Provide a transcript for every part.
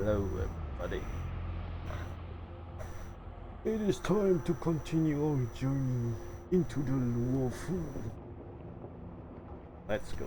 Hello everybody. It is time to continue our journey into the Luofu. Let's go.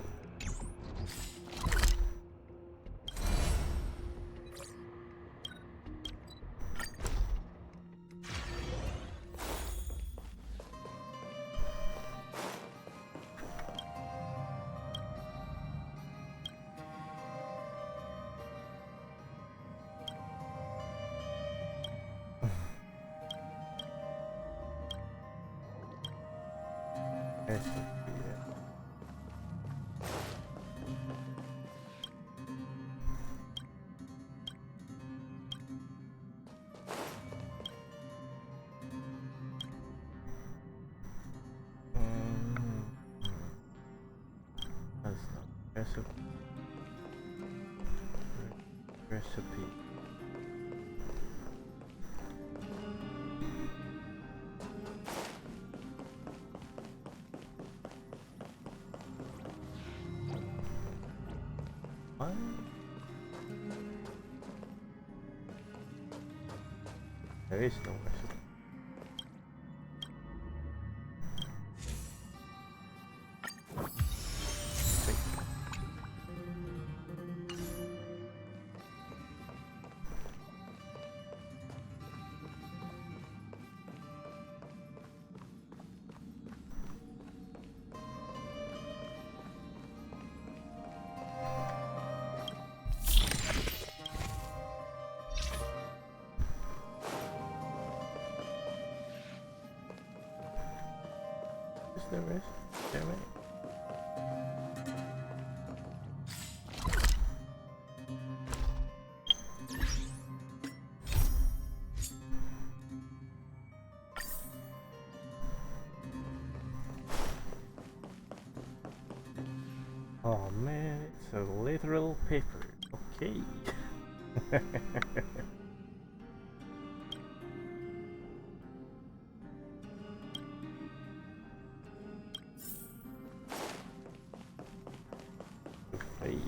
Recipe. What? There is no recipe. There is. Damn it. Oh man, it's a literal paper. Okay. Hey.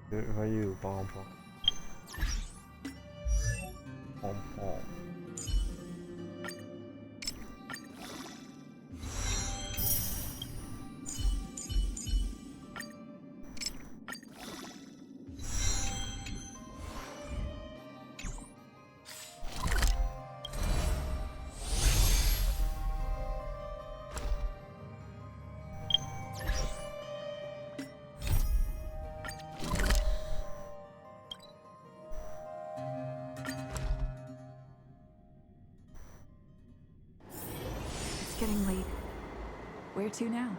Good for you, Pom Pom. Pom Pom. It's getting late. Where to now?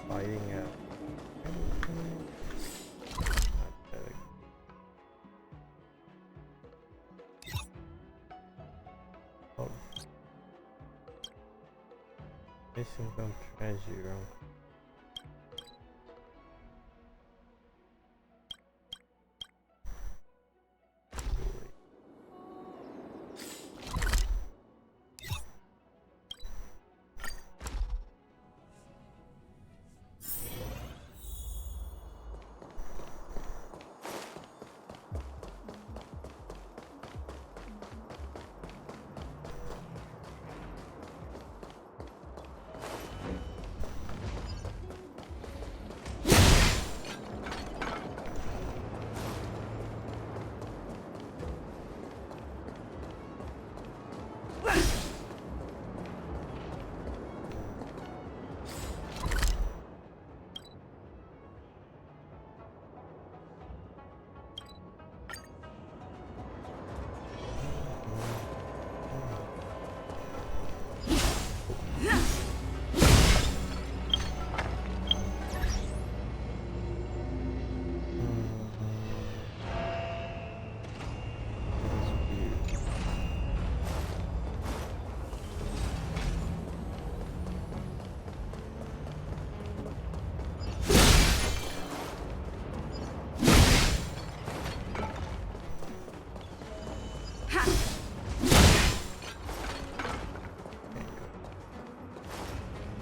Fighting out. Oh. Missing some treasure.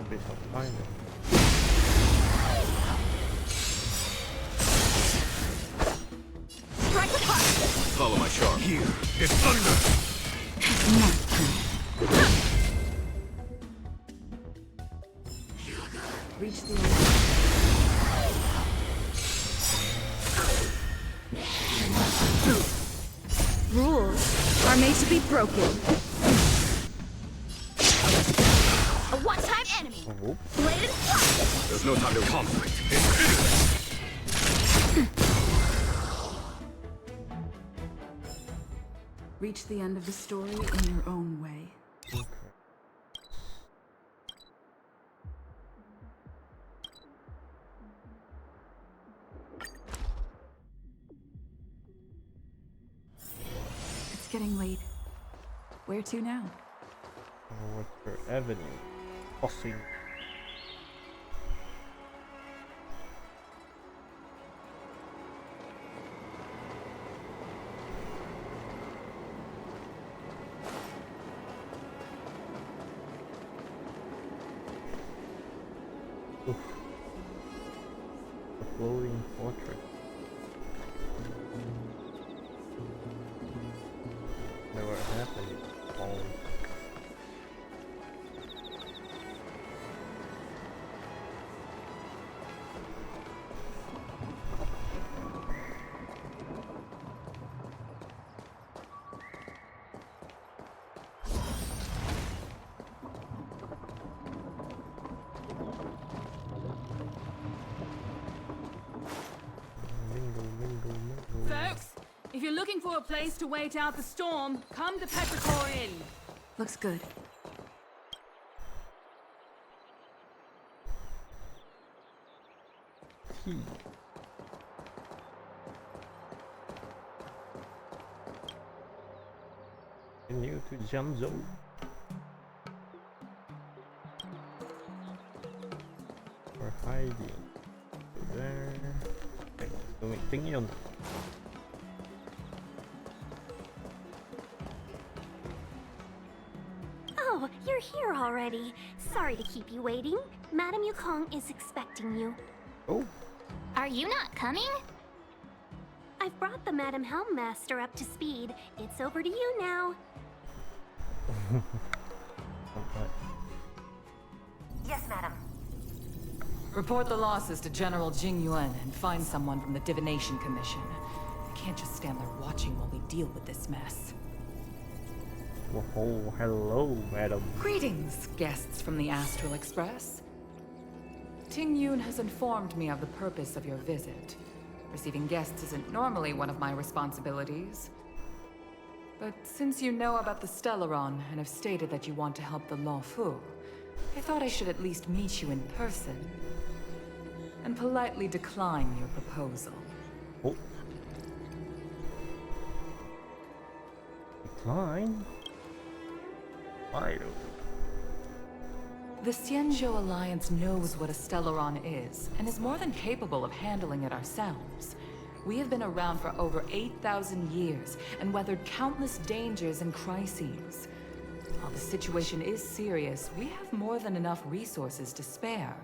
bit of timing. Strike apart! Follow my charm. Here is thunder! Reach the rules are made to be broken. A one-time enemy. Oh, Bladed fire. There's no time to conflict. Reach the end of the story in your own way. okay. It's getting late. Where to now? What's your avenue? Crossing. Oof. A floating fortress. Never happened. Oh. Folks, if you're looking for a place to wait out the storm, come to Petrichor Inn. Looks good. Tea. Continue to jump zone. We're hiding. Go there. Okay, thingy on. Oh, you're here already. Sorry to keep you waiting. Madame Yukong is expecting you. Oh, Are you not coming? I've brought the Madame Helmmaster up to speed. It's over to you now. alright. Yes, Madam. Report the losses to General Jing Yuan and find someone from the Divination Commission. I can't just stand there watching while we deal with this mess. Oh, hello, madam. Greetings, guests from the Astral Express. Ting Yun has informed me of the purpose of your visit. Receiving guests isn't normally one of my responsibilities. But since you know about the Stellaron and have stated that you want to help the Luofu, I thought I should at least meet you in person and politely decline your proposal. Oh. Decline? Why though? The Xianzhou Alliance knows what a Stellaron is, and is more than capable of handling it ourselves. We have been around for over 8,000 years, and weathered countless dangers and crises. While the situation is serious, we have more than enough resources to spare.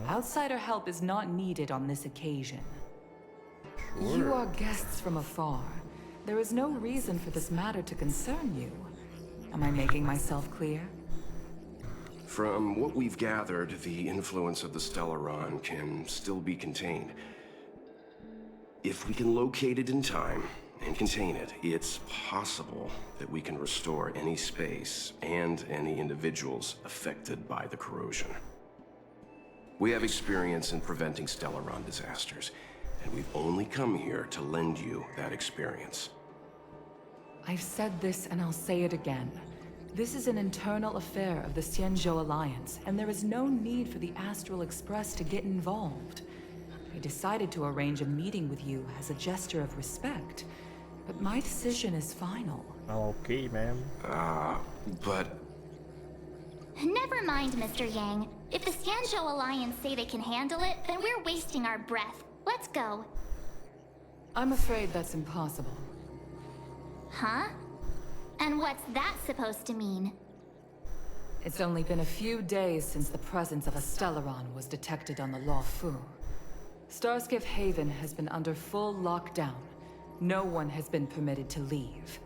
Outsider help is not needed on this occasion. You are guests from afar. There is no reason for this matter to concern you. Am I making myself clear? From what we've gathered, the influence of the Stellaron can still be contained. If we can locate it in time and contain it, it's possible that we can restore any space and any individuals affected by the corrosion. We have experience in preventing Stellaron disasters, and we've only come here to lend you that experience. I've said this and I'll say it again. This is an internal affair of the Xianzhou Alliance, and there is no need for the Astral Express to get involved. I decided to arrange a meeting with you as a gesture of respect, but my decision is final. Okay, ma'am. But Never mind, Mr. Yang. If the Xianzhou Alliance say they can handle it, then we're wasting our breath. Let's go. I'm afraid that's impossible. Huh? And what's that supposed to mean? It's only been a few days since the presence of a Stellaron was detected on the Luofu. Starskiff Haven has been under full lockdown. No one has been permitted to leave.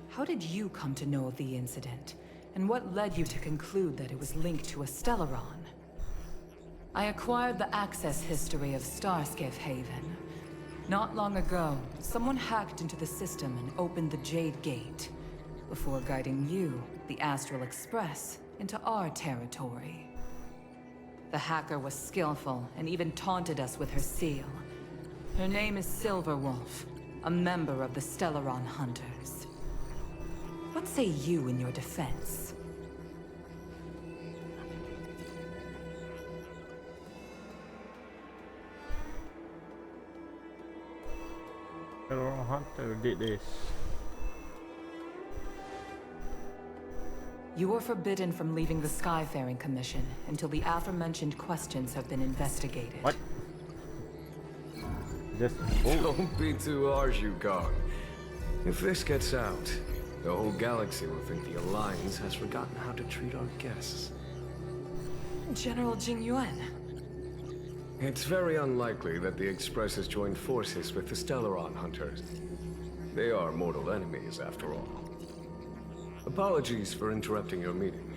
How did you come to know of the incident? And what led you to conclude that it was linked to a Stellaron? I acquired the access history of Starskiff Haven. Not long ago, someone hacked into the system and opened the Jade Gate, before guiding you, the Astral Express, into our territory. The hacker was skillful and even taunted us with her seal. Her name is Silverwolf, a member of the Stellaron Hunters. What say you in your defense? Stellaron Hunter did this. You are forbidden from leaving the Skyfaring Commission until the aforementioned questions have been investigated. What? Just Don't be too harsh, Yukong. If this gets out, the whole galaxy will think the Alliance has forgotten how to treat our guests. General Jingyuan. It's very unlikely that the Express has joined forces with the Stellaron Hunters. They are mortal enemies, after all. Apologies for interrupting your meeting.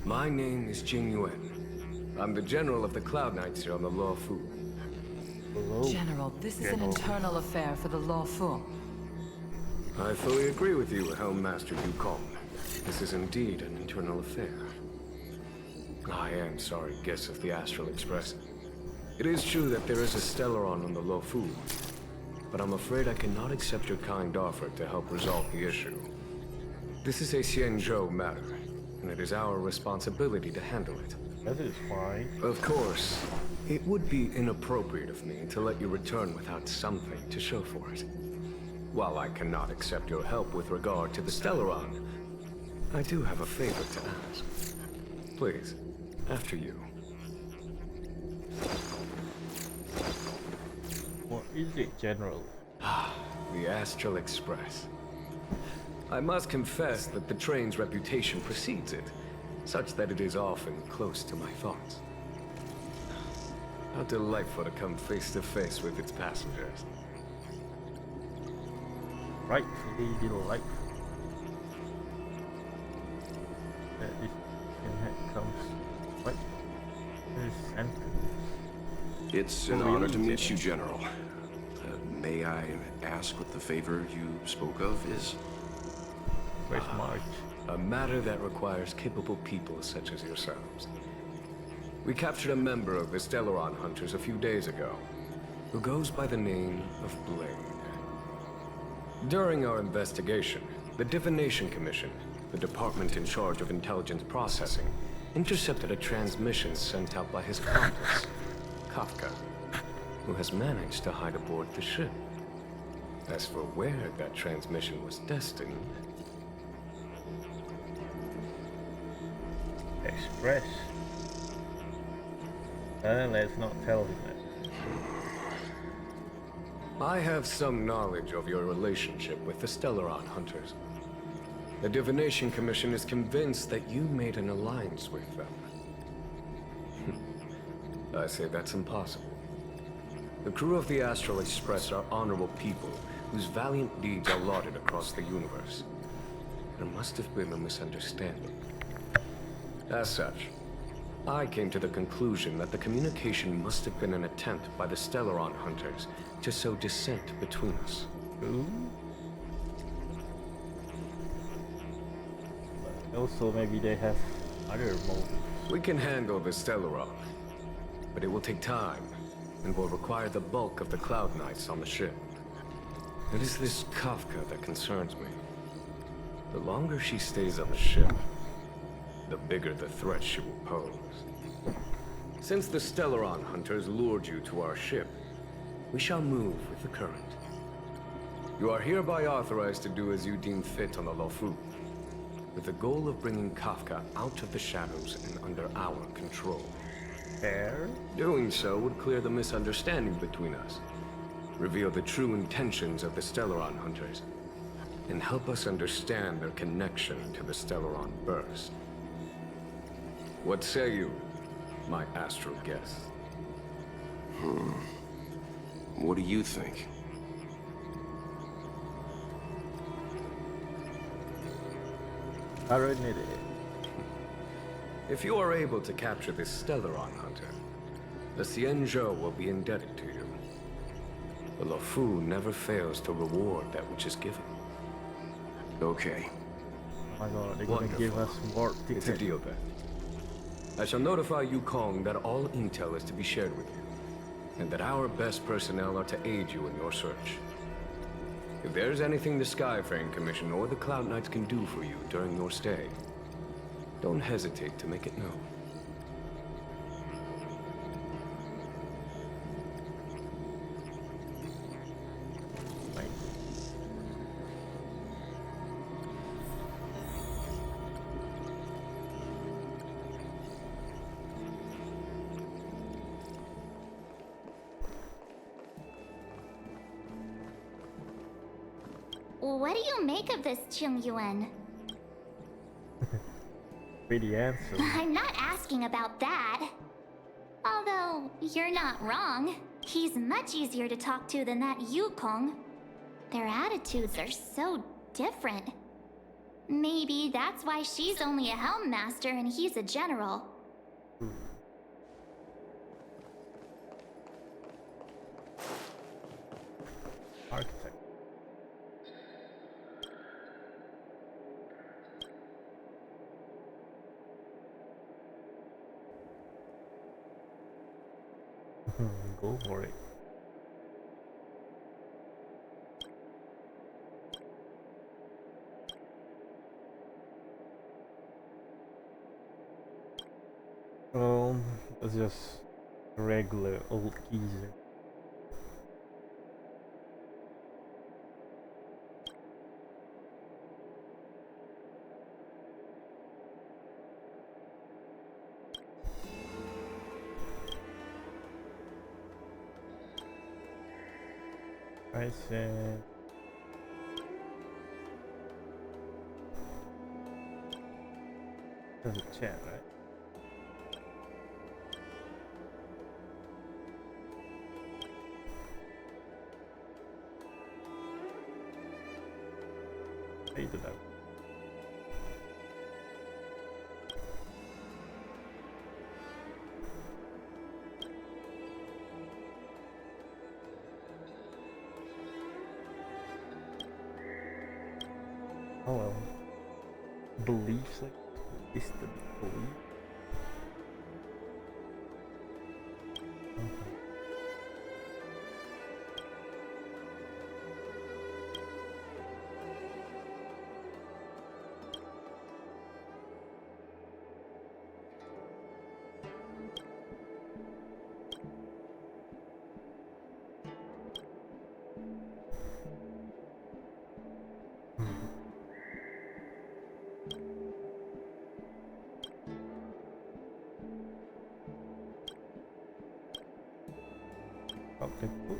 My name is Jingyuan. I'm the General of the Cloud Knights here on the Luofu. General, this is an internal affair for the Luofu. I fully agree with you, Helm Master Yukong. This is indeed an internal affair. I am sorry, guests of the Astral Express. It is true that there is a Stellaron on the Luofu, but I'm afraid I cannot accept your kind offer to help resolve the issue. This is a Xianzhou matter, and it is our responsibility to handle it. that is fine. Of course, it would be inappropriate of me to let you return without something to show for it. While I cannot accept your help with regard to the Stellaron, I do have a favor to ask. Please, after you. What is it, General? The Astral Express. I must confess that the train's reputation precedes it, such that it is often close to my thoughts. How delightful to come face to face with its passengers. Rightfully delightful. That this comes. What? This sentence. It's an honor to meet you, General. May I ask what the favor you spoke of is? Where's March? A matter that requires capable people such as yourselves. We captured a member of the Stellaron Hunters a few days ago, who goes by the name of Blade. During our investigation, the Divination Commission, the department in charge of intelligence processing, intercepted a transmission sent out by his accomplice, Kafka, who has managed to hide aboard the ship. As for where that transmission was destined... Express. Let's not tell him that. I have some knowledge of your relationship with the Stellaron Hunters. The Divination Commission is convinced that you made an alliance with them. I say that's impossible. The crew of the Astral Express are honorable people whose valiant deeds are lauded across the universe. There must have been a misunderstanding. As such, I came to the conclusion that the communication must have been an attempt by the Stellaron Hunters to sow dissent between us. Who? Also, maybe they have other motives. We can handle the Stellaron, but it will take time and will require the bulk of the Cloud Knights on the ship. It is this Kafka that concerns me. The longer she stays on the ship, the bigger the threat she will pose. Since the Stellaron Hunters lured you to our ship, we shall move with the current. You are hereby authorized to do as you deem fit on the Luofu, with the goal of bringing Kafka out of the shadows and under our control. Fair? Doing so would clear the misunderstanding between us, reveal the true intentions of the Stellaron Hunters, and help us understand their connection to the Stellaron Burst. What say you, my astral guest? What do you think? I already need it. If you are able to capture this Stellaron hunter, the Xianzhou will be indebted to you. The Luofu never fails to reward that which is given. Okay. Oh my god, they're gonna give us more It's a tickets. deal then. I shall notify Yukong that all intel is to be shared with you, and that our best personnel are to aid you in your search. If there's anything the Skyfaring Commission or the Cloud Knights can do for you during your stay, don't hesitate to make it known. What do you make of this, Chung Yuan? Pretty answer. I'm not asking about that. Although, you're not wrong. He's much easier to talk to than that Yukong. Their attitudes are so different. Maybe that's why she's only a helm master and he's a general. Architect. Go for it. That's just a regular old geezer. I said there's a chat, right? Hey, did that. Oh well. Beliefs like is to be believed. Okay, cool.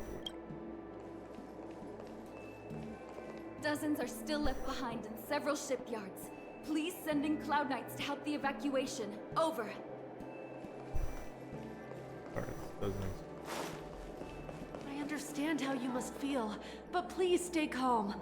Dozens are still left behind in several shipyards. Please send in Cloud Knights to help the evacuation. Over. Alright, doesn't. I understand how you must feel, but please stay calm.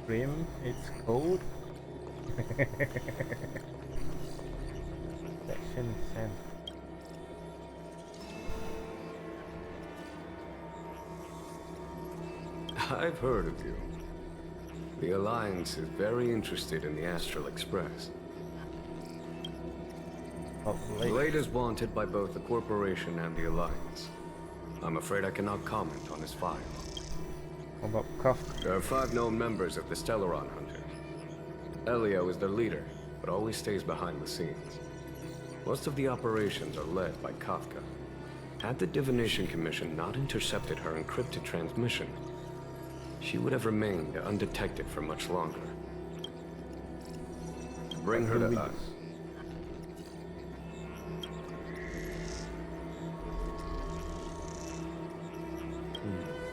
Grim, it's cold. Section 10. I've heard of you. The Alliance is very interested in the Astral Express. Blade is wanted by both the Corporation and the Alliance. I'm afraid I cannot comment on his file. What about Kafka? There are 5 known members of the Stellaron Hunters. Elio is their leader, but always stays behind the scenes. Most of the operations are led by Kafka. Had the Divination Commission not intercepted her encrypted transmission, she would have remained undetected for much longer. Bring her to us.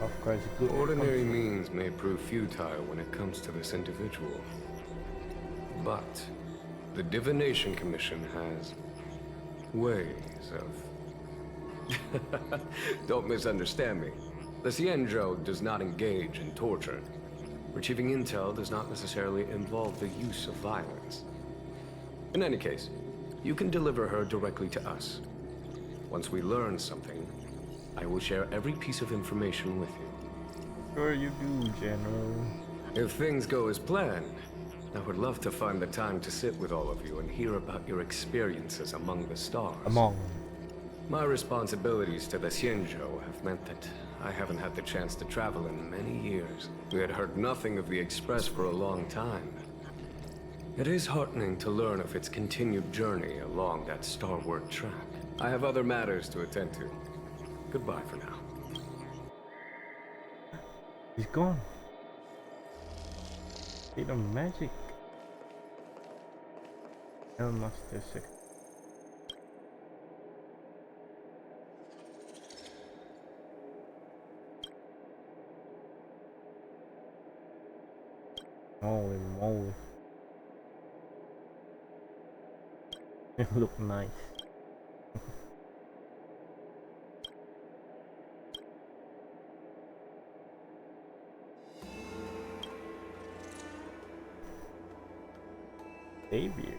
Of course, good. Ordinary means may prove futile when it comes to this individual. But the Divination Commission has ways of... Don't misunderstand me. The Xianzhou does not engage in torture. Retrieving intel does not necessarily involve the use of violence. In any case, you can deliver her directly to us. Once we learn something, I will share every piece of information with you. Sure you do, General. If things go as planned, I would love to find the time to sit with all of you and hear about your experiences among the stars. My responsibilities to the Xianzhou have meant that I haven't had the chance to travel in many years. We had heard nothing of the Express for a long time. It is heartening to learn of its continued journey along that starward track. I have other matters to attend to. Goodbye for now. He's gone. See the magic. Master Six. Holy moly. It look nice. Savior.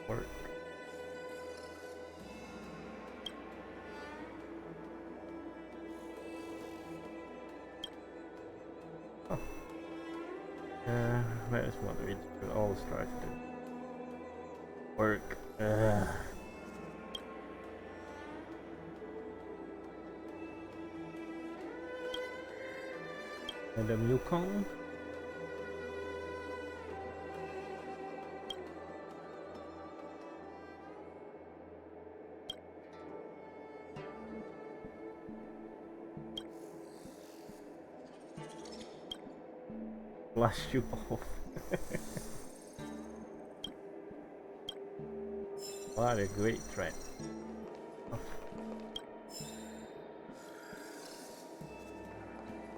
Work. Where's moderate? We'll always try to do work. And the Yukon. Blast you off. What a great threat.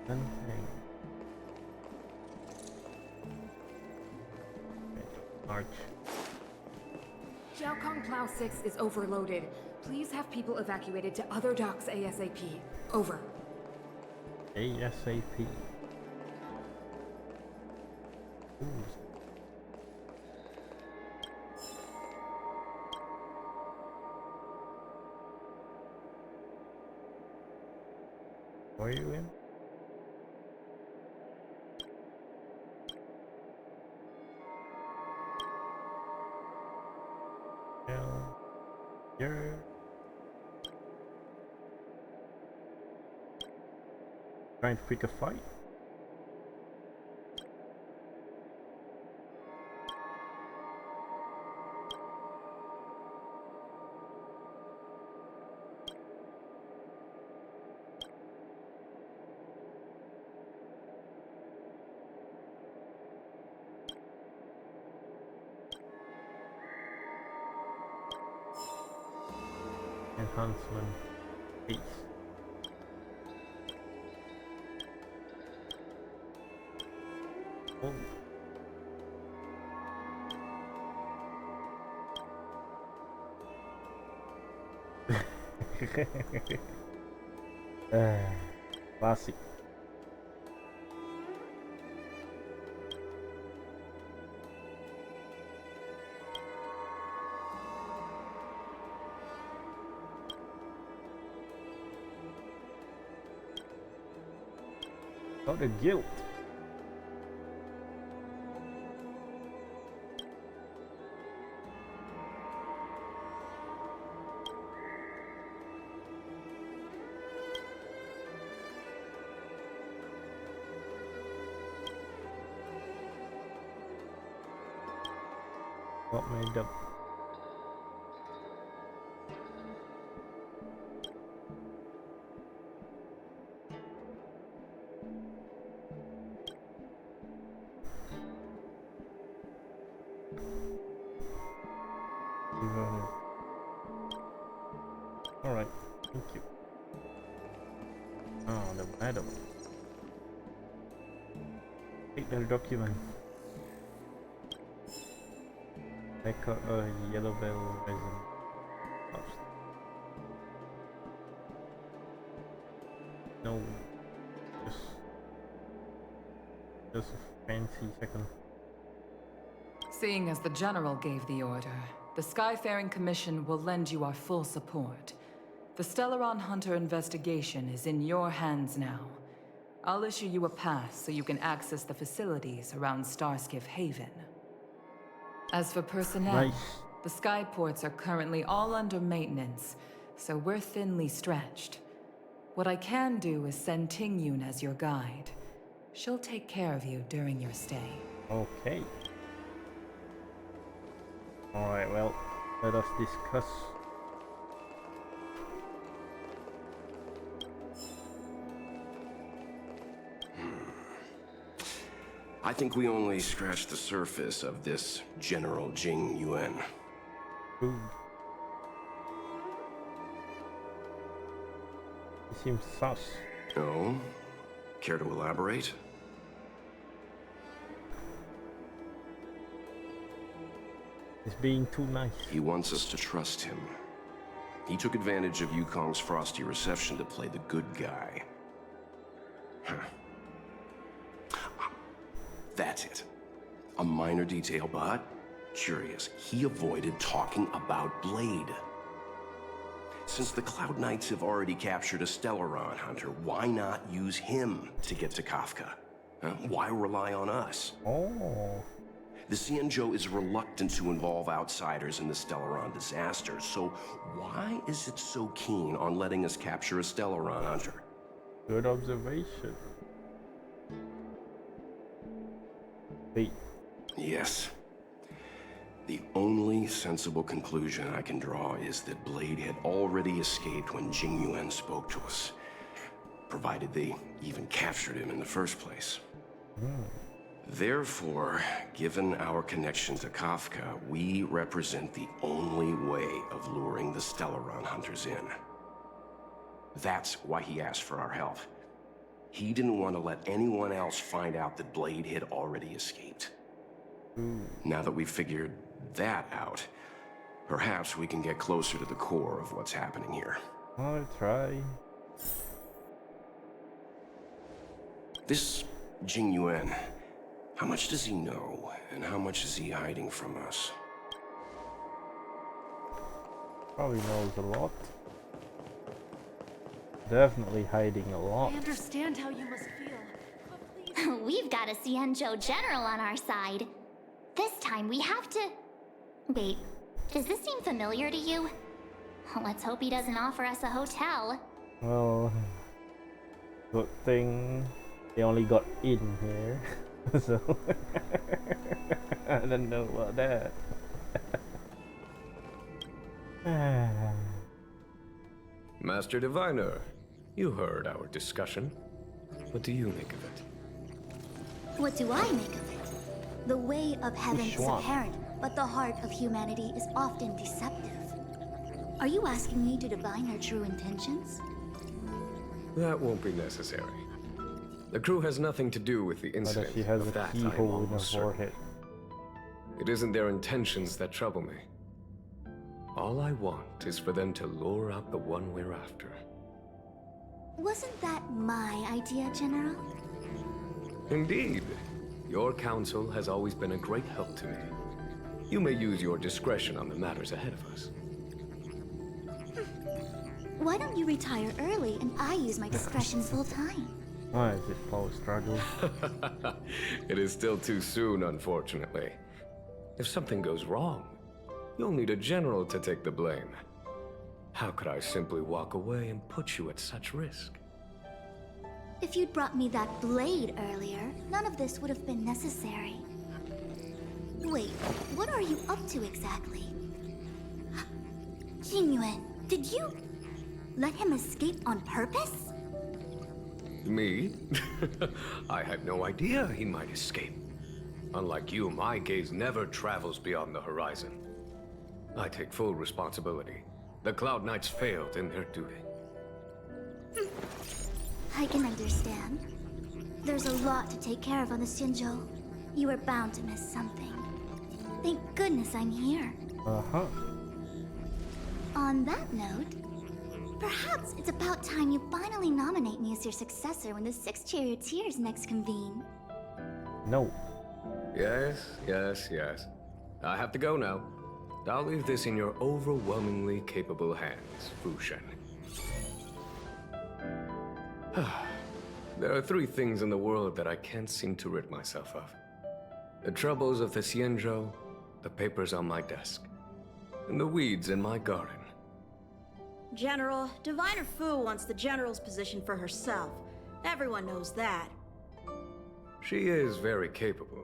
Nothing. Arch. Jiaokong Plow 6 is overloaded. Please have people evacuated to other docks ASAP. Over. ASAP. Ooh. Where are you in? Hell, you're trying to pick a fight. Enhancement. Peace. Oh. Classic. Oh, the guilt. What made up? Alright, thank you. Oh, the medal. Take the document. Make a yellow bell resin. No, just a fancy second. Seeing as the General gave the order, the Skyfaring Commission will lend you our full support. The Stellaron Hunter investigation is in your hands now. I'll issue you a pass so you can access the facilities around Starskiff Haven. As for personnel, the skyports are currently all under maintenance, so we're thinly stretched. What I can do is send Tingyun as your guide. She'll take care of you during your stay. Okay. Alright, well, let us discuss. I think we only scratched the surface of this General Jing Yuan. Ooh. He seems sus. Oh? Care to elaborate? He's being too nice. He wants us to trust him. He took advantage of Yukong's frosty reception to play the good guy. Huh. That's it. A minor detail, but curious. He avoided talking about Blade. Since the Cloud Knights have already captured a Stellaron hunter, why not use him to get to Kafka? Huh? Why rely on us? Oh. The Xianzhou is reluctant to involve outsiders in the Stellaron disaster, so why is it so keen on letting us capture a Stellaron hunter? Good observation. Wait. Yes. The only sensible conclusion I can draw is that Blade had already escaped when Jing Yuan spoke to us, provided they even captured him in the first place. Therefore, given our connection to Kafka, we represent the only way of luring the Stellaron hunters in. That's why he asked for our help. He didn't want to let anyone else find out that Blade had already escaped. Now that we've figured that out, perhaps we can get closer to the core of what's happening here. I'll try. This Jing Yuan, how much does he know, and how much is he hiding from us? Probably knows a lot. Definitely hiding a lot. I understand how you must feel, but please... We've got a Xianzhou general on our side. This time we have to... Wait, does this seem familiar to you? Let's hope he doesn't offer us a hotel. Well, good thing they only got in here. So, I don't know about that. Master Diviner, you heard our discussion. What do you make of it? What do I make of it? The way of heaven is apparent, but the heart of humanity is often deceptive. Are you asking me to divine our true intentions? That won't be necessary. The crew has nothing to do with the incident. She has of a that I am keyhole in her almost certain. forehead. It isn't their intentions that trouble me. All I want is for them to lure out the one we're after. Wasn't that my idea, General? Indeed. Your counsel has always been a great help to me. You may use your discretion on the matters ahead of us. Why don't you retire early and I use my discretion full time? Why is it power struggle? It is still too soon, unfortunately. If something goes wrong, you'll need a general to take the blame. How could I simply walk away and put you at such risk? If you'd brought me that blade earlier, none of this would have been necessary. Wait, what are you up to exactly? Jingyuan, did you let him escape on purpose? Me? I had no idea he might escape. Unlike you, my gaze never travels beyond the horizon. I take full responsibility. The Cloud Knights failed in their duty. I can understand. There's a lot to take care of on the Xinzhou. You were bound to miss something. Thank goodness I'm here. Uh-huh. On that note, perhaps it's about time you finally nominate me as your successor when the 6 charioteers next convene. No. Yes. I have to go now. I'll leave this in your overwhelmingly capable hands, Fu Shen. There are 3 things in the world that I can't seem to rid myself of. The troubles of the Xianzhou, the papers on my desk, and the weeds in my garden. General, Diviner Fu wants the General's position for herself. Everyone knows that. She is very capable,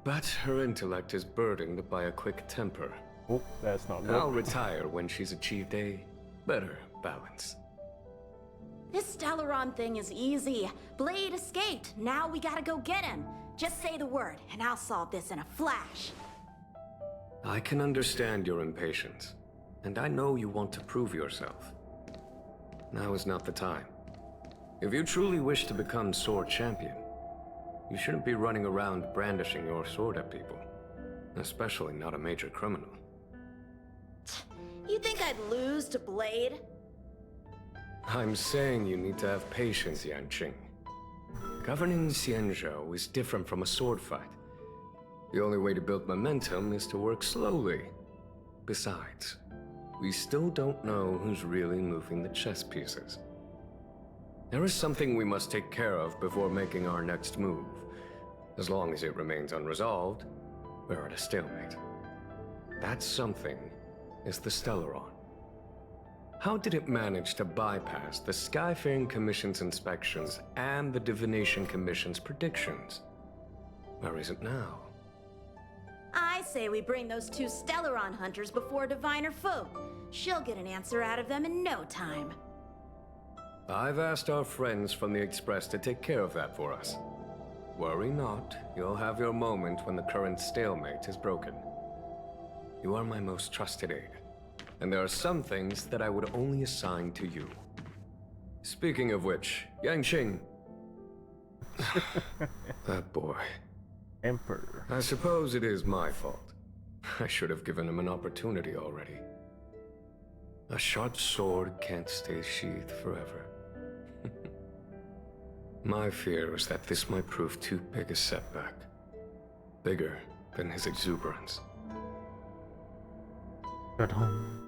but her intellect is burdened by a quick temper. Oh, that's not good. I'll retire when she's achieved a better balance. This Stellaron thing is easy. Blade escaped. Now we gotta go get him. Just say the word, and I'll solve this in a flash. I can understand your impatience, and I know you want to prove yourself. Now is not the time. If you truly wish to become sword champion, you shouldn't be running around brandishing your sword at people, especially not a major criminal. You think I'd lose to Blade? I'm saying you need to have patience, Yanqing. Governing Xianzhou is different from a sword fight. The only way to build momentum is to work slowly. Besides, we still don't know who's really moving the chess pieces. There is something we must take care of before making our next move. As long as it remains unresolved, we're at a stalemate. That something is the Stellaron. How did it manage to bypass the Skyfaring Commission's inspections and the Divination Commission's predictions? Where is it now? I say we bring those 2 Stellaron hunters before Diviner Fu. She'll get an answer out of them in no time. I've asked our friends from the Express to take care of that for us. Worry not, you'll have your moment when the current stalemate is broken. You are my most trusted aide, and there are some things that I would only assign to you. Speaking of which, Yanqing. That boy. Emperor. I suppose it is my fault. I should have given him an opportunity already. A sharp sword can't stay sheathed forever. My fear is that this might prove too big a setback. Bigger than his exuberance. At home.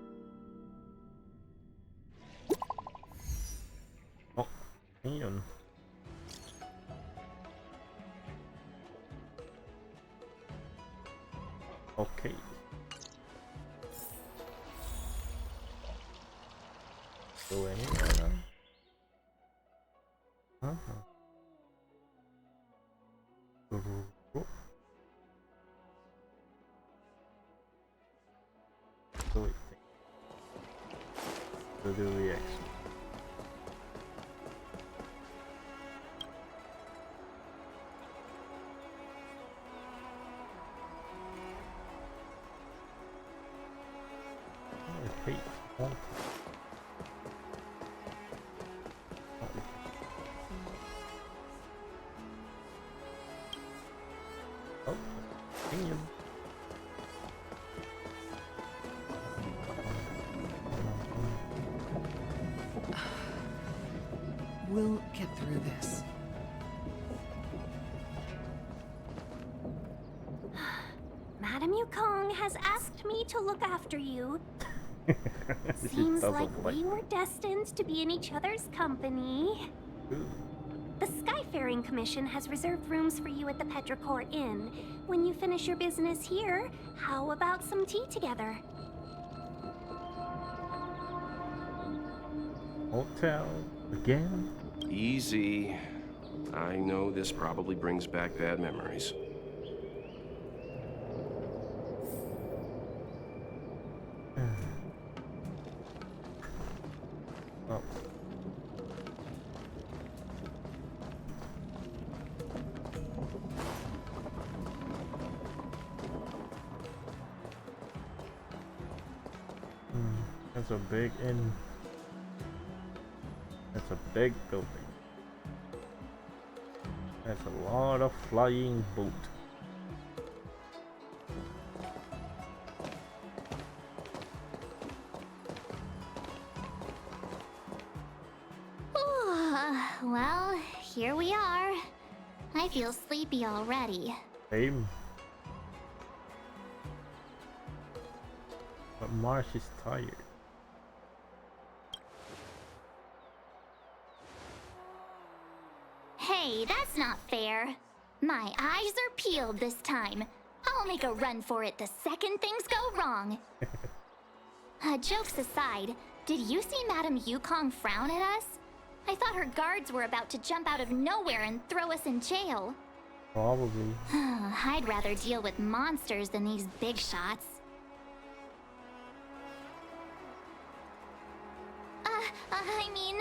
Oh, Ian. Okay. Go anywhere now? Uh-huh. So wait. So do we actually? I hate water. Oh, damn. We'll get through this. Madam Yukong has asked me to look after you. Seems like we were destined to be in each other's company. The Skyfaring Commission has reserved rooms for you at the Petrichor Inn. When you finish your business here, how about some tea together? Hotel again? Easy. I know this probably brings back bad memories. That's a big inn. That's a big building. That's a lot of flying boat. Well, here we are. I feel sleepy already. Same. But Marsh is tired. Hey, that's not fair. My eyes are peeled this time. I'll make a run for it the second things go wrong. Jokes aside, did you see Madame Yukong frown at us? I thought her guards were about to jump out of nowhere and throw us in jail. Probably. I'd rather deal with monsters than these big shots. I mean,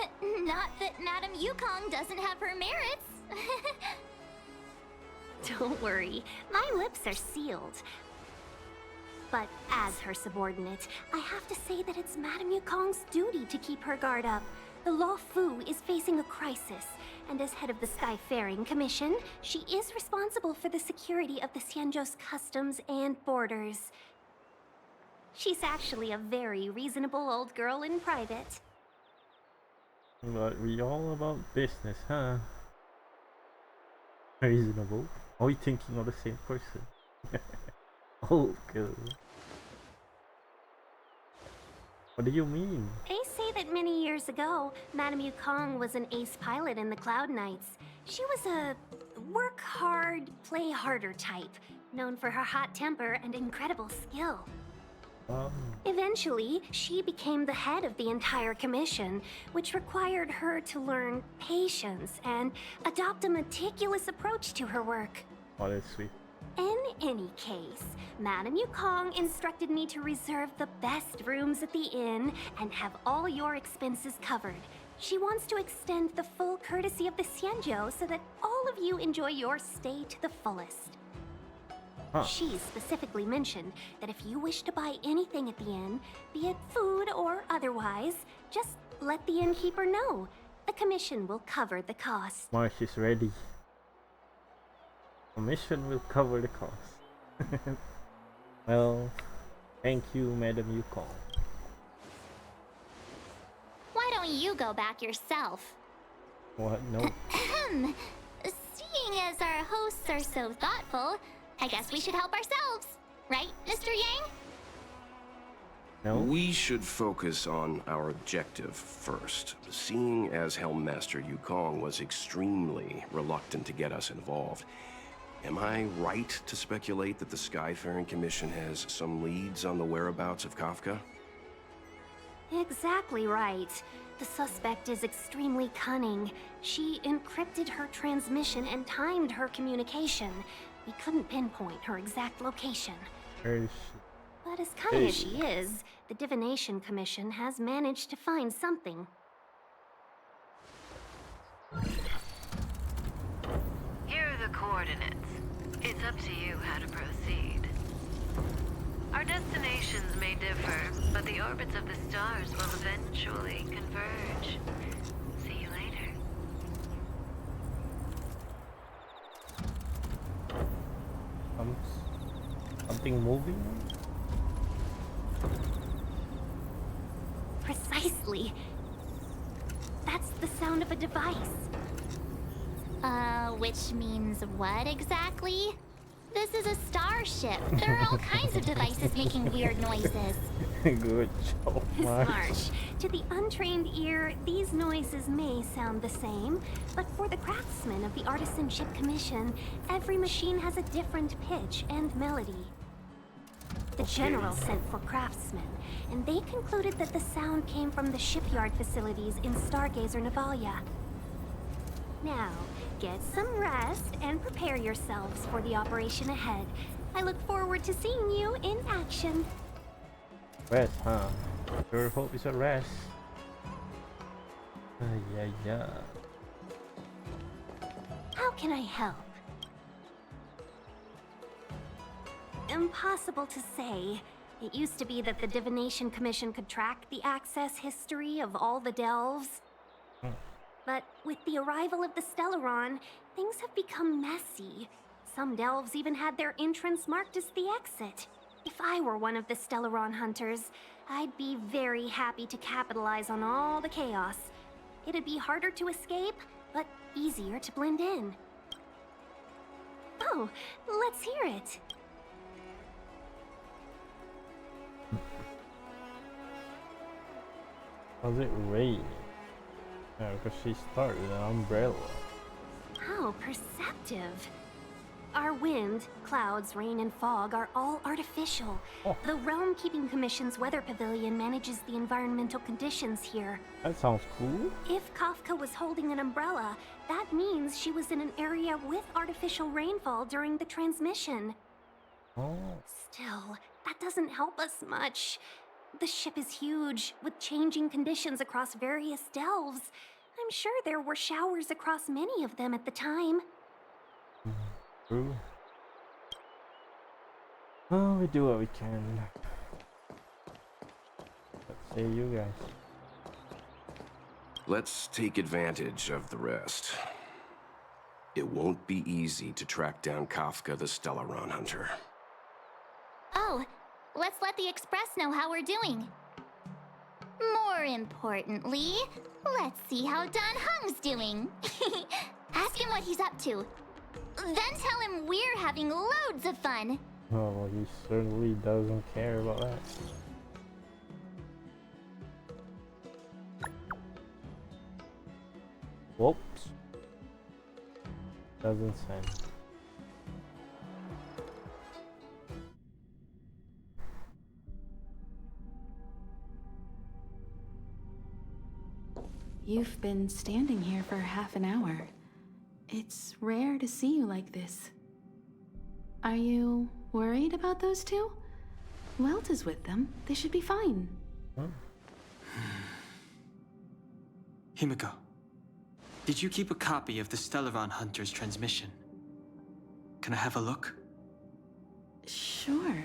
not that Madame Yukong doesn't have her merits. Don't worry, my lips are sealed. But as her subordinate, I have to say that it's Madame Yukong's duty to keep her guard up. The Luofu is facing a crisis, and as head of the Skyfaring Commission, she is responsible for the security of the Xianzhou's customs and borders. She's actually a very reasonable old girl in private. But we all about business, huh? Reasonable. Are we thinking of the same person? Oh, girl. What do you mean? They say that many years ago, Madame Yukong was an ace pilot in the Cloud Knights. She was a work hard, play harder type, known for her hot temper and incredible skill. Eventually, she became the head of the entire commission, which required her to learn patience and adopt a meticulous approach to her work. Oh, that's sweet. In any case, Madame Yukong instructed me to reserve the best rooms at the inn and have all your expenses covered. She wants to extend the full courtesy of the Xianzhou so that all of you enjoy your stay to the fullest. She specifically mentioned that if you wish to buy anything at the inn, be it food or otherwise, just let the innkeeper know. The commission will cover the cost. Marsh is ready. Commission will cover the cost. Well, thank you, Madame Yukong. Why don't you go back yourself? What? No. Seeing as our hosts are so thoughtful, I guess we should help ourselves. Right, Mr. Yang? No? We should focus on our objective first. Seeing as Helmmaster Yukong was extremely reluctant to get us involved, am I right to speculate that the Skyfaring Commission has some leads on the whereabouts of Kafka? Exactly right. The suspect is extremely cunning. She encrypted her transmission and timed her communication. We couldn't pinpoint her exact location. Where is she? But as cunning as she is, the Divination Commission has managed to find something. Here are the coordinates. It's up to you how to proceed. Our destinations may differ, but the orbits of the stars will eventually converge. See you later. Something moving? Precisely. That's the sound of a device. Which means what exactly? This is a starship. There are all kinds of devices making weird noises. Good job, Marsh. Marsh. To the untrained ear, these noises may sound the same, but for the craftsmen of the Artisanship Commission, every machine has a different pitch and melody. The general sent for craftsmen, and they concluded that the sound came from the shipyard facilities in Stargazer Navalia. Now, get some rest and prepare yourselves for the operation ahead. I look forward to seeing you in action. Rest, huh? Sure hope it's a rest. Yeah. How can I help? Impossible to say. It used to be that the Divination Commission could track the access history of all the delves. But with the arrival of the Stellaron, things have become messy. Some delves even had their entrance marked as the exit. If I were one of the Stellaron hunters, I'd be very happy to capitalize on all the chaos. It'd be harder to escape, but easier to blend in. Oh, let's hear it. Was it raining? Yeah, because she started an umbrella. How perceptive. Our wind, clouds, rain, and fog are all artificial. Oh. The Realm Keeping Commission's weather pavilion manages the environmental conditions here. That sounds cool. If Kafka was holding an umbrella, that means she was in an area with artificial rainfall during the transmission. Oh. Still, that doesn't help us much. The ship is huge, with changing conditions across various delves. I'm sure there were showers across many of them at the time. True. Oh, we do what we can. Let's see you guys. Let's take advantage of the rest. It won't be easy to track down Kafka the Stellaron Hunter. Oh, let's let the Express know how we're doing. More importantly, let's see how Don Hung's doing. Ask him what he's up to. Then tell him we're having loads of fun. Oh, he certainly doesn't care about that. Whoops. Doesn't send. You've been standing here for half an hour. It's rare to see you like this. Are you worried about those two? Who else is with them? They should be fine. Himiko, did you keep a copy of the Stellaron Hunter's transmission? Can I have a look? Sure.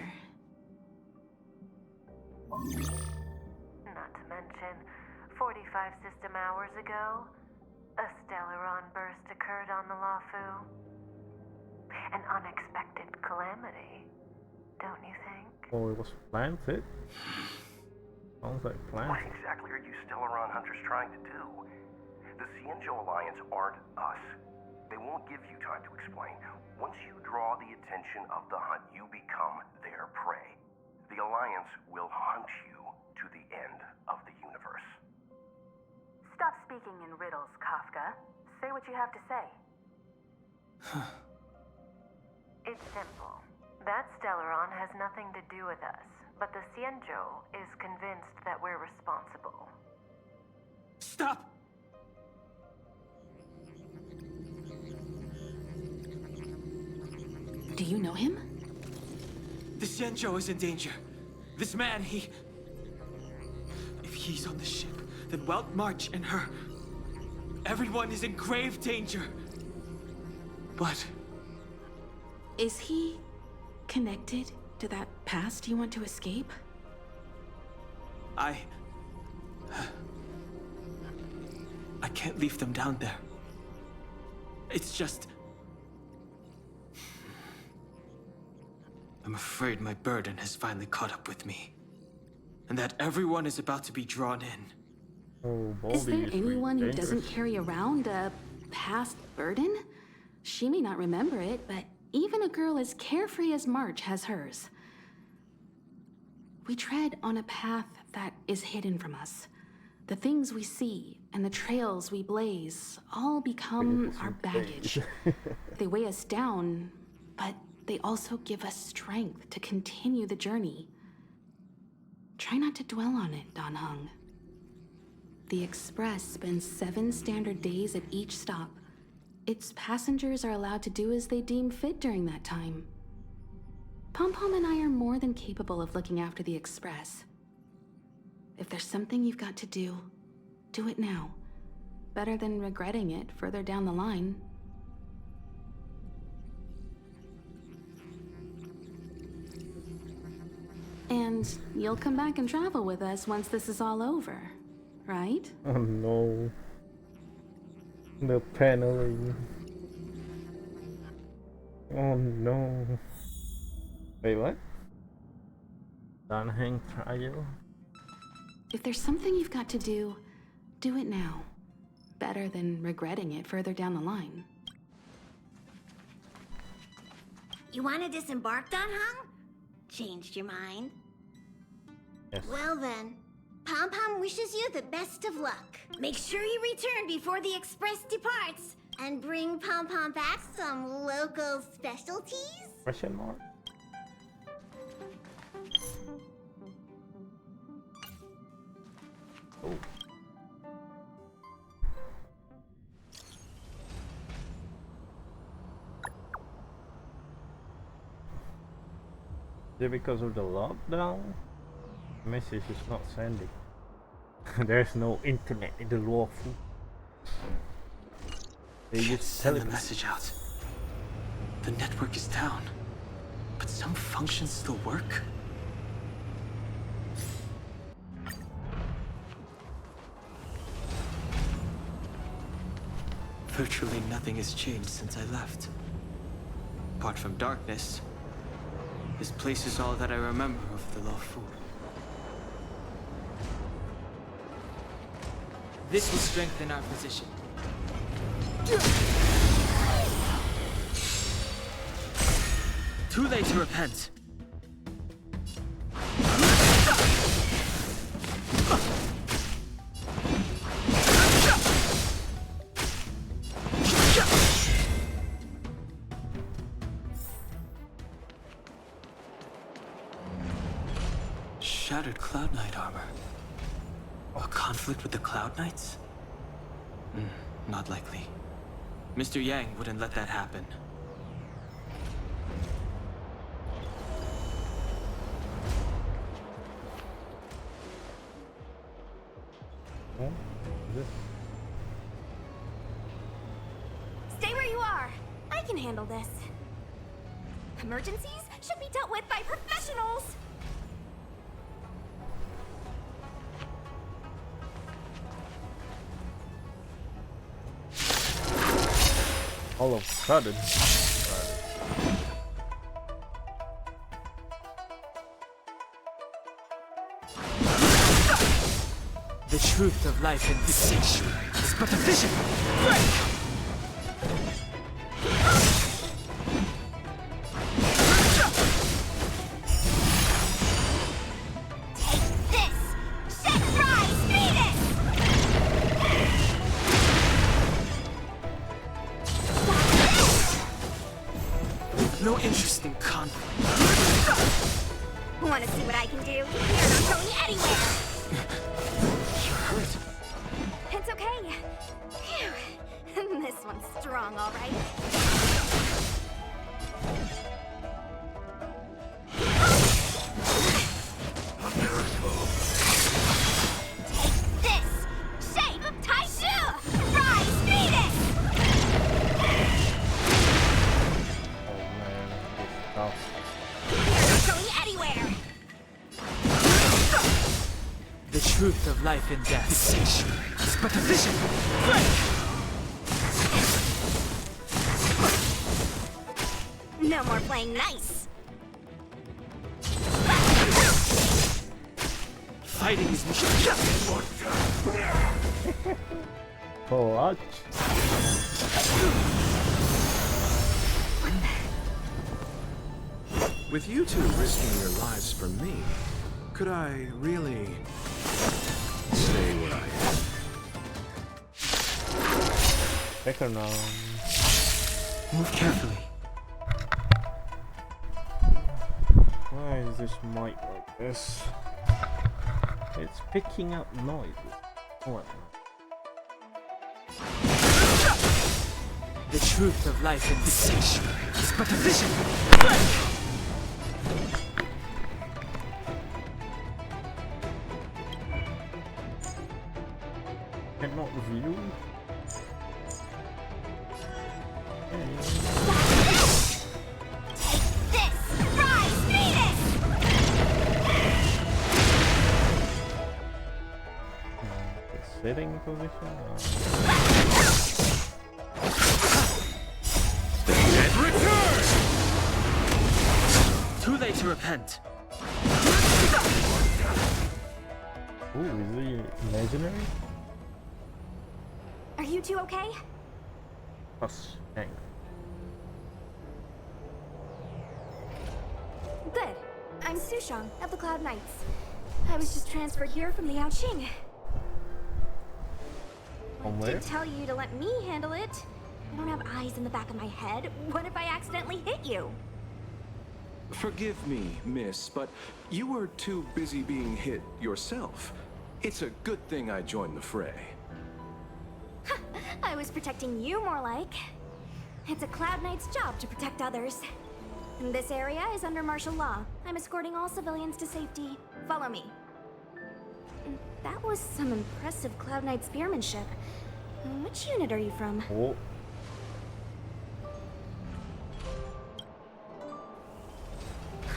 Not to mention, 45 system hours ago, a Stellaron burst occurred on the Luofu. An unexpected calamity, don't you think? Oh, it was planted? Sounds like What planted. exactly are you Stellaron Hunters trying to do? The Cienjo Alliance aren't us. They won't give you time to explain. Once you draw the attention of the hunt, you become their prey. The Alliance will hunt you to the end of the universe. Stop speaking in riddles, Kafka. Say what you have to say. It's simple. That Stellaron has nothing to do with us, but the Cienjo is convinced that we're responsible. Stop! Do you know him? The Xianzhou is in danger. This man, If he's on the ship, then Welt March and her... Everyone is in grave danger. But... Is he connected to that past you want to escape? I can't leave them down there. It's just... I'm afraid my burden has finally caught up with me. And that everyone is about to be drawn in. Oh, Is there Baldy anyone who dangerous. doesn't carry around a past burden? She may not remember it, but even a girl as carefree as March has hers. We tread on a path that is hidden from us. The things we see and the trails we blaze all become our baggage. They weigh us down, but they also give us strength to continue the journey. Try not to dwell on it, Don Hung. The Express spends 7 standard days at each stop. Its passengers are allowed to do as they deem fit during that time. Pom-Pom and I are more than capable of looking after the Express. If there's something you've got to do it now. Better than regretting it further down the line. And you'll come back and travel with us once this is all over, right? Oh no. The paneling. Oh no. Wait, what? Danheng trial? If there's something you've got to do, do it now. Better than regretting it further down the line. You want to disembark, Danheng? Changed your mind? Yes. Well then, Pom Pom wishes you the best of luck. Make sure you return before the express departs, and bring Pom Pom back some local specialties. Question mark? Oh. Is it because of the lockdown? Message is not sending. There's no internet in the Luofu. They just send tell the it. message out. The network is down, but some functions still work. Virtually nothing has changed since I left. Apart from darkness, this place is all that I remember of the Luofu. This will strengthen our position. Too late to repent. Shattered Cloud Knight armor. A conflict with the Cloud Knights? Not likely. Mr. Yang wouldn't let that happen. Oh, this. Stay where you are. I can handle this. Emergencies should be dealt with by professionals. All of a sudden. The truth of life in this sanctuary is but a vision. Take this! Set rise, Venus! No interest in conflict. Want to see what I can do? You're not going anywhere! You're hurt. It's okay. Phew. This one's strong, all right. Take this! Shape of Taishu! Rise, Venus! Oh man, this stuff. You're not going anywhere! The truth of life and death. This sanctuary is but a vision. No more playing nice. Fighting is Clutch. With you two risking your lives for me, could I really stay where I am? Take her now. Move carefully. Why is this mic like this? It's picking up noises. What? The truth of life in this sanctuary is but a vision. Cannot view. Take this! Rise, Venus! sitting position? And return! Too late to repent. Ooh, is he imaginary? Are you two okay? Plus strength. Good. I'm Sushang of the Cloud Knights. I was just transferred here from the Yaoqing. From I where? did tell you to let me handle it. I don't have eyes in the back of my head. What if I accidentally hit you? Forgive me, miss, but you were too busy being hit yourself. It's a good thing I joined the fray. I was protecting you more like. It's a Cloud Knight's job to protect others. And this area is under martial law. I'm escorting all civilians to safety. Follow me. That was some impressive Cloud Knight spearmanship. Which unit are you from? Oh.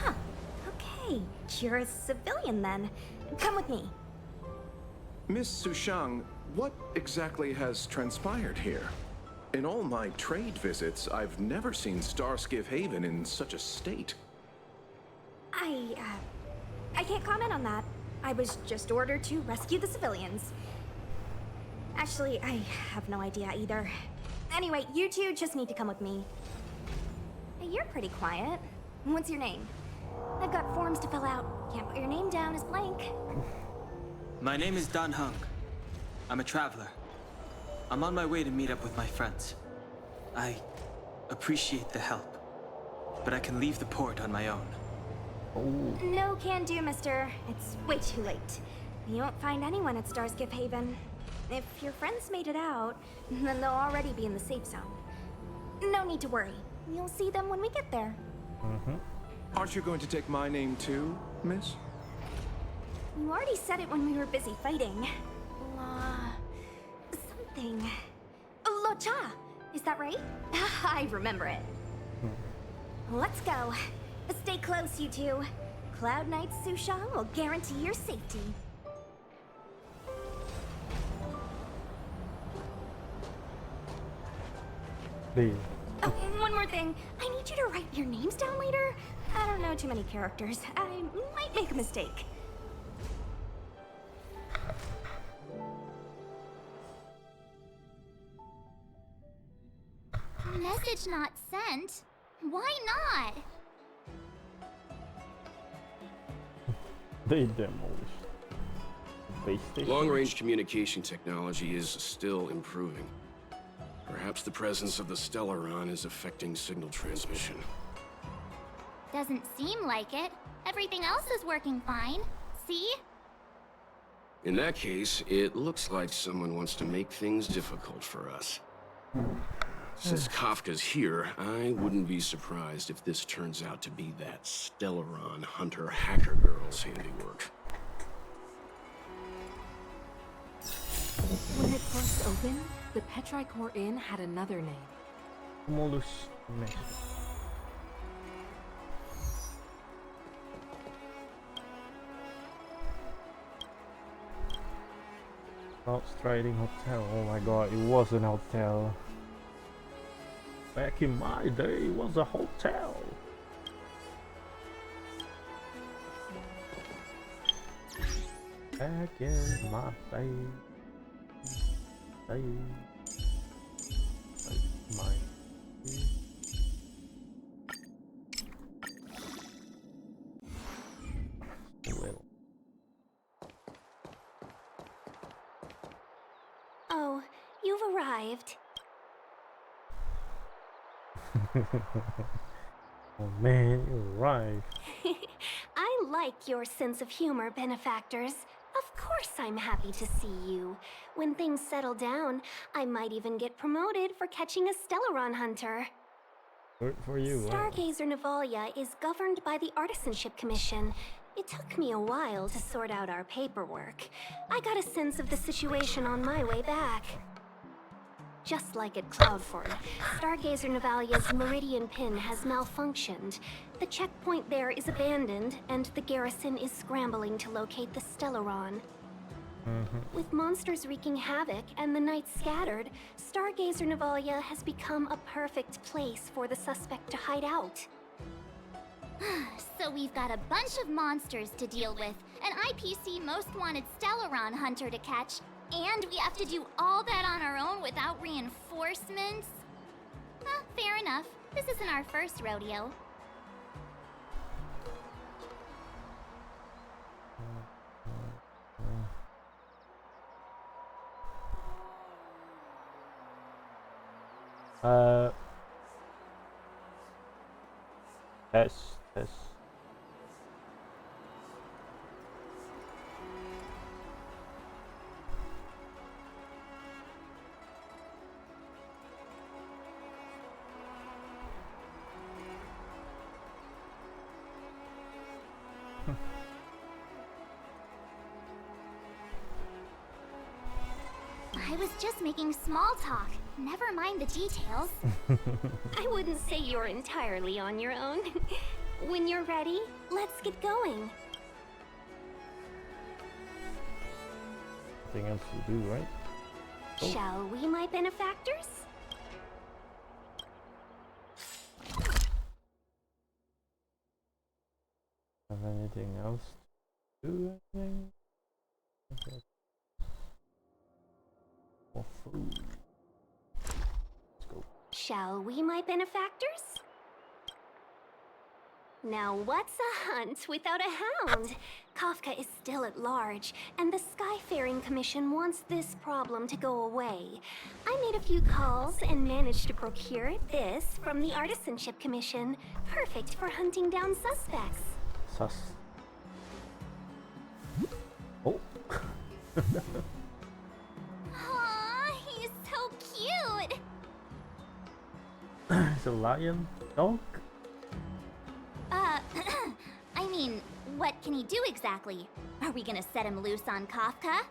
Huh. Okay, you're a civilian then. Come with me. Miss Sushang, what exactly has transpired here? In all my trade visits, I've never seen Starskiff Haven in such a state. I can't comment on that. I was just ordered to rescue the civilians. Actually, I have no idea either. Anyway, you two just need to come with me. Hey, you're pretty quiet. What's your name? I've got forms to fill out. Can't put your name down as blank. My name is Dan Hung. I'm a traveler. I'm on my way to meet up with my friends. I appreciate the help, but I can leave the port on my own. No can do, mister. It's way too late. You won't find anyone at Starskiff Haven. If your friends made it out, then they'll already be in the safe zone. No need to worry. You'll see them when we get there. Aren't you going to take my name too, miss? You already said it when we were busy fighting. Something. Lo Cha! Is that right? I remember it. Let's go. Stay close, you two. Cloud Knight Sushang will guarantee your safety. Please. Oh, one more thing. I need you to write your names down later. I don't know too many characters. I might make a mistake. Message not sent? Why not? They demolished the base station. Long-range communication technology is still improving. Perhaps the presence of the Stellaron is affecting signal transmission. Doesn't seem like it. Everything else is working fine. See? In that case, it looks like someone wants to make things difficult for us. Since Kafka's here, I wouldn't be surprised if this turns out to be that Stellaron hunter hacker girl's handiwork. When it first opened, the Petrichor Inn had another name. Molus Mesh. Outstriding Hotel. Oh my god, it was an hotel. Back in my day, it was a hotel. Back in my day. My well. Oh, you've arrived. Oh man, you're right. I like your sense of humor, benefactors. Of course I'm happy to see you. When things settle down, I might even get promoted for catching a Stellaron hunter. Good for you. Stargazer Navalia is governed by the Artisanship Commission. It took me a while to sort out our paperwork. I got a sense of the situation on my way back. Just like at Cloudford, Stargazer Navalia's Meridian Pin has malfunctioned. The checkpoint there is abandoned, and the garrison is scrambling to locate the Stellaron. With monsters wreaking havoc and the night scattered, Stargazer Navalia has become a perfect place for the suspect to hide out. So we've got a bunch of monsters to deal with, an IPC most wanted Stellaron hunter to catch, and we have to do all that on our own without reinforcements? Fair enough. This isn't our first rodeo. Test. I was just making small talk. Never mind the details. I wouldn't say you're entirely on your own. When you're ready, let's get going. Nothing else to do, right? Oh. Shall we, my benefactors? Have anything else to do, I think? Okay. More food. Let's go. Shall we, my benefactors? Now what's a hunt without a hound? Kafka is still at large, and the Skyfaring Commission wants this problem to go away. I made a few calls and managed to procure this from the Artisanship Commission. Perfect for hunting down suspects. Sus. Oh. Aww, he's so cute! It's a lion dog? I mean, what can he do exactly? Are we gonna set him loose on Kafka?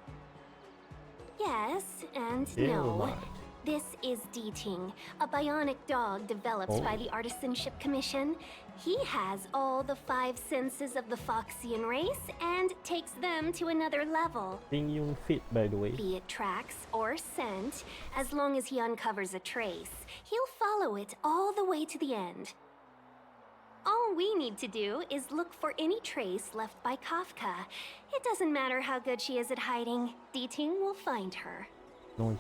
Yes, and Yeah, no. right. This is Deeting, a bionic dog developed by the Artisanship Commission. He has all the 5 senses of the Foxian race and takes them to another level. Think you'll fit, by the way. Be it tracks or scent, as long as he uncovers a trace, he'll follow it all the way to the end. All we need to do is look for any trace left by Kafka. It doesn't matter how good she is at hiding, Deeting will find her. Nice.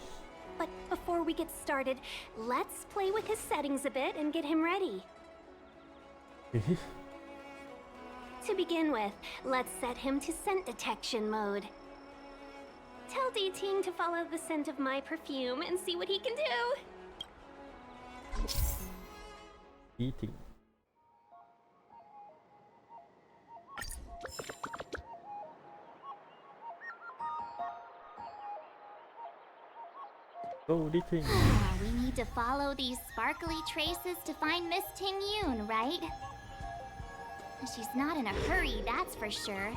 But before we get started, let's play with his settings a bit and get him ready. To begin with, let's set him to scent detection mode. Tell Deeting to follow the scent of my perfume and see what he can do. Eating. Go, Deeting. We need to follow these sparkly traces to find Miss Ting Yun, right? She's not in a hurry, that's for sure.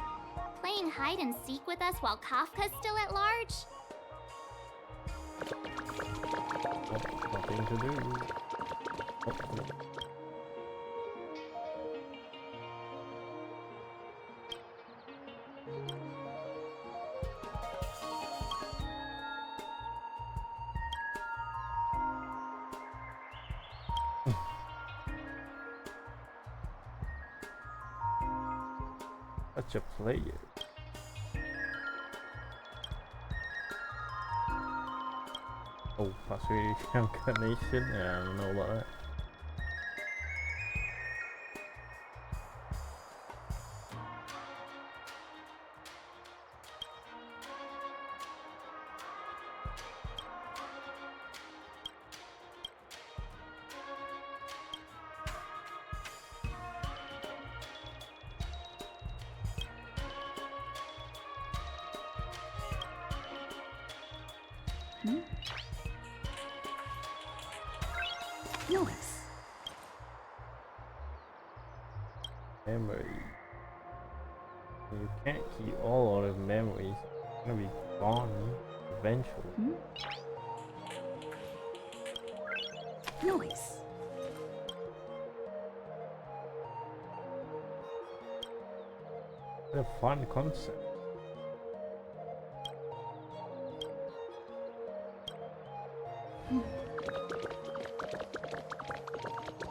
Playing hide and seek with us while Kafka's still at large? Nothing to do. Such a player. Oh, password incarnation? Yeah, I don't know about that. Nice. Memory. You can't keep all of the memories. It's gonna be gone eventually. Nice. What a fun concept.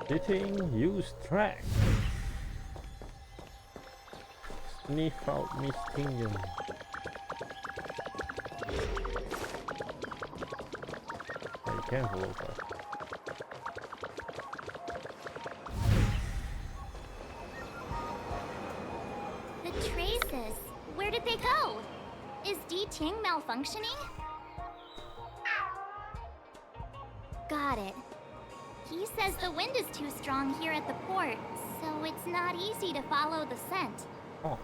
Sitting, use track. Sniff out Miss Tingham. Be careful, Luofu. The traces. Where did they go? Is D Ting malfunctioning? Got it. He says the wind is too strong here at the port, so it's not easy to follow the scent. Oh.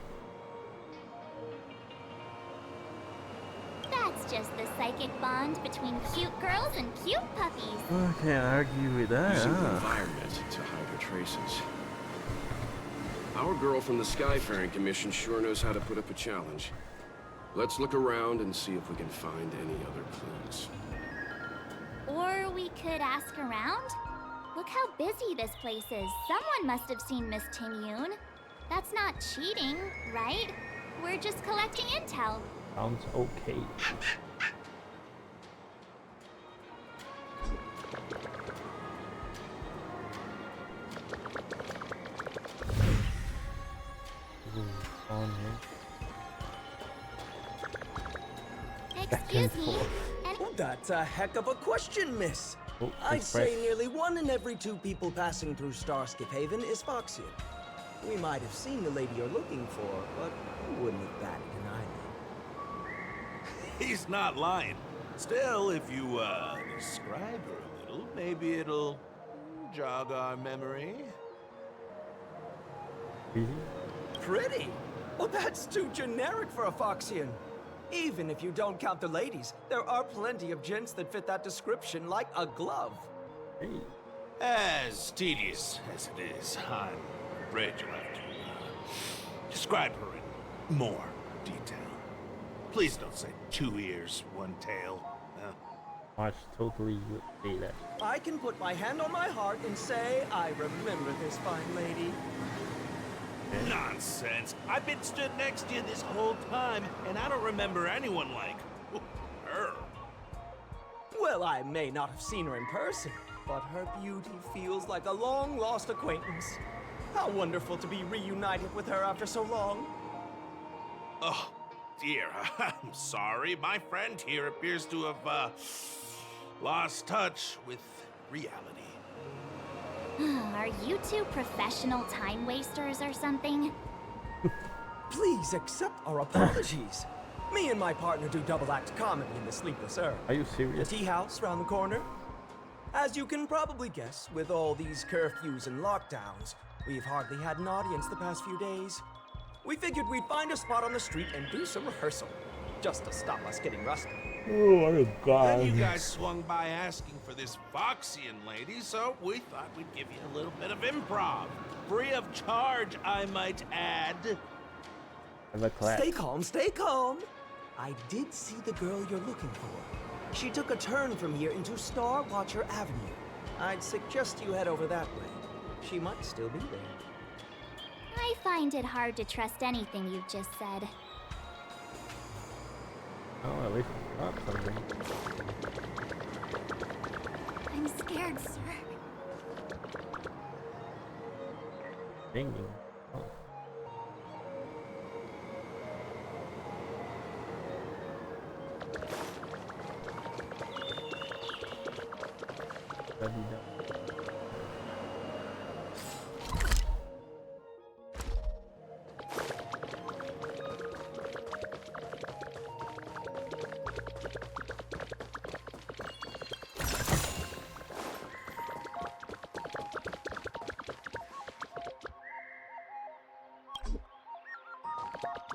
That's just the psychic bond between cute girls and cute puppies. I can't argue with that. Using the environment to hide her traces. Our girl from the Skyfaring Commission sure knows how to put up a challenge. Let's look around and see if we can find any other clues. Or we could ask around? Look how busy this place is. Someone must have seen Miss Ting Yoon. That's not cheating, right? We're just collecting intel. Sounds okay. On here. Excuse me. Oh, that's a heck of a question, miss. Oh, I'd say nearly 1 in every 2 people passing through Starskip Haven is Foxian. We might have seen the lady you're looking for, but we wouldn't have batted an eyelid. He's not lying. Still, if you, describe her a little, maybe it'll jog our memory. Pretty? Well, that's too generic for a Foxian. Even if you don't count the ladies, there are plenty of gents that fit that description like a glove. As tedious as it is, I'm afraid you'll have to describe her in more detail. Please don't say 2 ears, 1 tail. March totally would say that. I can put my hand on my heart and say I remember this fine lady. Nonsense! I've been stood next to you this whole time, and I don't remember anyone like her. Well, I may not have seen her in person, but her beauty feels like a long-lost acquaintance. How wonderful to be reunited with her after so long. Oh, dear, I'm sorry. My friend here appears to have, lost touch with reality. Are you 2 professional time wasters or something? Please accept our apologies. Me and my partner do double-act comedy in the Sleepless Earth. Are you serious? The tea house round the corner. As you can probably guess, with all these curfews and lockdowns, we've hardly had an audience the past few days. We figured we'd find a spot on the street and do some rehearsal, just to stop us getting rusty. Oh my god. Then you guys swung by asking for this Foxian lady, so we thought we'd give you a little bit of improv. Free of charge, I might add. Stay calm, stay calm. I did see the girl you're looking for. She took a turn from here into Star Watcher Avenue. I'd suggest you head over that way. She might still be there. I find it hard to trust anything you've just said. Oh, at least I got something. I'm scared, sir. Ding. Oh.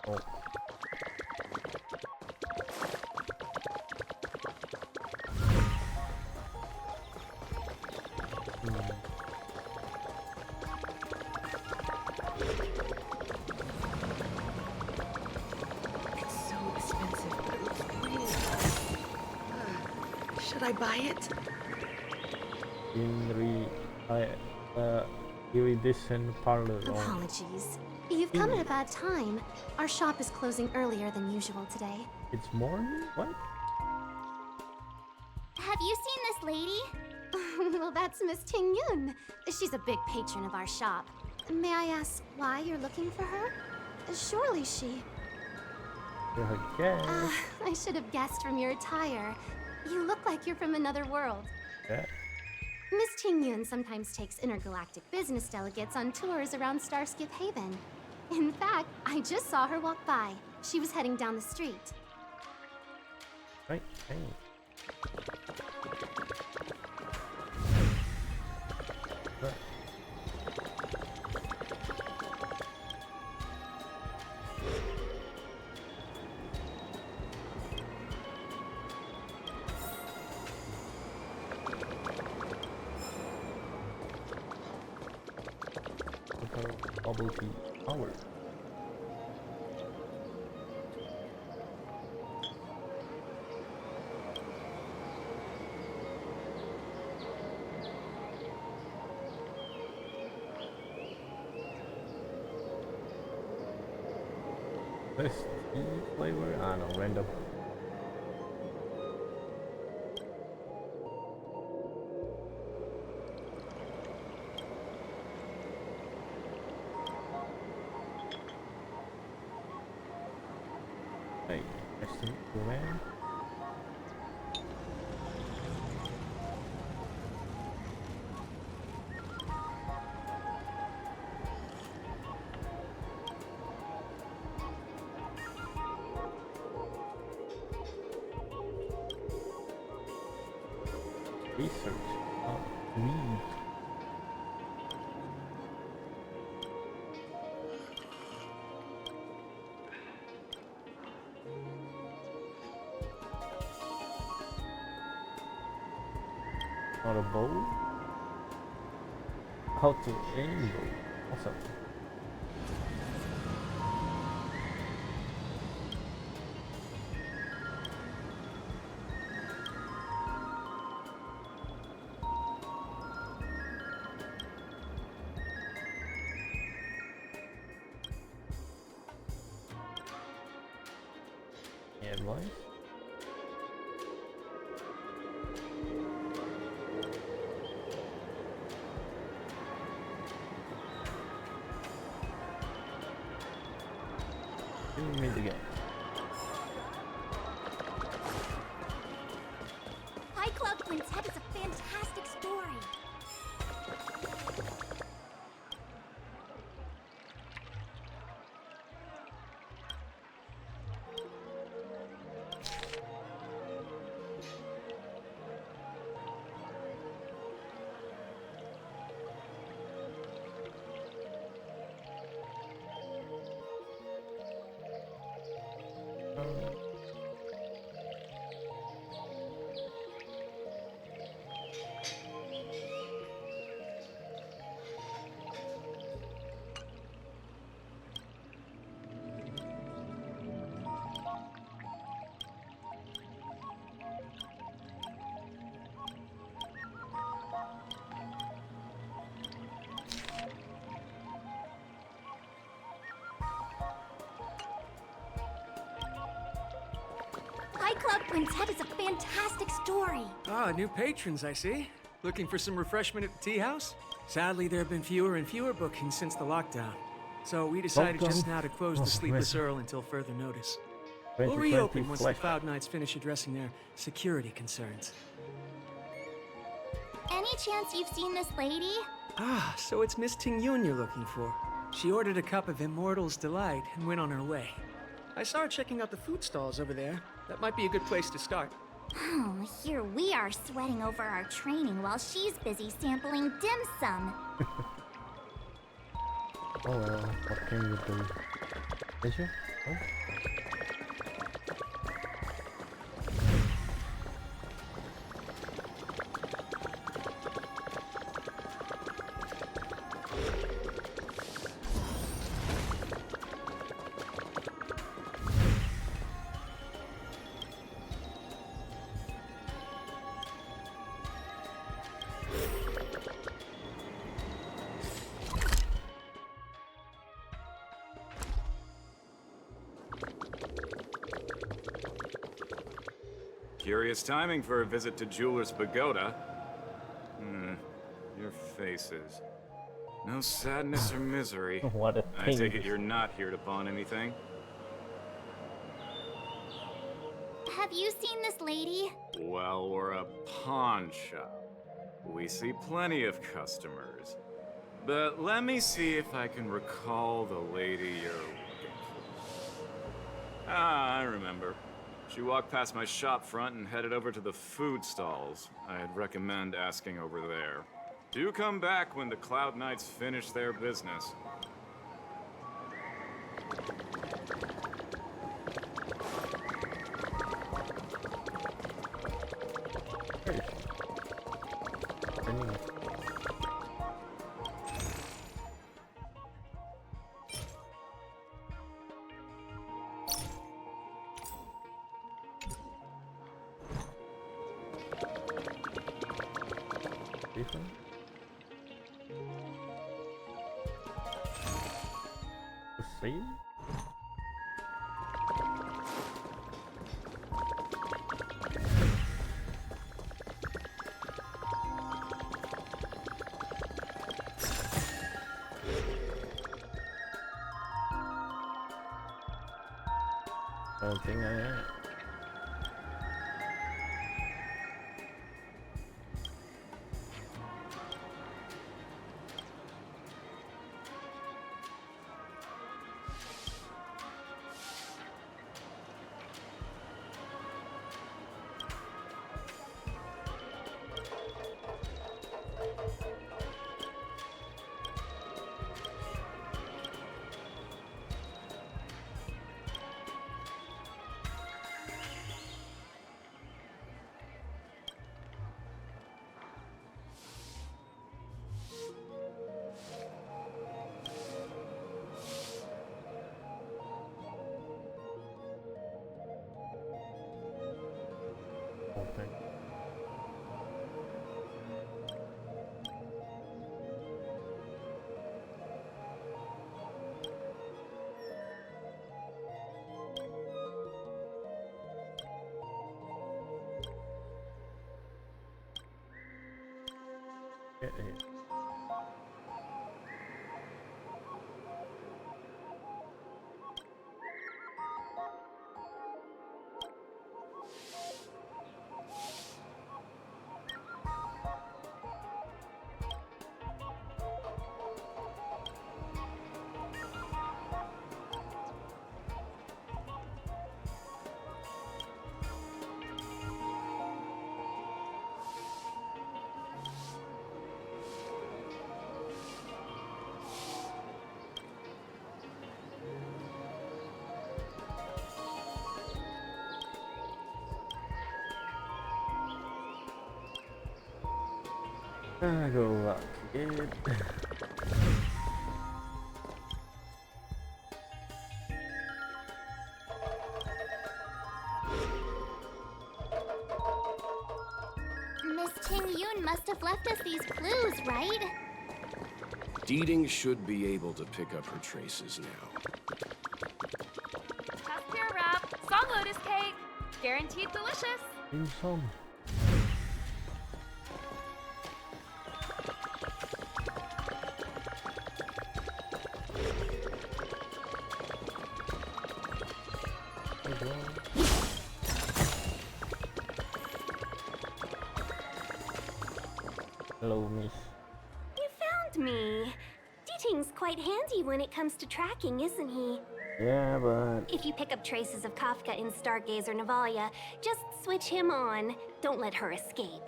Oh. It's so expensive, but it looks really nice. Should I buy it? Iridescent parlor. Apologies. You've come at a bad time. Our shop is closing earlier than usual today. It's morning? What? Have you seen this lady? Well, that's Miss Ting Yun. She's a big patron of our shop. May I ask why you're looking for her? Surely she... I should have guessed from your attire. You look like you're from another world. Yeah. Miss Ting Yun sometimes takes intergalactic business delegates on tours around Starskip Haven. In fact, I just saw her walk by. She was heading down the street. Right. Hey. Bubble tea power. This tea flavor? I don't know, random. Hey, I see you, man. Research. Read. Not a bow? How to aim bow? Awesome. Advice? You mean to get? High Cloud Quintet is a fantastic story. High Cloud Quintet is a fantastic story. Ah, new patrons, I see. Looking for some refreshment at the tea house? Sadly, there have been fewer and fewer bookings since the lockdown. So we decided just now to close the Sleepless Earl until further notice. We'll reopen once the Cloud Knights finish addressing their security concerns. Any chance you've seen this lady? Ah, so it's Miss Ting Yun you're looking for. She ordered a cup of Immortal's Delight and went on her way. I saw her checking out the food stalls over there. That might be a good place to start. Oh, here we are sweating over our training while she's busy sampling dim sum. Oh well, what can you do? Is you? Oh. Curious timing for a visit to Jeweler's Pagoda. their faces. No sadness or misery. What a I thing. take it you're not here to pawn anything? Have you seen this lady? Well, we're a pawn shop. We see plenty of customers. But let me see if I can recall the lady you're looking for. Ah, I remember. She walked past my shop front and headed over to the food stalls. I'd recommend asking over there. Do come back when the Cloud Knights finish their business. See? I don't think I am. Okay. Get it. I go up it. Miss Ting Yun must have left us these clues, right? Deeding should be able to pick up her traces now. Casper wrap, song lotus cake, guaranteed delicious. In some. Hello, miss. You found me. Deeting's quite handy when it comes to tracking, isn't he? Yeah, but... If you pick up traces of Kafka in Stargaze or Navalia, just switch him on. Don't let her escape.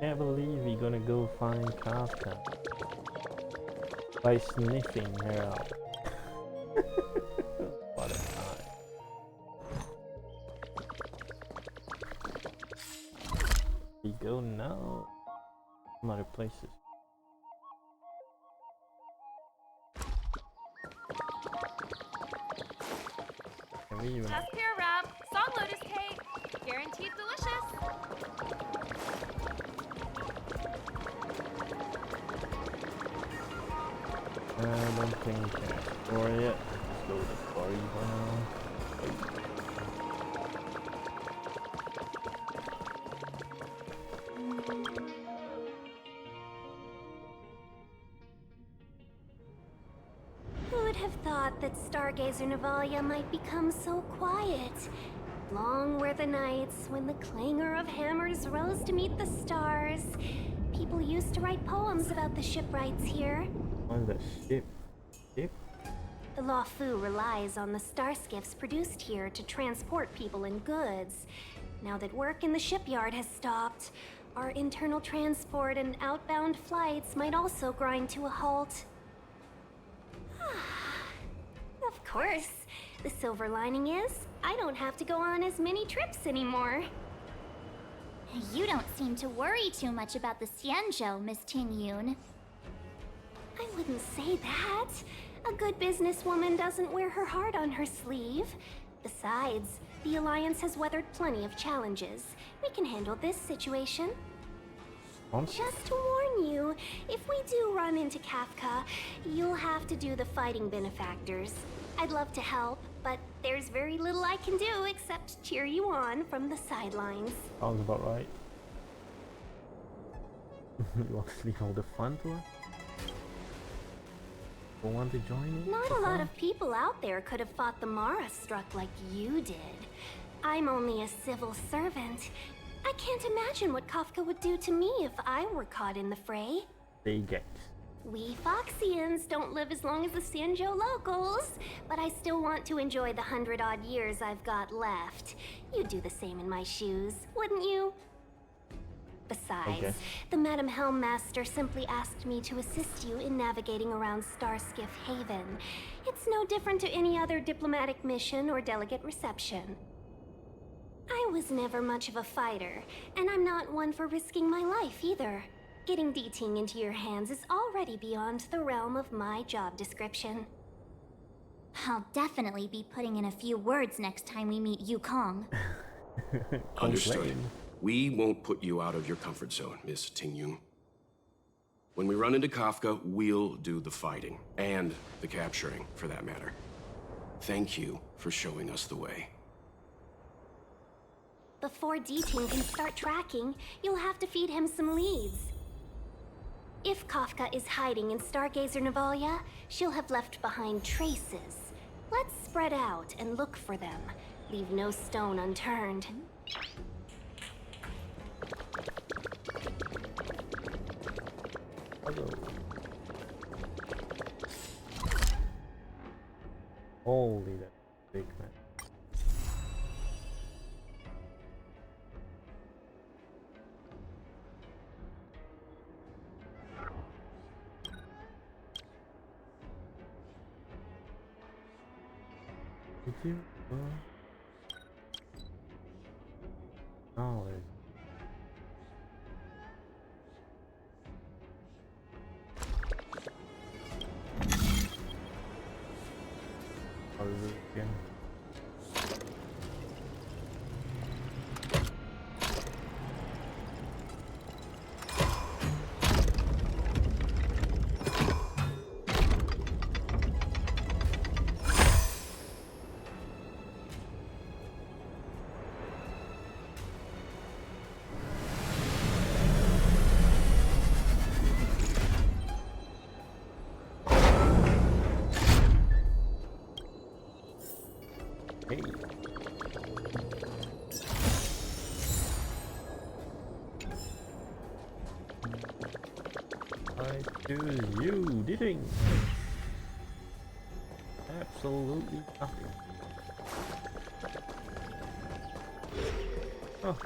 Can't believe we're gonna go find Kafka by sniffing her out. What a time. We go now. Some other places. Can we even... Casper wrap, song lotus cake, guaranteed delicious. I don't think we can explore yet. Let's go to the quarry for now. have thought that Stargazer Navalia might become so quiet. Long were the nights when the clangor of hammers rose to meet the stars. People used to write poems about the shipwrights here. On the ship. The Luofu relies on the star skiffs produced here to transport people and goods. Now that work in the shipyard has stopped, our internal transport and outbound flights might also grind to a halt. Of course, the silver lining is I don't have to go on as many trips anymore. You don't seem to worry too much about the Xianzhou, Miss Tingyun. I wouldn't say that. A good businesswoman doesn't wear her heart on her sleeve. Besides, the Alliance has weathered plenty of challenges. We can handle this situation. Just to warn you, if we do run into Kafka, you'll have to do the fighting benefactors. I'd love to help, but there's very little I can do except cheer you on from the sidelines. Sounds about right. You want to leave all the fun to her? Don't want to join you? Not a lot of people out there could have fought the Mara struck like you did. I'm only a civil servant. I can't imagine what Kafka would do to me if I were caught in the fray. They get. We Foxians don't live as long as the Xianzhou locals, but I still want to enjoy the 100-odd years I've got left. You'd do the same in my shoes, wouldn't you? Besides, the Madam Helmmaster simply asked me to assist you in navigating around Starskiff Haven. It's no different to any other diplomatic mission or delegate reception. I was never much of a fighter, and I'm not one for risking my life either. Getting D-Ting into your hands is already beyond the realm of my job description. I'll definitely be putting in a few words next time we meet Yukong. Understood. We won't put you out of your comfort zone, Miss Tingyun. When we run into Kafka, we'll do the fighting, and the capturing, for that matter. Thank you for showing us the way. Before D-Ting can start tracking, you'll have to feed him some leads. If Kafka is hiding in Stargazer Navalia, she'll have left behind traces. Let's spread out and look for them. Leave no stone unturned. Hello. Holy, that big man. Did you? Knowledge. Again. Choose you, D-Ting. Absolutely nothing. Oh.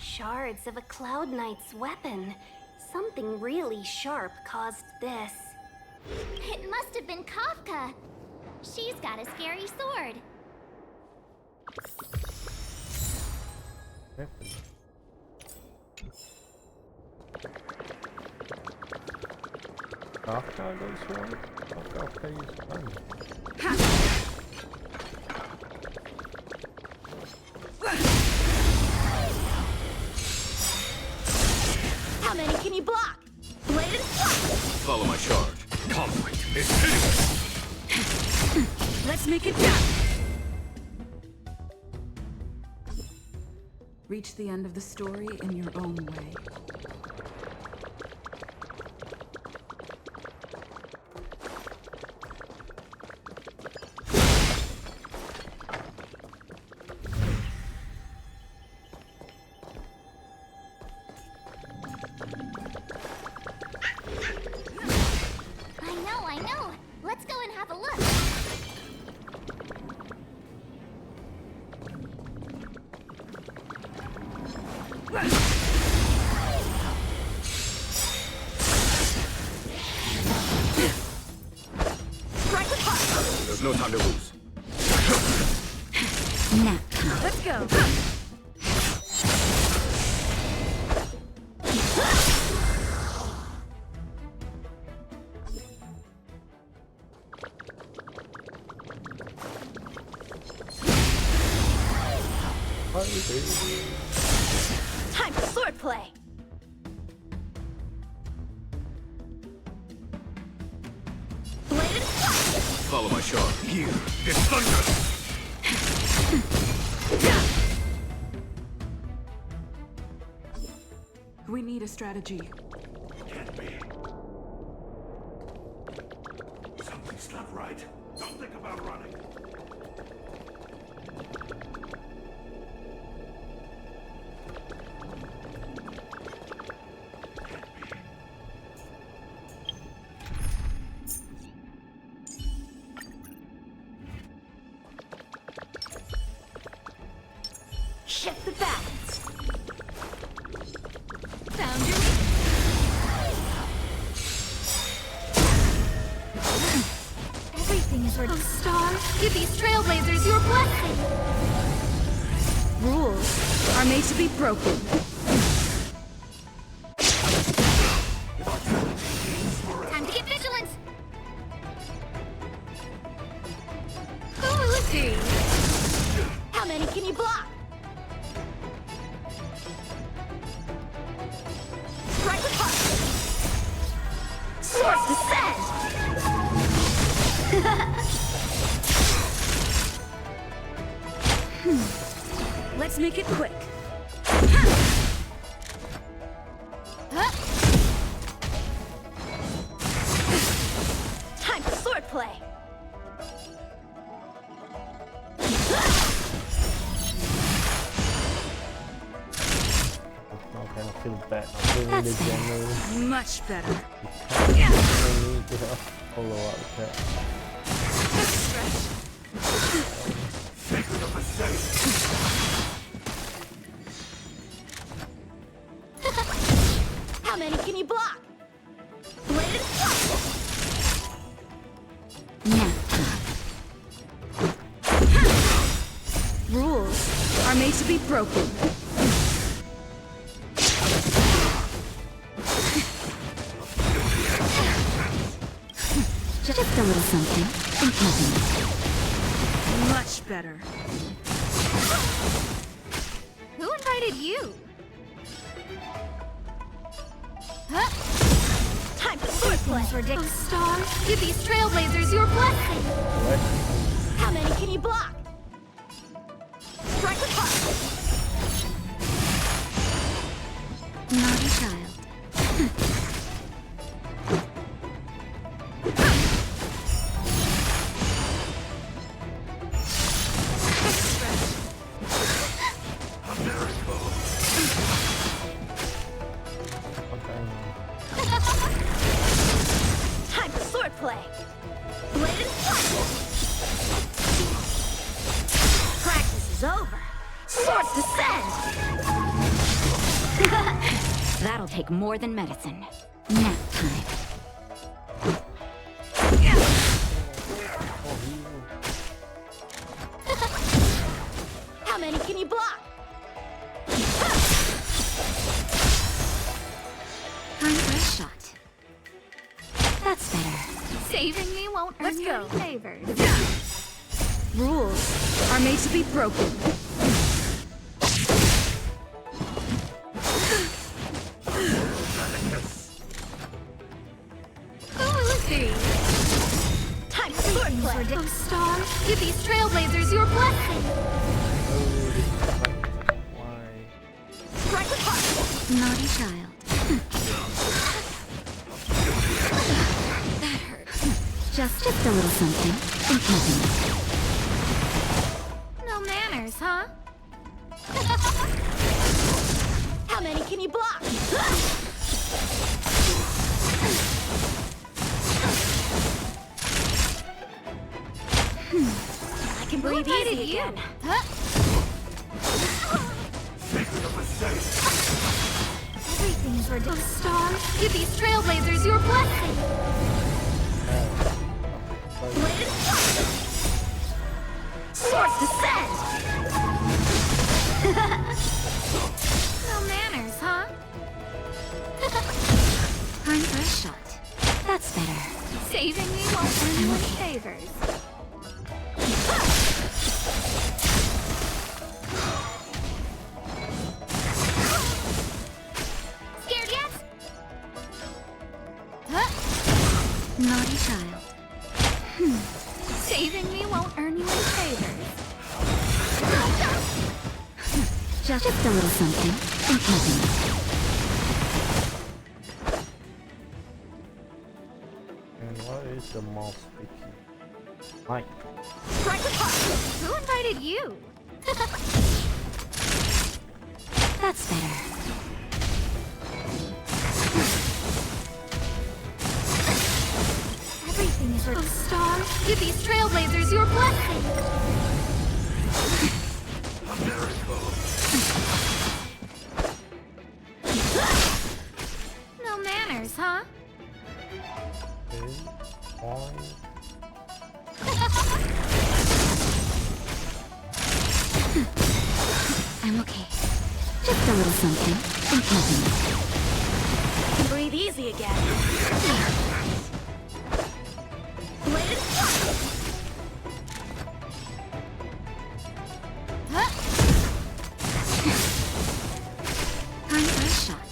Shards of a Cloud Knight's weapon. Something really sharp caused this. It must have been Kafka. She's got a scary sword. Weapon. Kafka goes wrong? Kafka is fun. How many can you block? Blade and swap! Follow my charge. Conflict is hideous! Let's make it count! Reach the end of the story in your own way. There's no time to lose. Now, Let's go. Time for swordplay. Bladed Follow my shot. Here, it's thunder! We need a strategy. Can't be. Something's not right. Don't think about running. shift the balance. Found your Everything is ready. Oh, stars, give these trailblazers your blessing. rules are made to be broken. Time to get vigilant. Lucy! How many can you block? Strike with heart. Swords descend. Let's make it quick. Time for swordplay. Now kind of feel bad not doing the general. Much better. You need to follow up with that. How many can you block? Bladed Rules are made to be broken. Just a little something and pleasant. Much better. Who invited you? Time for swordplay. Oh, stars, give these trailblazers your blessing. How many can you block? Strike with heart. Naughty child. Time for swordplay. Bladed Practice is over. Swords descend. That'll take more than medicine. Nap time. How many can you block? Time for a shot. That's better. Saving me won't earn Let's you go. any favors. Rules are made to be broken. Lucy! Time for swordplay. Oh, stars, give these trailblazers your blessing. Why? Strike with heart. Naughty child. That hurt. Just a little something and pleasant. No manners, huh? How many can you block? I can breathe invited easy you? again. Everything's ridiculous. Star, give these trailblazers your blessing. Swords descend! No manners, huh? Time for a shot. That's better. Saving me won't earn you any favors. Scared yet? Naughty child. Saving me won't earn you any favors. Just a little something. Ain't nothing. And what is the most picky? Mike. Strike with heart. Who invited you? That's better. Everything is for Star. Give these trailblazers your blessing. A miracle. No manners, huh? I'm okay. Just a little something. Ain't nothing. Breathe easy again. Time for a shot.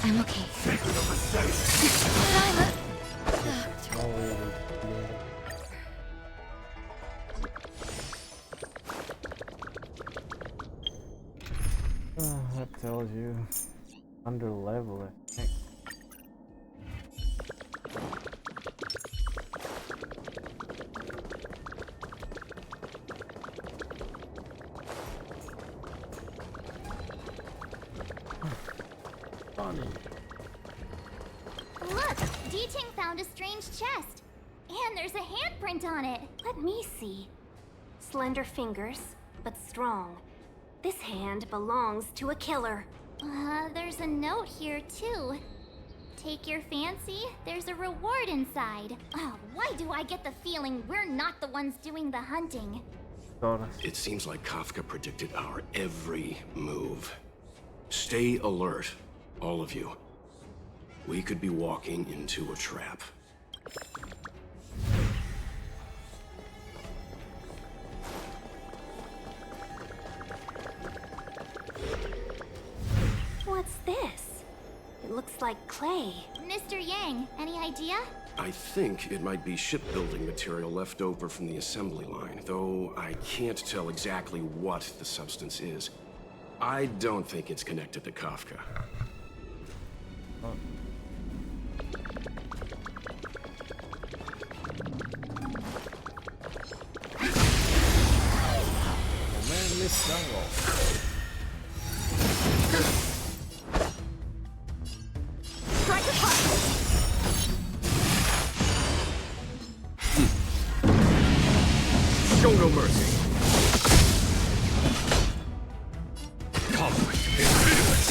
I'm okay. That tells you under level, I think. Funny. Look, D-Ting found a strange chest. And there's a handprint on it. Let me see. Slender fingers, but strong. This hand belongs to a killer. There's a note here too. Take your fancy, there's a reward inside. Oh, why do I get the feeling we're not the ones doing the hunting? It seems like Kafka predicted our every move. Stay alert, all of you. We could be walking into a trap. What's this? It looks like clay. Mr. Yang, any idea? I think it might be shipbuilding material left over from the assembly line, though I can't tell exactly what the substance is. I don't think it's connected to Kafka. Strike apart. Show no mercy. Conflict is pitiless.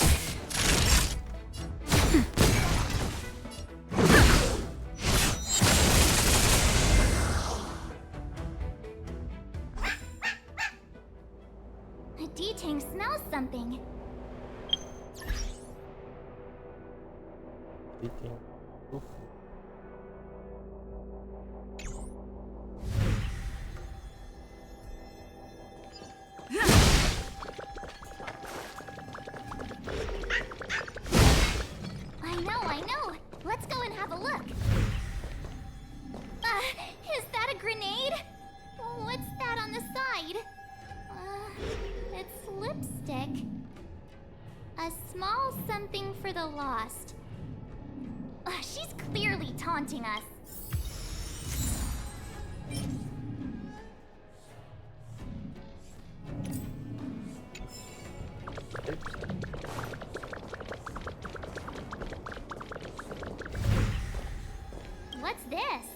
D-Ting smells something. Eating Luofu. I know. Let's go and have a look. Is that a grenade? What's that on the side? It's lipstick. A small something for the lost. She's clearly taunting us. What's this?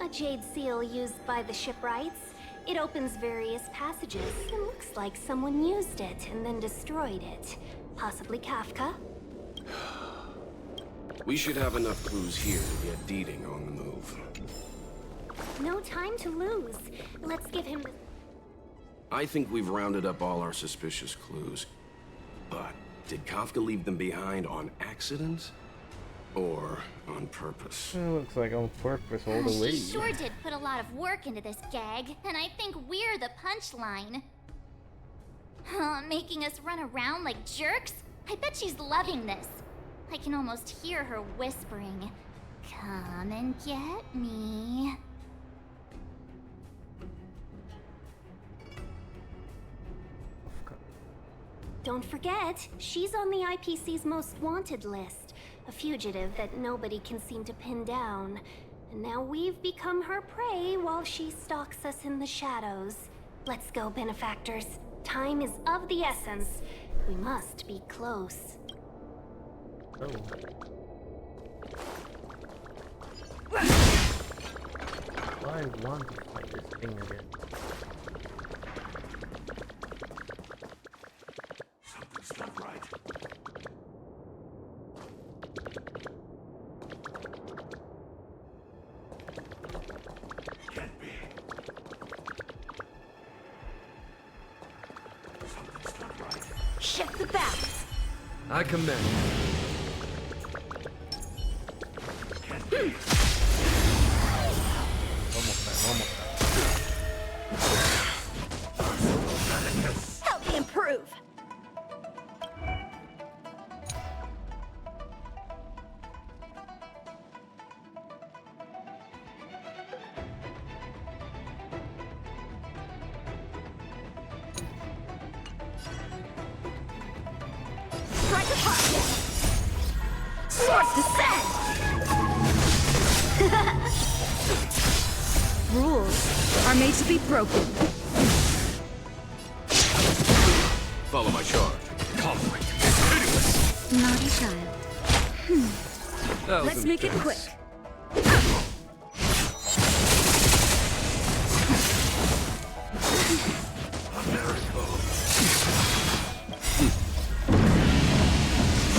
A jade seal used by the shipwrights. It opens various passages. It looks like someone used it and then destroyed it. Possibly Kafka? We should have enough clues here to get Deeding on the move. No time to lose. Let's give him the... I think we've rounded up all our suspicious clues. But did Kafka leave them behind on accident? Or on purpose? It looks like on purpose all the way. She sure did put a lot of work into this gag, and I think we're the punchline. Making us run around like jerks? I bet she's loving this. I can almost hear her whispering, "Come and get me." Don't forget, she's on the IPC's most wanted list. A fugitive that nobody can seem to pin down. And now we've become her prey while she stalks us in the shadows. Let's go, benefactors. Time is of the essence. We must be close. Oh. I want to fight this thing again. Something's not right. Can't be. Something's not right. Shift the balance. I commend. Can't be. Help me improve. Strike a target. Swords descend. Rules are made to be broken. Follow my charge. Conflict is hideous. Naughty child. Let's make it quick.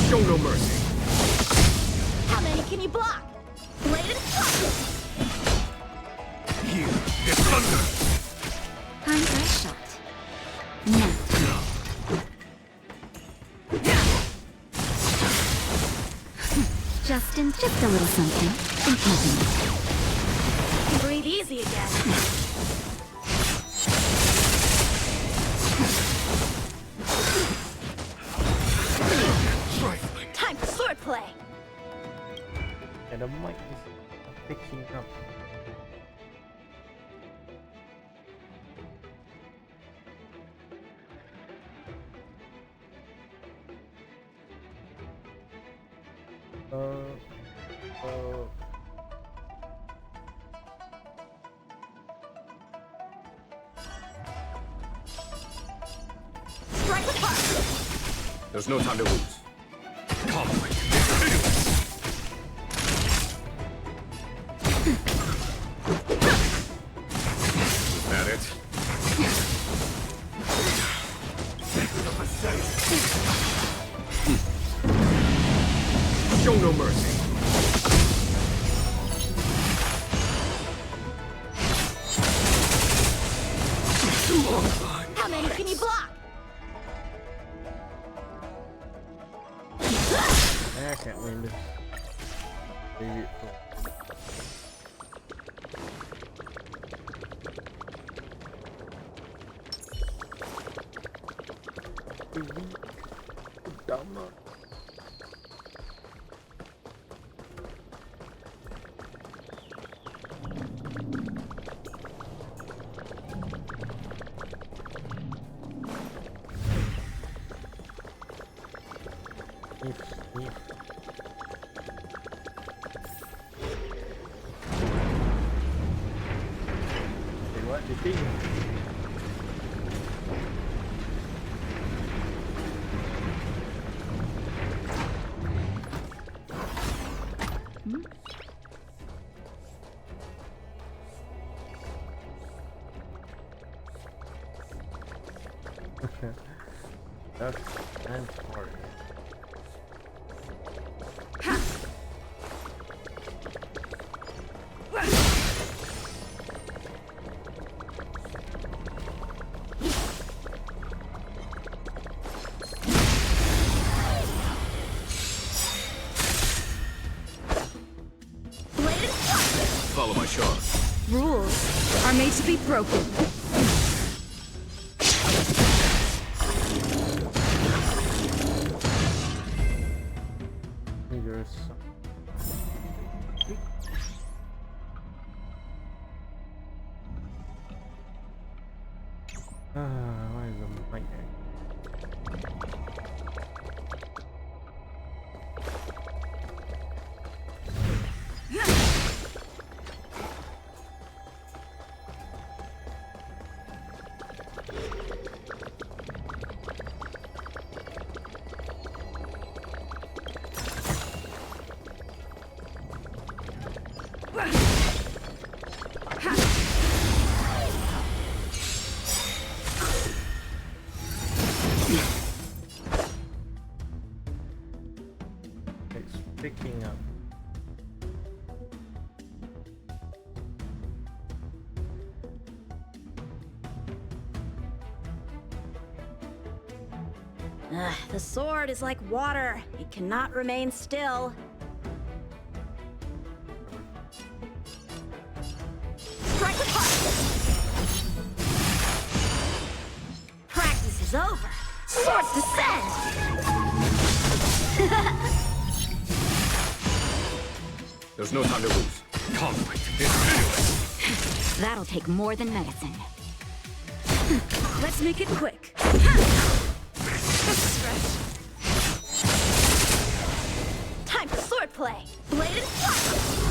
Show no mercy. How many can you block? Blade and pocket. Here is thunder. Time for a shot. Now. Just a little something. In Breathe easy again. Time for swordplay. And the mic is picking up. Strike apart. There's no time to lose. Conflict is hideous. Is that it? Show no mercy. Too long climb. How many can you block? I can't win this. Leave it for... Dumb. What do you think? That's and hard. Follow my charm. Rules are made to be broken. Fingers. Where is the mic? It's picking up. The sword is like water. It cannot remain still. Strike with heart! Practice is over. Swords descend! There's no time to lose. Conflict is endless. That'll take more than medicine. Let's make it quick. Time for swordplay. Blade and flash!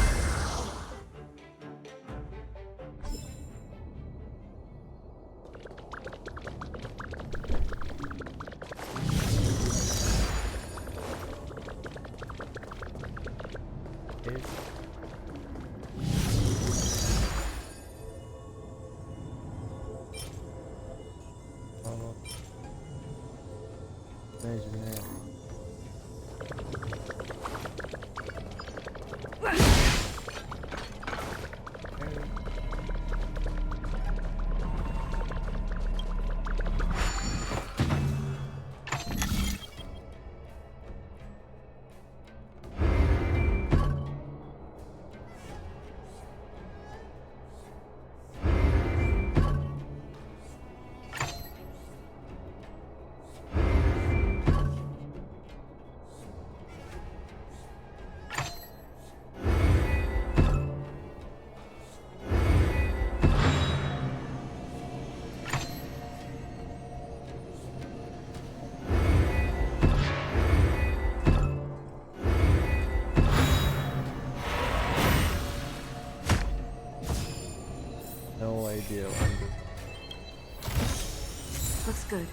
No idea. Looks good.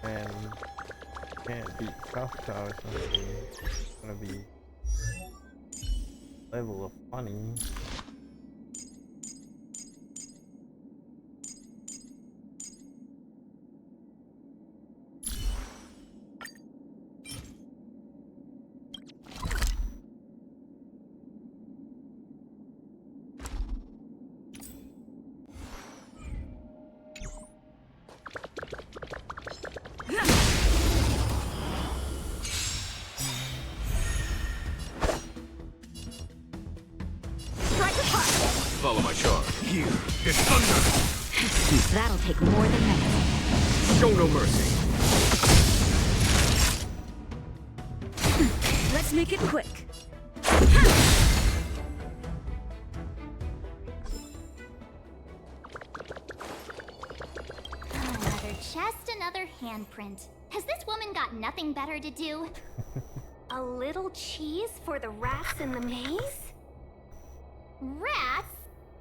And can't beat Kafka or something. It's gonna be level of funny. Follow my charm. Here is thunder. That'll take more than medicine. Show no mercy. Let's make it quick. another handprint. Has this woman got nothing better to do? A little cheese for the rats in the maze? Rats?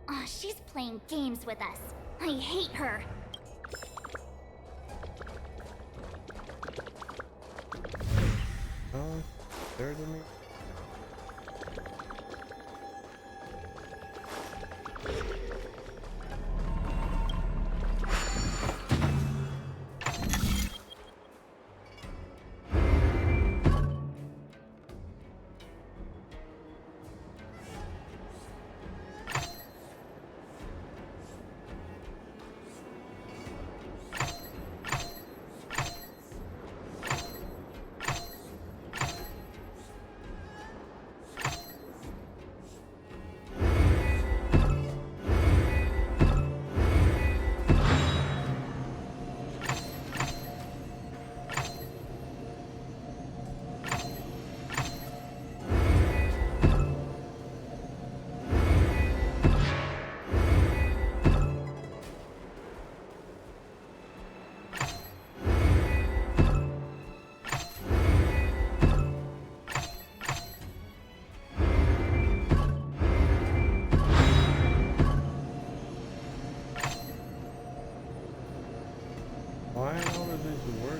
Oh, she's playing games with us. I hate her. Oh, scared of me. Why all of this work?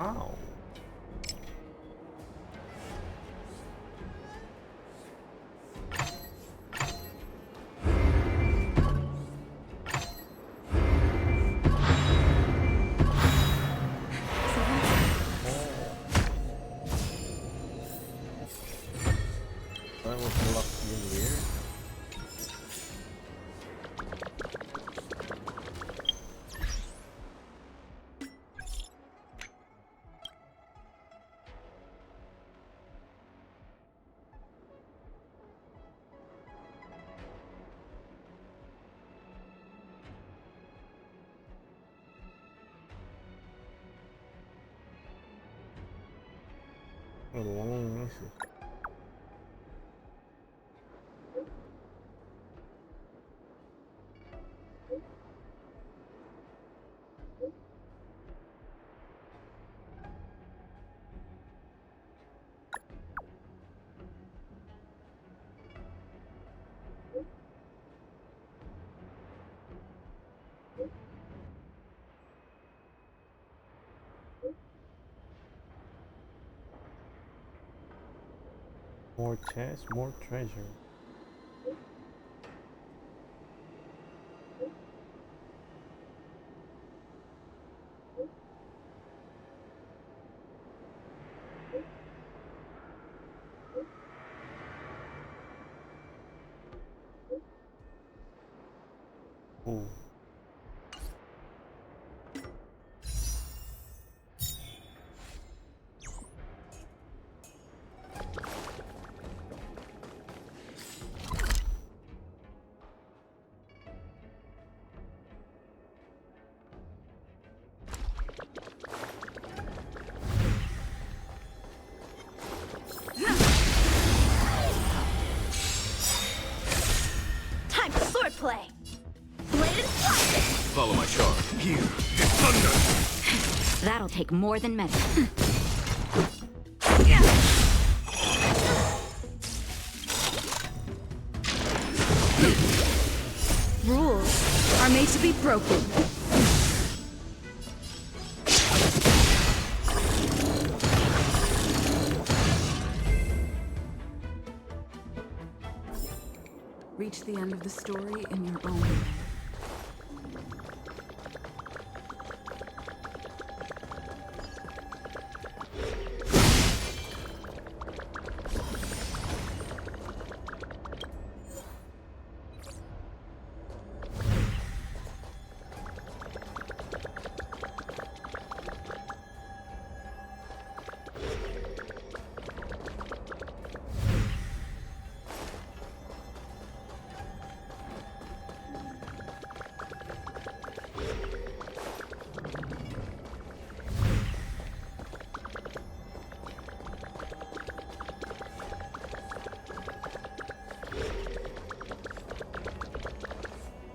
Ow. That was lucky in here. A long message. More chests, more treasure. Ooh. That'll take more than medicine. Rules are made to be broken. Reach the end of the story in your own way.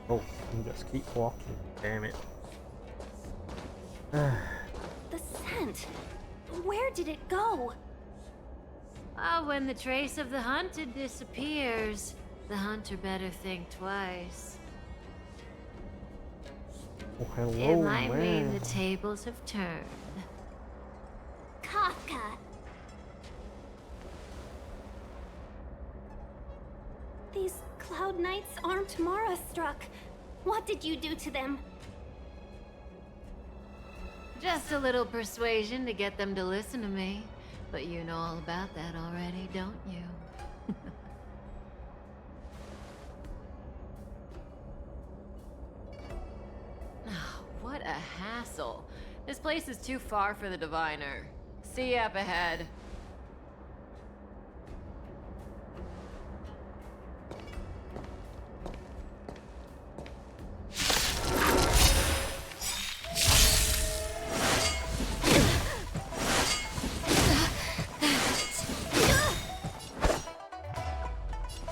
Oh, you just keep walking. Damn it. The scent. Where did it go? Well, when the trace of the hunted disappears, the hunter better think twice. Oh, hello, It might man. mean the tables have turned. Kafka. These Cloud Knights aren't Mara struck. What did you do to them? Just a little persuasion to get them to listen to me. But you know all about that already, don't you? What a hassle. This place is too far for the diviner. See you up ahead.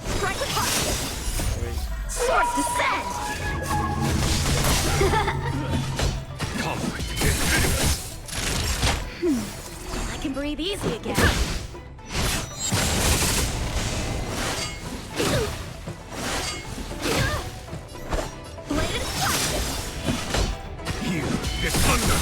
Strike apart! Swords descend! I can breathe easy again. Bladed Hear this thunder!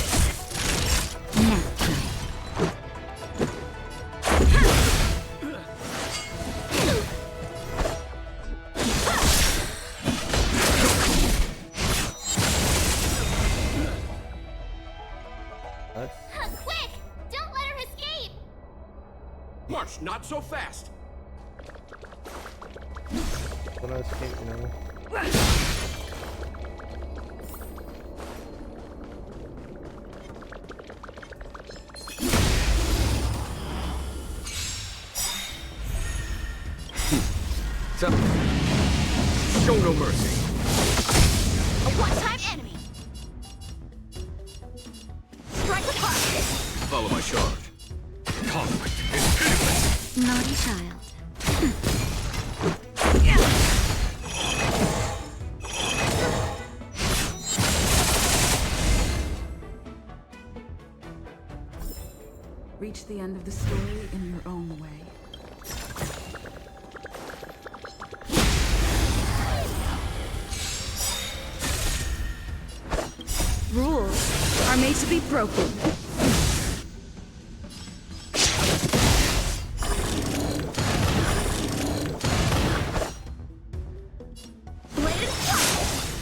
Quick! Don't let her escape! March, not so fast! Gonna escape now. Stop. Show no mercy. a one-time enemy! Strike apart! Follow my charge. Conflict is pitiless! Naughty child. Reach the end of the story in your own way. Rules are made to be broken.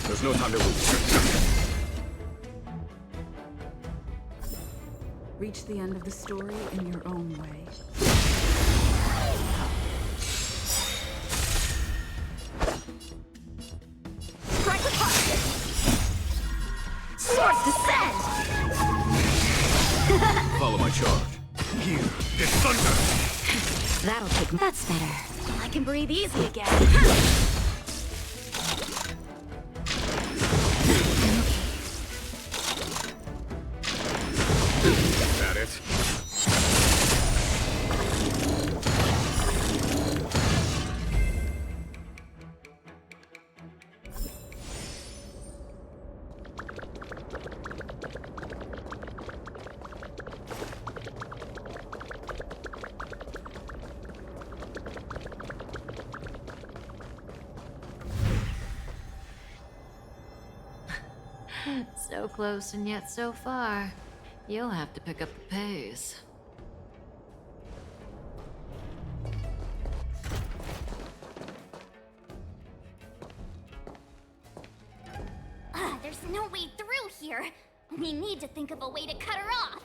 There's no time to lose. Reach the end of the story in your own way. Strike apart! Swords descend! Follow my charge. Hear this thunder! That'll take. That's better. I can breathe easy again. Is that it? So close and yet so far. You'll have to pick up the pace. There's no way through here. We need to think of a way to cut her off.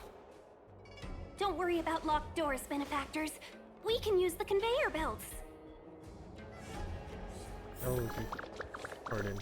Don't worry about locked doors, benefactors. We can use the conveyor belts. Oh, okay. Pardon.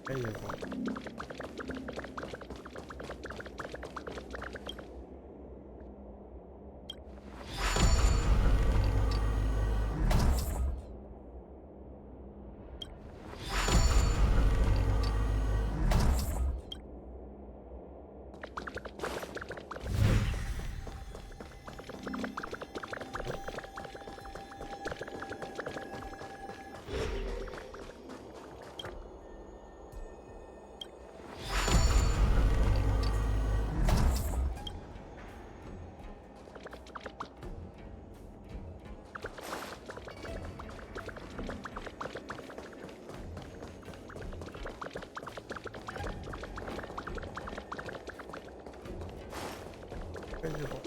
There you go. Visible.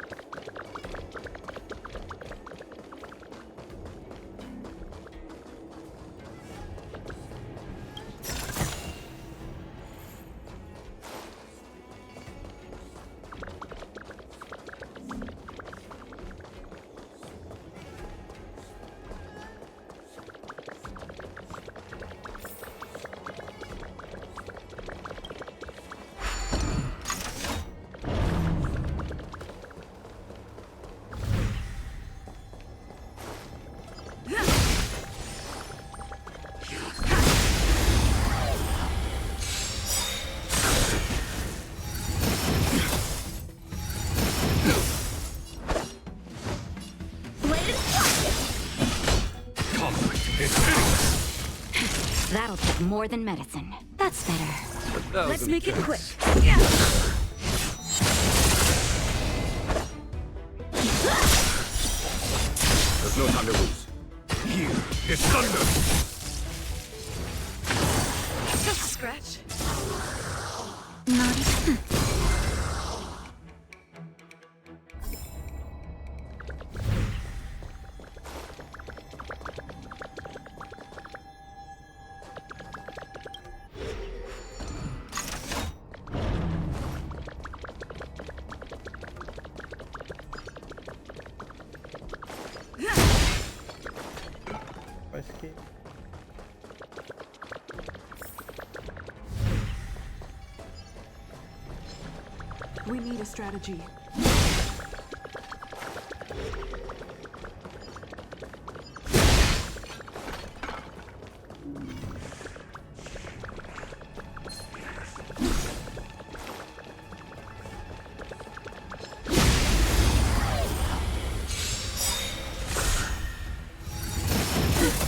That'll take more than medicine. That's better. Let's make it quick. There's no time to lose. Here is thunder! Just a scratch. Not even. Escape. We need a strategy.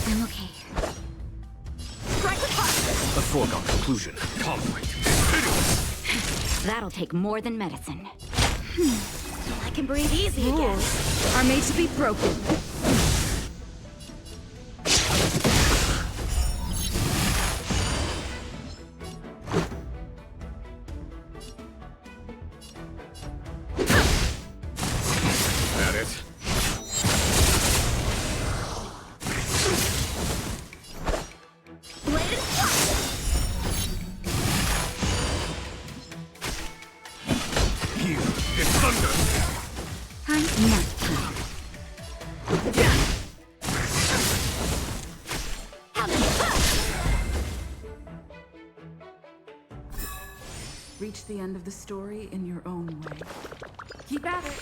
I'm okay. A foregone conclusion. Conflict. That'll take more than medicine. I can breathe easy again. Rules are made to be broken. reach the end of the story in your own way. Keep at it.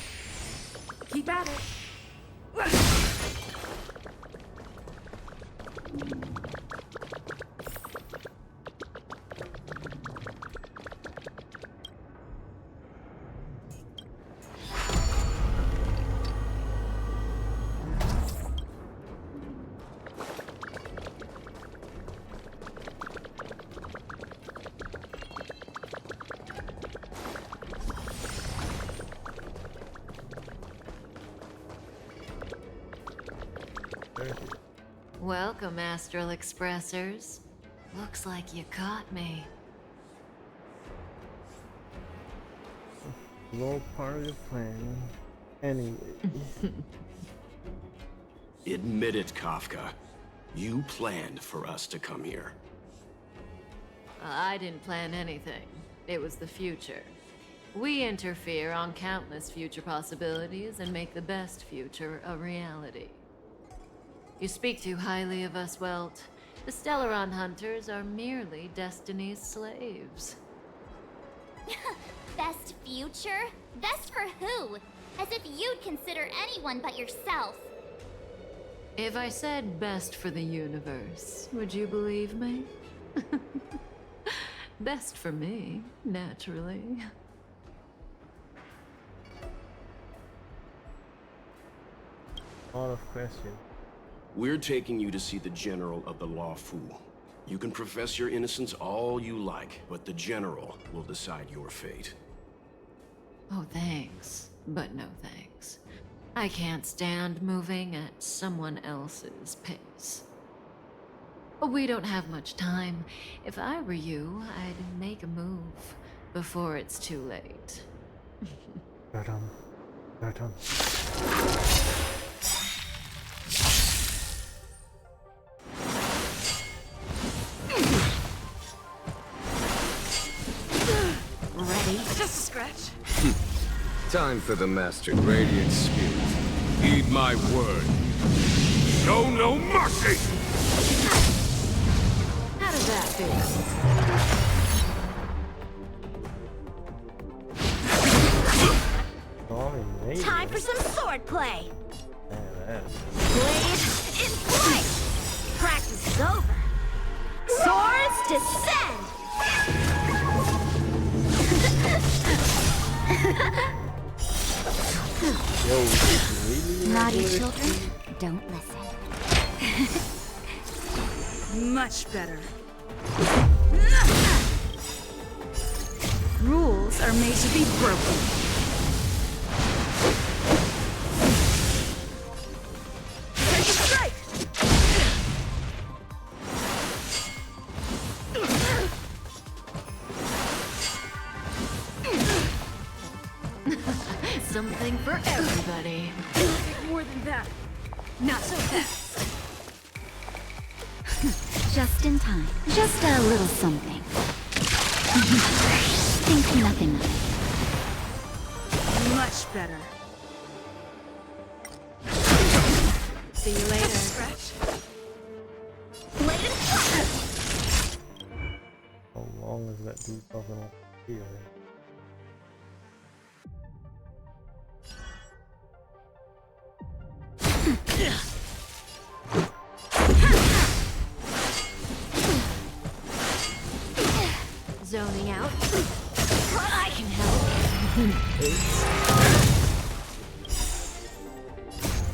Keep at it. Welcome, Astral Expressors. Looks like you caught me. No part of the plan. Anyway. Admit it, Kafka. You planned for us to come here. I didn't plan anything. It was the future. We interfere on countless future possibilities and make the best future a reality. You speak too highly of us, Welt. The Stellaron Hunters are merely Destiny's slaves. Best future? Best for who? As if you'd consider anyone but yourself. If I said best for the universe, would you believe me? Best for me, naturally. A lot of questions. We're taking you to see the General of the Luofu. You can profess your innocence all you like, but the General will decide your fate. Oh, thanks. But no thanks. I can't stand moving at someone else's pace. We don't have much time. If I were you, I'd make a move before it's too late. Ready? Just a scratch. Time for the Master Radiant Spirit. Heed my word. Show no mercy! How does that feel? Time for some swordplay. Yeah, Blade in flight. Practice is over. Swords descend. Naughty children, don't listen. Much better. Rules are made to be broken. Take a strike! Something for everybody. More than that. Not so fast. Just in time. Just a little something. Think nothing of it. Much better. See you later. Scratch. Blade in flight. How long is that dude talking on here? Zoning out. I can help.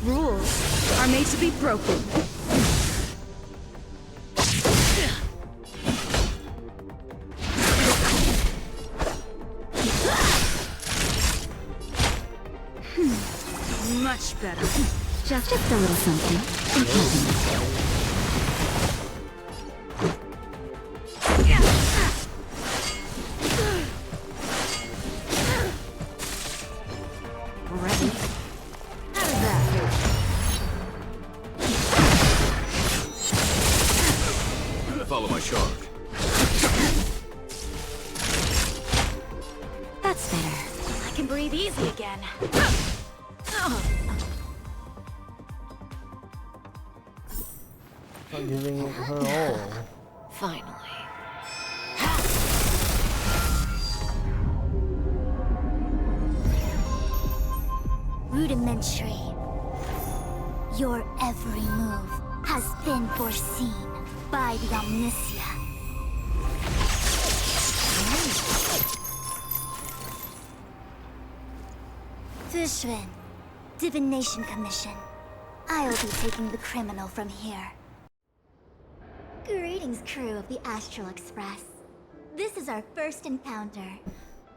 Rules are made to be broken. Much better. Just a little something. Think nothing of it. Ready? How does that feel? Follow my charge. That's better. I can breathe easy again. Not giving it her all. Finally. century. Your every move has been foreseen by the Omniscia. Fushun, Divination Commission. I'll be taking the criminal from here. Greetings, crew of the Astral Express. This is our first encounter.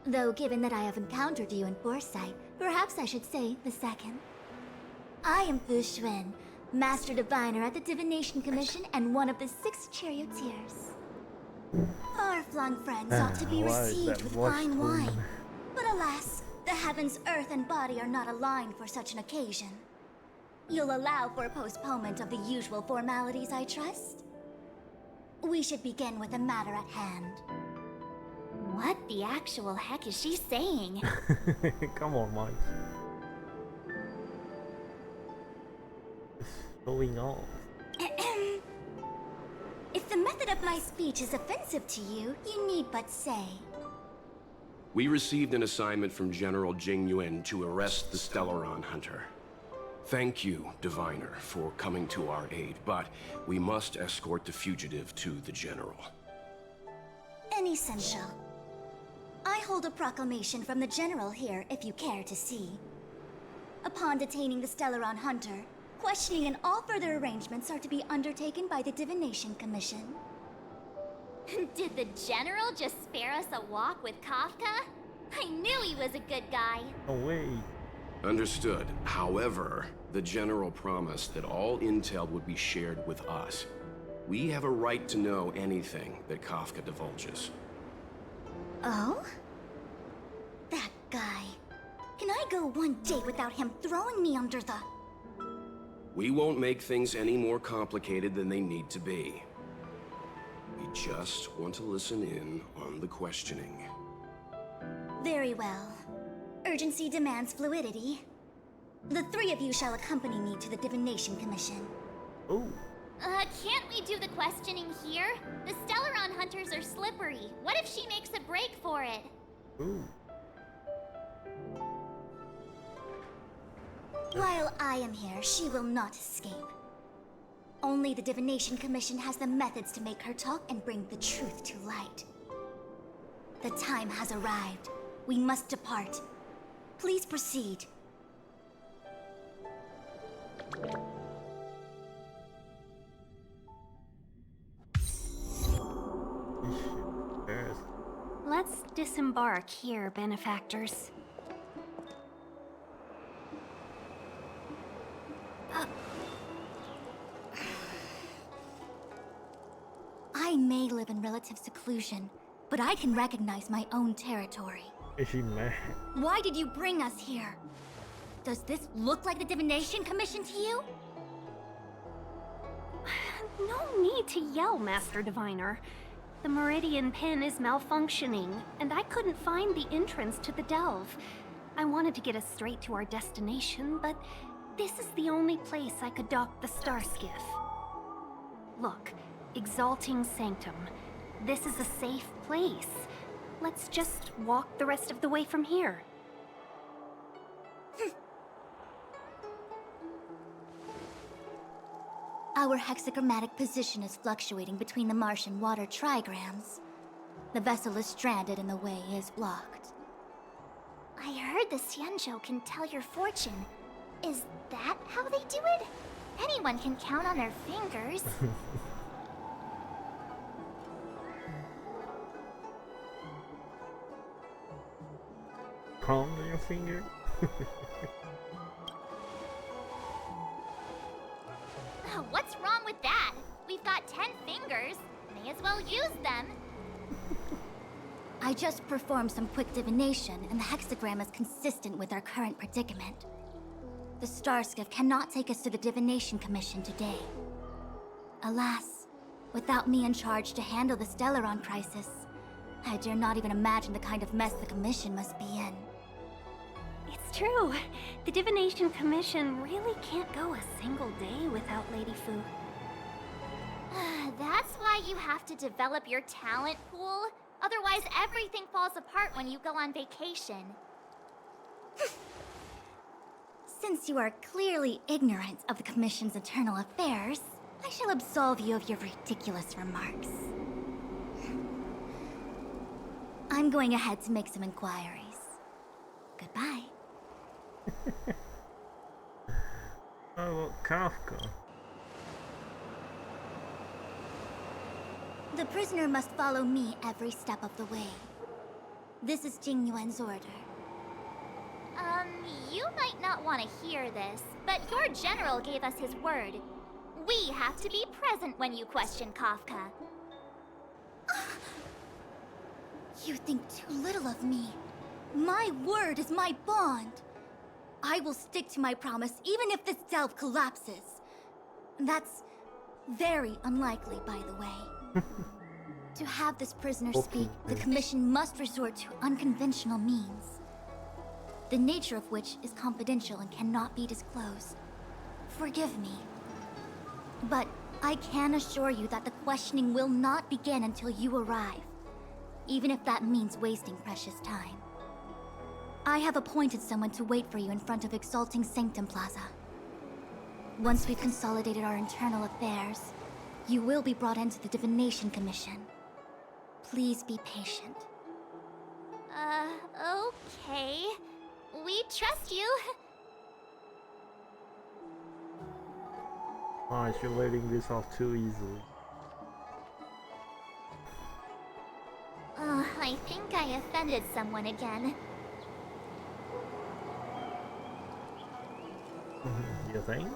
Though given that I have encountered you in foresight, perhaps I should say the second. I am Fushun, Master Diviner at the Divination Commission and one of the 6 charioteers. Far-flung friends ought to be received with fine wine. But alas, the heavens, earth, and body are not aligned for such an occasion. You'll allow for a postponement of the usual formalities, I trust? We should begin with the matter at hand. What the actual heck is she saying? Come on, Mike. What's going on? If the method of my speech is offensive to you, you need but say. We received an assignment from General Jing Yuan to arrest the Stellaron Hunter. Thank you, Diviner, for coming to our aid, but we must escort the fugitive to the General. Essential. I hold a proclamation from the General here, if you care to see. Upon detaining the Stellaron Hunter, questioning and all further arrangements are to be undertaken by the Divination Commission. Did the General just spare us a walk with Kafka? I knew he was a good guy. Oh, wait. Understood. However, the General promised that all intel would be shared with us. We have a right to know anything that Kafka divulges. Oh? That guy. Can I go one day without him throwing me under the... We won't make things any more complicated than they need to be. We just want to listen in on the questioning. Very well. Urgency demands fluidity. The 3 of you shall accompany me to the Divination Commission. Oh. Can't we do the questioning here? The Stellaron hunters are slippery. What if she makes a break for it? Ooh. While I am here, she will not escape. Only the Divination Commission has the methods to make her talk and bring the truth to light. The time has arrived. We must depart. Please proceed. Let's disembark here, benefactors. I may live in relative seclusion, but I can recognize my own territory. Is she mad? Why did you bring us here? Does this look like the Divination Commission to you? No need to yell, Master Diviner. The Meridian pin is malfunctioning, and I couldn't find the entrance to the delve. I wanted to get us straight to our destination, but this is the only place I could dock the star skiff. Look, Exalting Sanctum. This is a safe place. Let's just walk the rest of the way from here. Our hexagrammatic position is fluctuating between the Martian water trigrams. The vessel is stranded and the way is blocked. I heard the Xianzhou can tell your fortune. Is that how they do it? Anyone can count on their fingers. Count on your finger? What's wrong with that? We've got 10 fingers. May as well use them. I just performed some quick divination, and the hexagram is consistent with our current predicament. The Starskiff cannot take us to the Divination Commission today. Alas, without me in charge to handle the Stellaron crisis, I dare not even imagine the kind of mess the Commission must be in. It's true. The Divination Commission really can't go a single day without Lady Fu. That's why you have to develop your talent pool. Otherwise, everything falls apart when you go on vacation. Since you are clearly ignorant of the Commission's internal affairs, I shall absolve you of your ridiculous remarks. I'm going ahead to make some inquiries. Goodbye. Oh, Kafka. The prisoner must follow me every step of the way. This is Jing Yuan's order. You might not want to hear this, but your general gave us his word. We have to be present when you question Kafka. You think too little of me. My word is my bond. I will stick to my promise even if this delve collapses. That's very unlikely, by the way. To have this prisoner speak, the Commission must resort to unconventional means, the nature of which is confidential and cannot be disclosed. Forgive me. But I can assure you that the questioning will not begin until you arrive, even if that means wasting precious time. I have appointed someone to wait for you in front of Exalting Sanctum Plaza. Once we've consolidated our internal affairs, you will be brought into the Divination Commission. Please be patient. Okay. We trust you. Oh, you're letting this off too easily. I think I offended someone again. You think?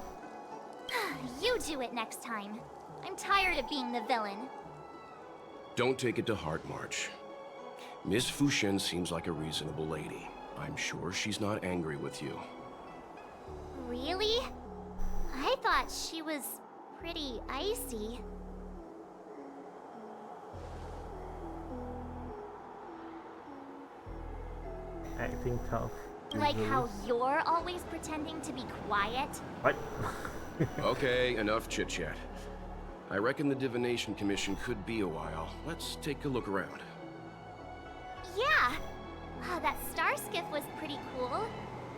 You do it next time. I'm tired of being the villain. Don't take it to heart, March. Miss Fushen seems like a reasonable lady. I'm sure she's not angry with you. Really? I thought she was pretty icy. Acting tough. Like how you're always pretending to be quiet? What? Okay, enough chit-chat. I reckon the Divination Commission could be a while. Let's take a look around. Yeah! That star skiff was pretty cool.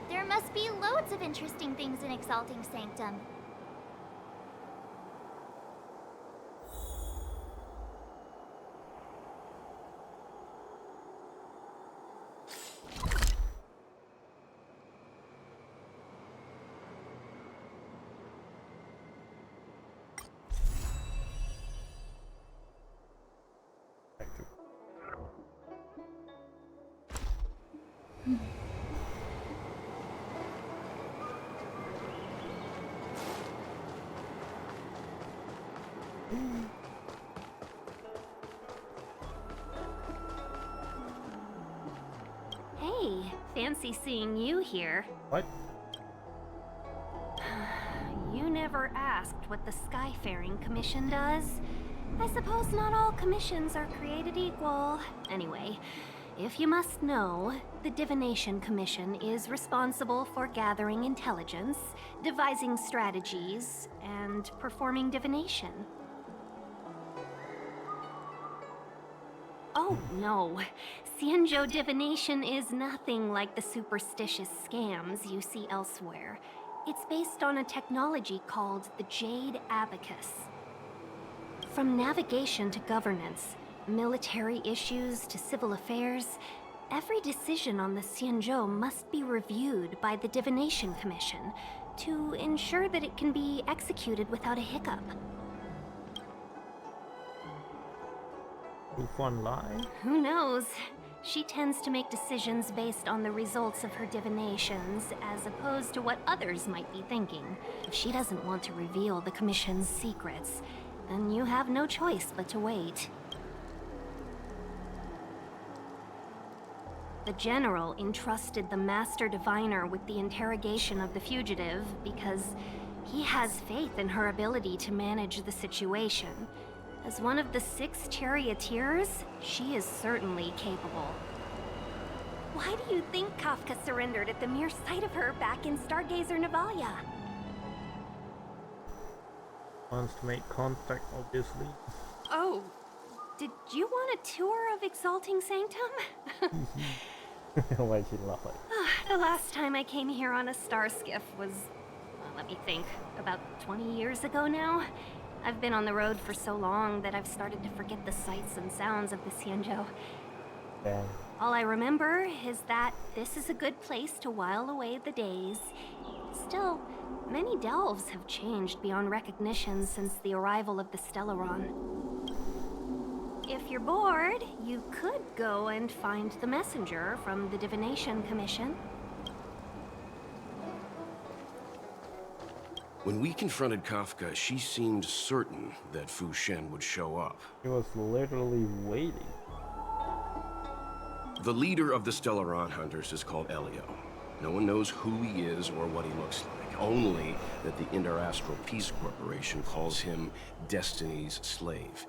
There must be loads of interesting things in Exalting Sanctum. Hey, fancy seeing you here. What? You never asked what the Skyfaring Commission does. I suppose not all commissions are created equal. Anyway, if you must know, the Divination Commission is responsible for gathering intelligence, devising strategies, and performing divination. Oh, no. Xianzhou divination is nothing like the superstitious scams you see elsewhere. It's based on a technology called the Jade Abacus. From navigation to governance, military issues to civil affairs, every decision on the Xianzhou must be reviewed by the Divination Commission to ensure that it can be executed without a hiccup. One lie? Who knows? She tends to make decisions based on the results of her divinations, as opposed to what others might be thinking. If she doesn't want to reveal the Commission's secrets, then you have no choice but to wait. The General entrusted the Master Diviner with the interrogation of the fugitive because he has faith in her ability to manage the situation. As one of the 6 charioteers, she is certainly capable. Why do you think Kafka surrendered at the mere sight of her back in Stargazer Navalia? Wants to make contact, obviously. Oh, did you want a tour of Exalting Sanctum? Why she laugh like? The last time I came here on a star skiff was, let me think, about 20 years ago now. I've been on the road for so long that I've started to forget the sights and sounds of the Xianzhou. Damn. All I remember is that this is a good place to while away the days. Still, many delves have changed beyond recognition since the arrival of the Stellaron. If you're bored, you could go and find the messenger from the Divination Commission. When we confronted Kafka, she seemed certain that Fu Shen would show up. He was literally waiting. The leader of the Stellaron Hunters is called Elio. No one knows who he is or what he looks like, only that the Interastral Peace Corporation calls him Destiny's slave.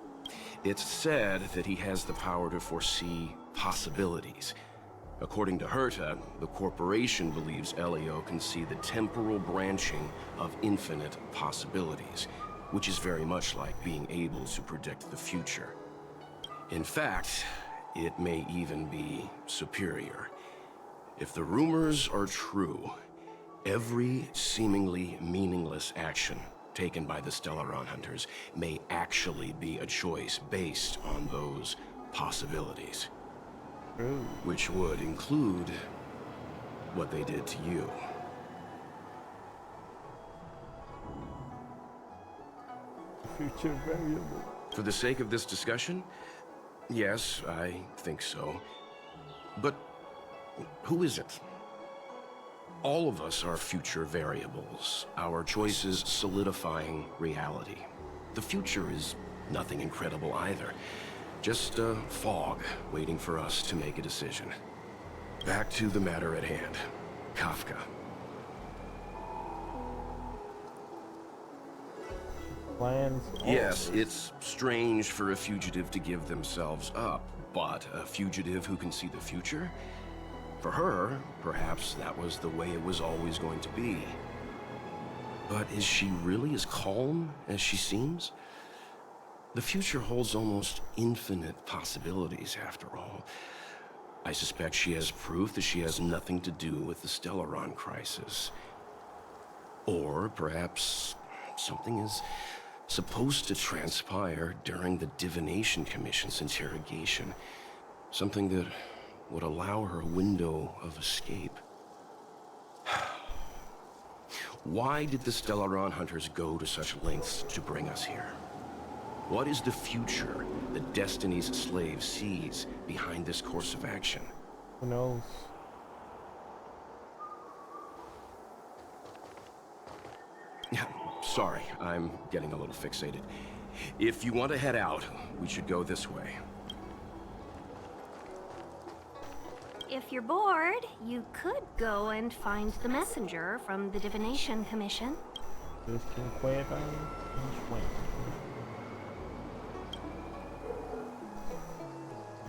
It's said that he has the power to foresee possibilities. According to Herta, the corporation believes Elio can see the temporal branching of infinite possibilities, which is very much like being able to predict the future. In fact, it may even be superior. If the rumors are true, every seemingly meaningless action taken by the Stellaron Hunters may actually be a choice based on those possibilities. Which would include what they did to you. Future variable. For the sake of this discussion, yes, I think so. But who is it? All of us are future variables, our choices solidifying reality. The future is nothing incredible either. Just a fog waiting for us to make a decision. Back to the matter at hand. Kafka. Plans. Yes, it's strange for a fugitive to give themselves up, but a fugitive who can see the future? For her, perhaps that was the way it was always going to be. But is she really as calm as she seems? The future holds almost infinite possibilities, after all. I suspect she has proof that she has nothing to do with the Stellaron crisis. Or perhaps something is supposed to transpire during the Divination Commission's interrogation. Something that would allow her a window of escape. Why did the Stellaron Hunters go to such lengths to bring us here? What is the future that Destiny's slave sees behind this course of action? Who knows? Sorry, I'm getting a little fixated. If you want to head out, we should go this way. If you're bored, you could go and find the messenger from the Divination Commission.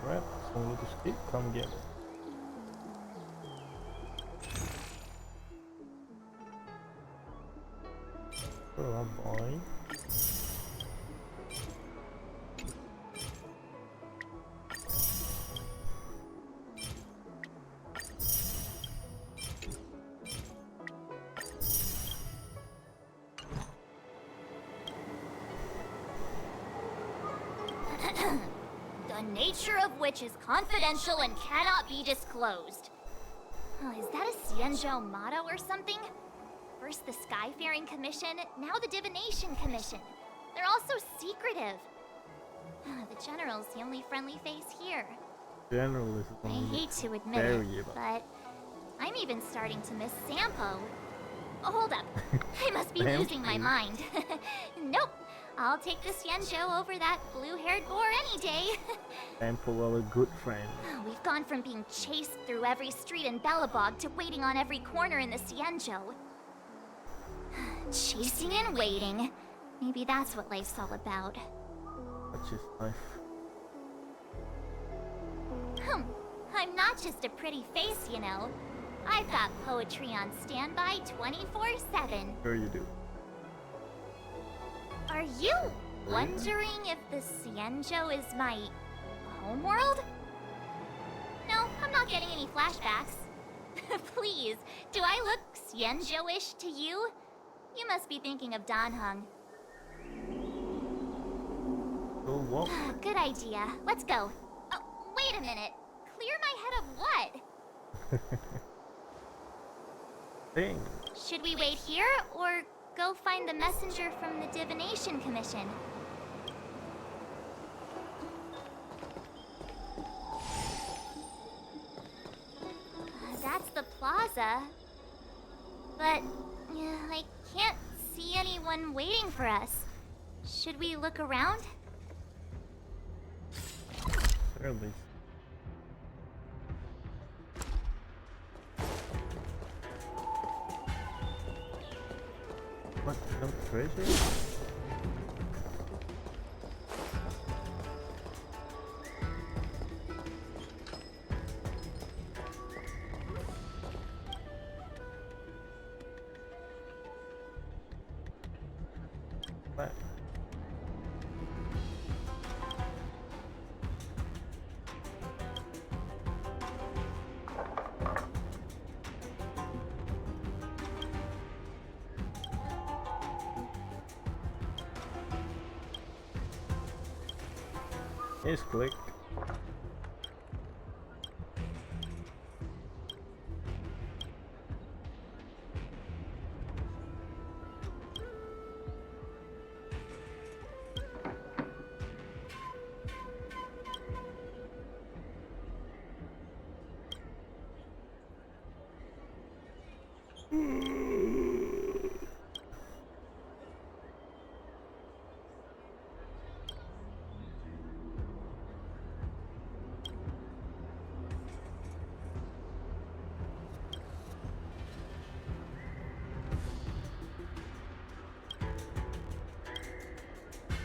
Alright, so we'll just keep come get it. Oh boy. The nature of which is confidential and cannot be disclosed. Oh, is that a Xianzhou motto or something? First the Skyfaring Commission, now the Divination Commission. They're also secretive. The General's the only friendly face here. General is I hate to admit it, but I'm even starting to miss Sampo. Oh, hold up. I must be losing my mind. Nope. I'll take the Xianzhou over that blue-haired boar any day. Sampo was a good friend. We've gone from being chased through every street in Belobog to waiting on every corner in the Xianzhou. Chasing and waiting. Maybe that's what life's all about. That's just life. I'm not just a pretty face, you know. I've got poetry on standby 24/7. Sure you do. Are you wondering if the Xianzhou is my homeworld? No, I'm not getting any flashbacks. Please, do I look Xianzhou-ish to you? You must be thinking of Dan Heng. Go walk. Good idea. Let's go. Oh, wait a minute. Clear my head of what? Thing. Should we wait here, or go find the messenger from the Divination Commission? That's the plaza. But I can't see anyone waiting for us. Should we look around? Certainly. What? No treasure? What? Yes, click.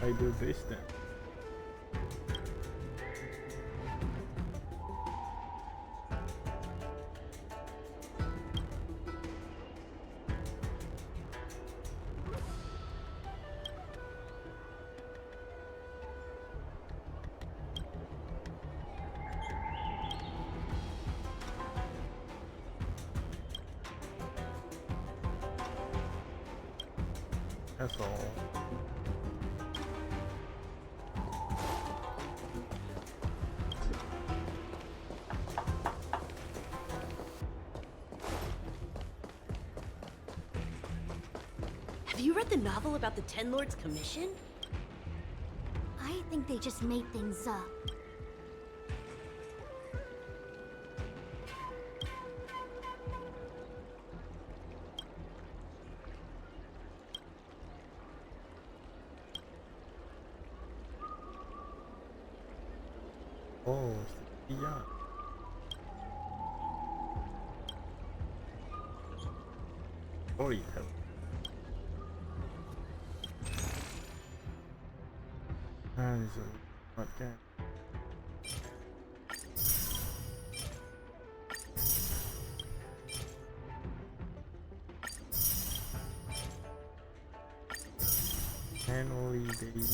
I do this then. That's all. Have you read the novel about the Ten Lords Commission? I think they just made things up. Oh, yeah. Storytelling. Ah, this is not good. Annually daily.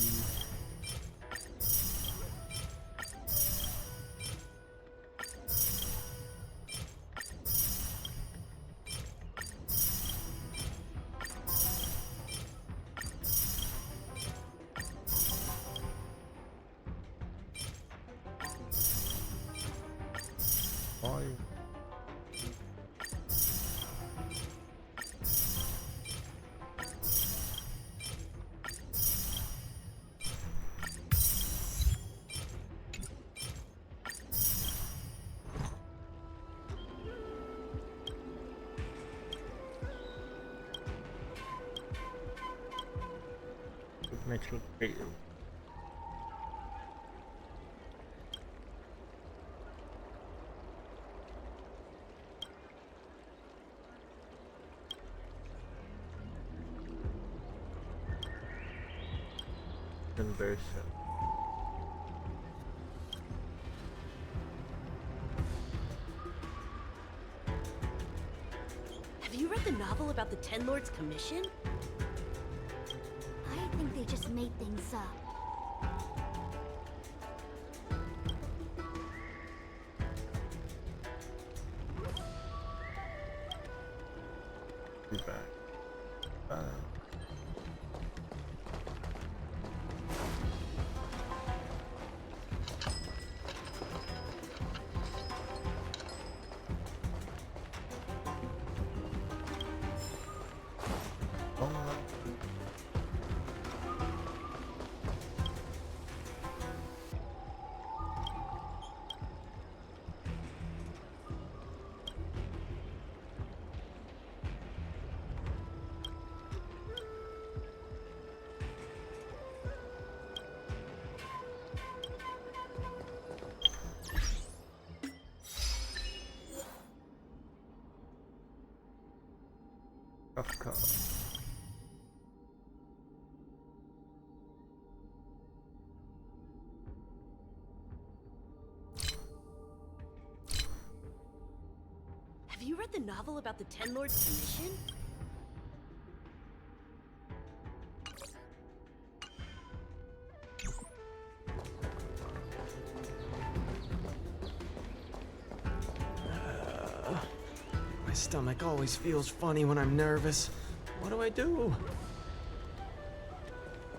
Makes it look great. Conversion. Have you read the novel about the Ten Lords Commission? I think they just made things up. Be back. Bye. Kafka. Have you read the novel about the Ten Lords Commission? My stomach always feels funny when I'm nervous. What do I do?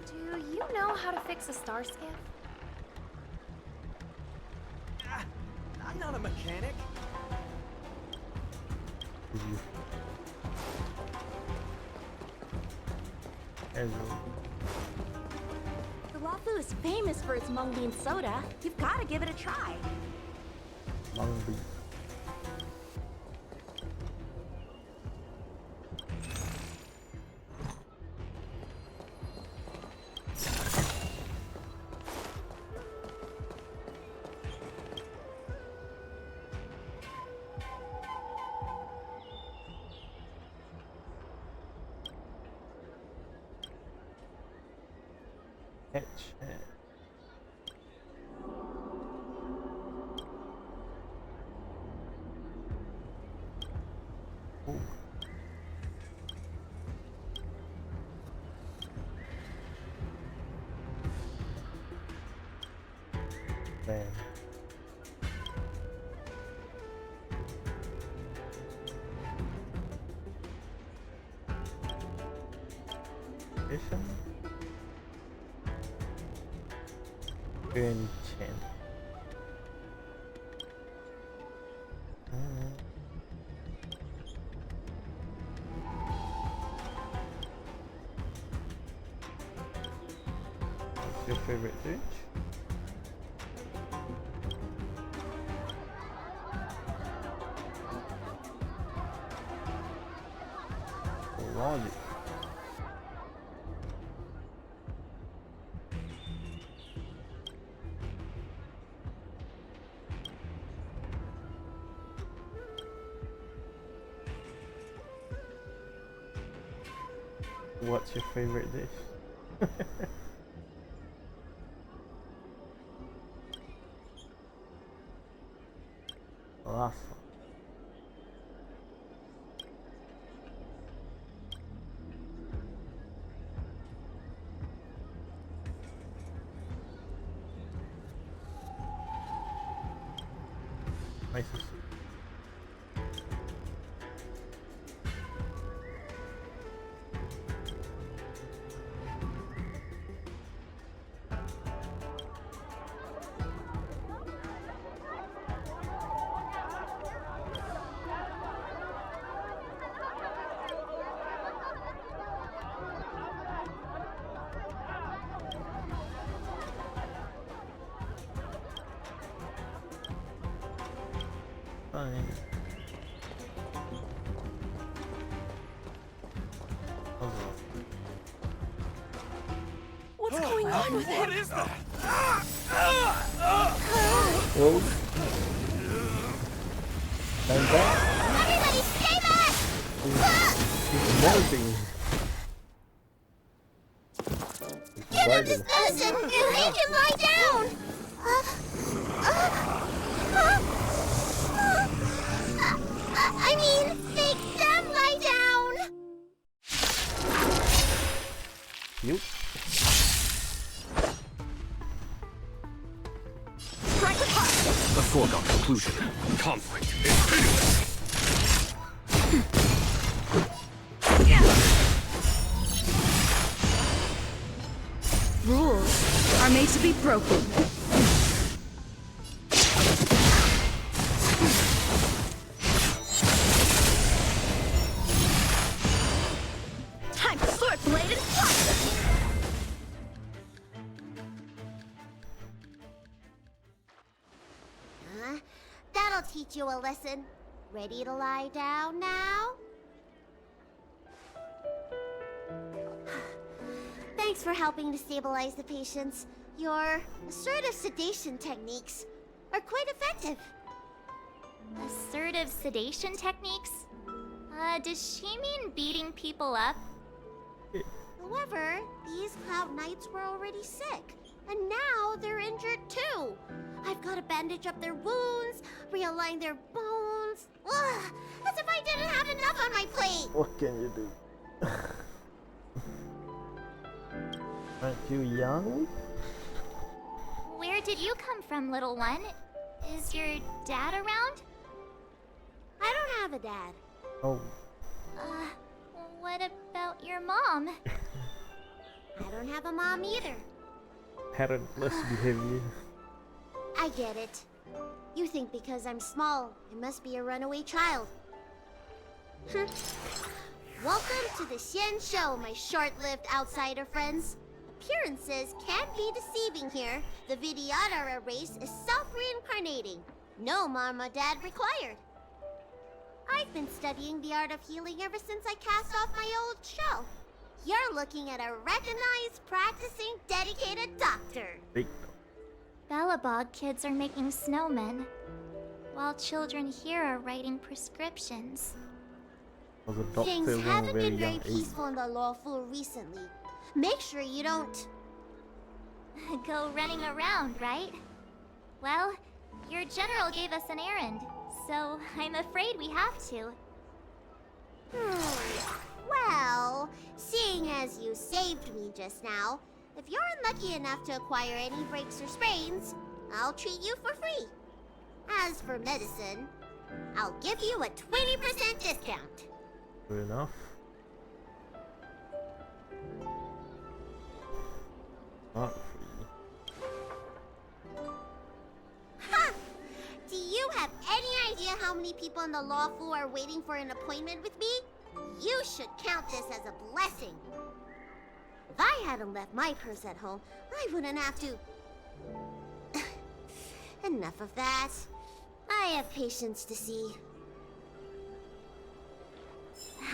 Do you know how to fix a star skiff? I'm not a mechanic. The Luofu is famous for its mung bean soda. You've got to give it a try. Mung bean. What's your favorite dish? Logic. What's your favorite dish? Last one. Nice to see. Fine. What's going on with him? What is that? Whoa. Everybody stay back! He's melting. Get him this medicine and make him lie down! I mean, make them lie down! You? A foregone conclusion. Conflict is pitiless. to be broken. Time to sword blade and swap! That'll teach you a lesson. Ready to lie down now? Thanks for helping to stabilize the patients. Your assertive sedation techniques are quite effective. Assertive sedation techniques? Does she mean beating people up? However, these Cloud Knights were already sick, and now they're injured too. I've got to bandage up their wounds, realign their bones. Ugh, as if I didn't have enough on my plate. What can you do? Aren't you young? Where did you come from, little one? Is your dad around? I don't have a dad. Oh. What about your mom? I don't have a mom either. Parentless behavior. I get it. You think because I'm small, I must be a runaway child. Welcome to the Xian Show, my short-lived outsider friends. Appearances can be deceiving here. The Vidyadhara race is self-reincarnating. No mom or dad required. I've been studying the art of healing ever since I cast off my old shell. You're looking at a recognized, practicing, dedicated doctor. Belobog kids are making snowmen, while children here are writing prescriptions. Things haven't been very peaceful in the Luofu recently. Make sure you don't... go running around, right? Well, your general gave us an errand, so I'm afraid we have to. Well, seeing as you saved me just now, if you're unlucky enough to acquire any breaks or sprains, I'll treat you for free. As for medicine, I'll give you a 20% discount. Good enough. Not free. Ha! Do you have any idea how many people in the Luofu are waiting for an appointment with me? You should count this as a blessing. If I hadn't left my purse at home, I wouldn't have to... Enough of that. I have patients to see.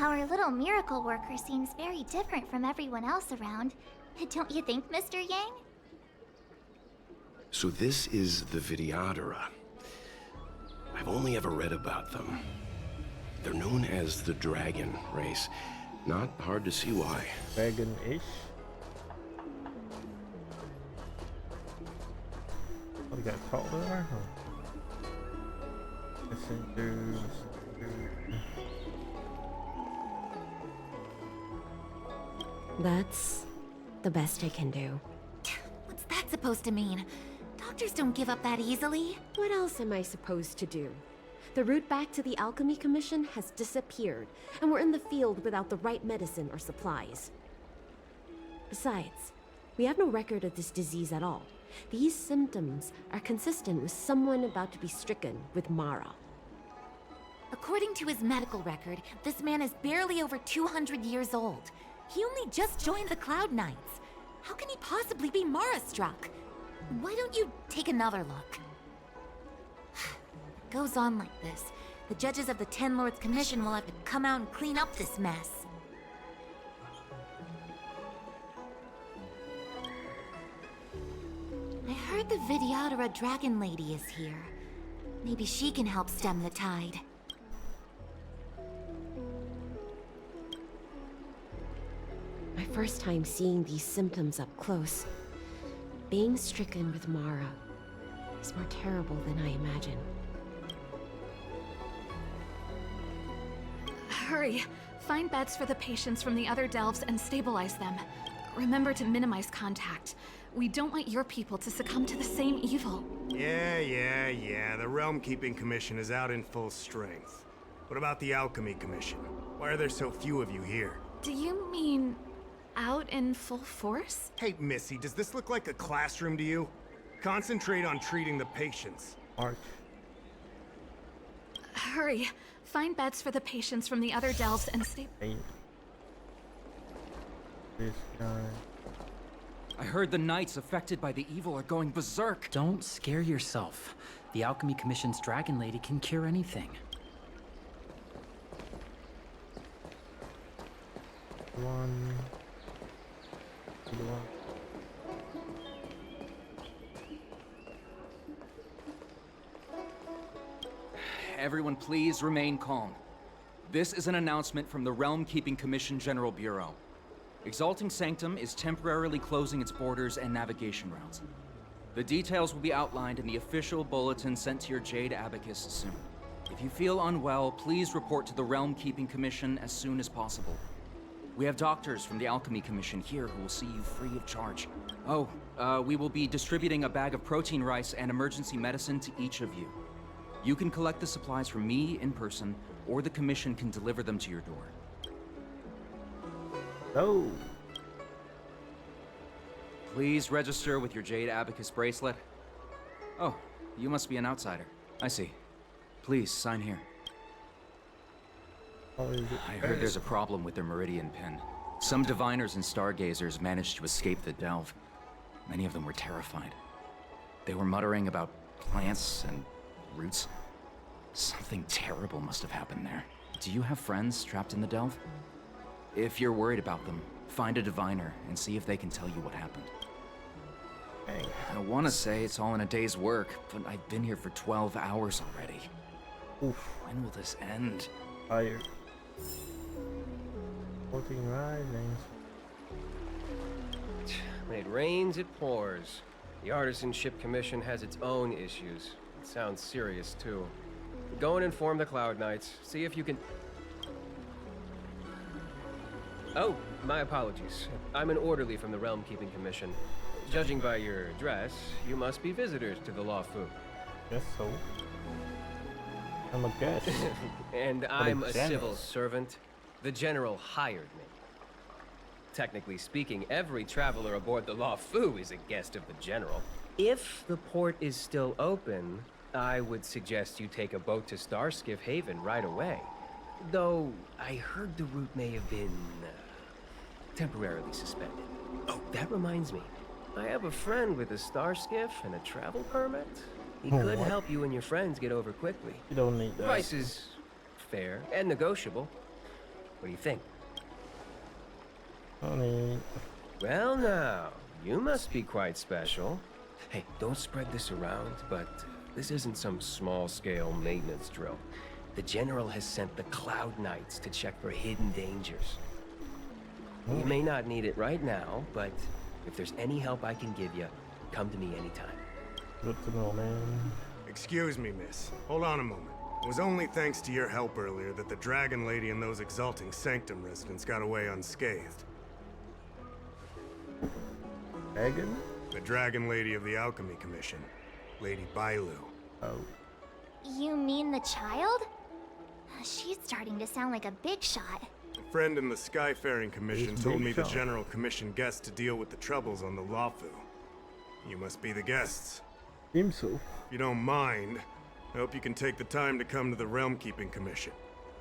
Our little miracle worker seems very different from everyone else around. Don't you think, Mr. Yang? So this is the Vidyadhara. I've only ever read about them. They're known as the Dragon race. Not hard to see why. Dragon-ish? Oh, you got a call there? Messenger. That's the best I can do. What's that supposed to mean? Doctors don't give up that easily. What else am I supposed to do? The route back to the Alchemy Commission has disappeared, and we're in the field without the right medicine or supplies. Besides, we have no record of this disease at all. These symptoms are consistent with someone about to be stricken with Mara. According to his medical record, this man is barely over 200 years old. He only just joined the Cloud Knights. How can he possibly be Mara-struck? Why don't you take another look? It goes on like this. The judges of the Ten Lords Commission will have to come out and clean up this mess. I heard the Vidyadhara Dragon Lady is here. Maybe she can help stem the tide. My first time seeing these symptoms up close. Being stricken with Mara is more terrible than I imagined. Hurry! Find beds for the patients from the other delves and stabilize them. Remember to minimize contact. We don't want your people to succumb to the same evil. Yeah. The Realm Keeping Commission is out in full strength. What about the Alchemy Commission? Why are there so few of you here? Do you mean... out in full force? Hey, Missy, does this look like a classroom to you? Concentrate on treating the patients. Arch. Hurry. Find beds for the patients from the other delves and stay. Hey. This guy. I heard the knights affected by the evil are going berserk. Don't scare yourself. The Alchemy Commission's Dragon Lady can cure anything. One. Everyone please remain calm. This is an announcement from the Realm Keeping Commission General Bureau. Exalting Sanctum is temporarily closing its borders and navigation routes. The details will be outlined in the official bulletin sent to your Jade Abacus soon. If you feel unwell, please report to the Realm Keeping Commission as soon as possible. We have doctors from the Alchemy Commission here who will see you free of charge. Oh, we will be distributing a bag of protein rice and emergency medicine to each of you. You can collect the supplies from me in person, or the Commission can deliver them to your door. Oh. Please register with your Jade Abacus bracelet. Oh, you must be an outsider. I see. Please, sign here. I heard there's a problem with their Meridian pin. Some diviners and stargazers managed to escape the delve. Many of them were terrified. They were muttering about plants and roots. Something terrible must have happened there. Do you have friends trapped in the delve? If you're worried about them, find a diviner and see if they can tell you what happened. Hey, I want to say it's all in a day's work, but I've been here for 12 hours already. Oof. When will this end? Tired. Floating rising. When it rains, it pours. The Artisanship Commission has its own issues. It sounds serious, too. Go and inform the Cloud Knights. See if you can... Oh, my apologies. I'm an orderly from the Realm Keeping Commission. Judging by your dress, you must be visitors to the Luofu. Guess so. I'm a guest. And I'm a civil servant. The General hired me. Technically speaking, every traveler aboard the Luofu is a guest of the General. If the port is still open, I would suggest you take a boat to Starskiff Haven right away. Though, I heard the route may have been temporarily suspended. Oh, that reminds me. I have a friend with a Starskiff and a travel permit. He could help you and your friends get over quickly. You don't need that. Price is fair and negotiable. What do you think? Honey. Well now, you must be quite special. Hey, don't spread this around, but this isn't some small-scale maintenance drill. The General has sent the Cloud Knights to check for hidden dangers. You may not need it right now, but if there's any help I can give you, come to me anytime. Good to know, man. Excuse me, miss. Hold on a moment. It was only thanks to your help earlier that the Dragon Lady and those Exalting Sanctum residents got away unscathed. Dragon? The Dragon Lady of the Alchemy Commission, Lady Bailu. Oh. You mean the child? She's starting to sound like a big shot. A friend in the Skyfaring Commission He's told big me the shot. General commissioned guests to deal with the troubles on the Luofu. You must be the guests. Seems so. If you don't mind, I hope you can take the time to come to the Realm Keeping Commission.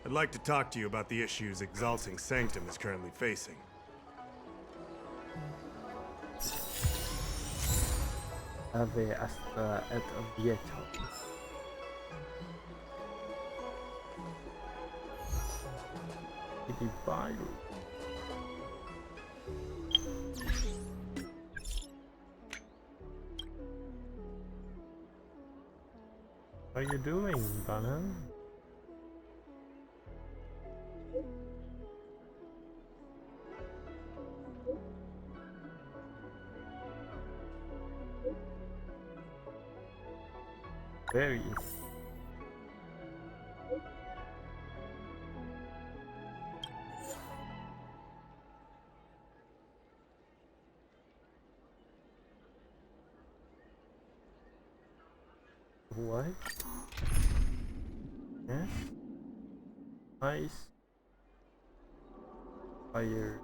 I'd like to talk to you about the issues Exalting Sanctum is currently facing. Ave Astra et Obieto. Lady Bailu. What are you doing, Banan? Very. What? Yes. Nice. Fire.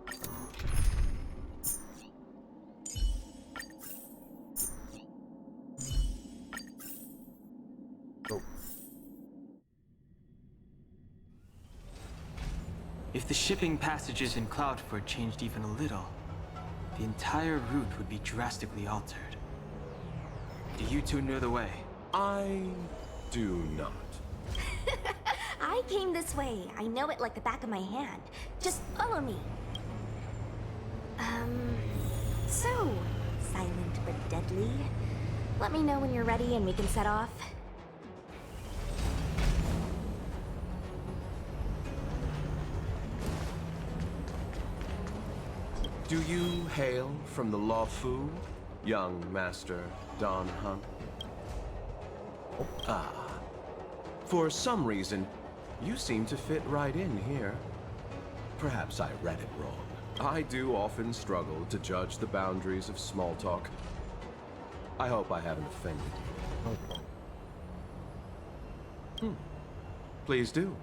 If the shipping passages in Cloudford changed even a little, the entire route would be drastically altered. Do you two know the way? I do not. I came this way. I know it like the back of my hand. Just follow me. So, silent but deadly. Let me know when you're ready and we can set off. Do you hail from the Luofu, young Master Don Hung? Ah. For some reason, you seem to fit right in here. Perhaps I read it wrong. I do often struggle to judge the boundaries of small talk. I hope I haven't offended you. Okay. Please do.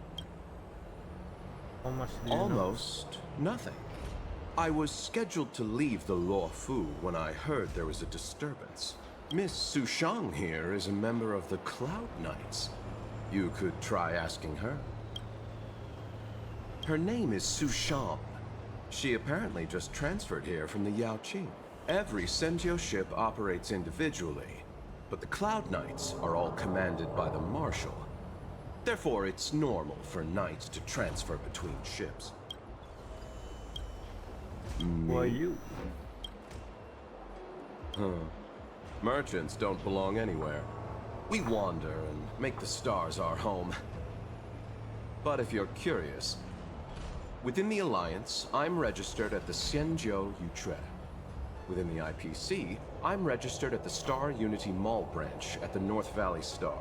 How much do you know? Almost nothing. I was scheduled to leave the Luofu when I heard there was a disturbance. Miss Sushang here is a member of the Cloud Knights. You could try asking her. Her name is Sushang. She apparently just transferred here from the Yaoqing. Every Senjo ship operates individually, but the Cloud Knights are all commanded by the Marshal. Therefore, it's normal for knights to transfer between ships. Who are you? Merchants don't belong anywhere. We wander and make the stars our home. But if you're curious, within the Alliance, I'm registered at the Xianzhou Yutre. Within the IPC, I'm registered at the Star Unity Mall branch at the North Valley Star.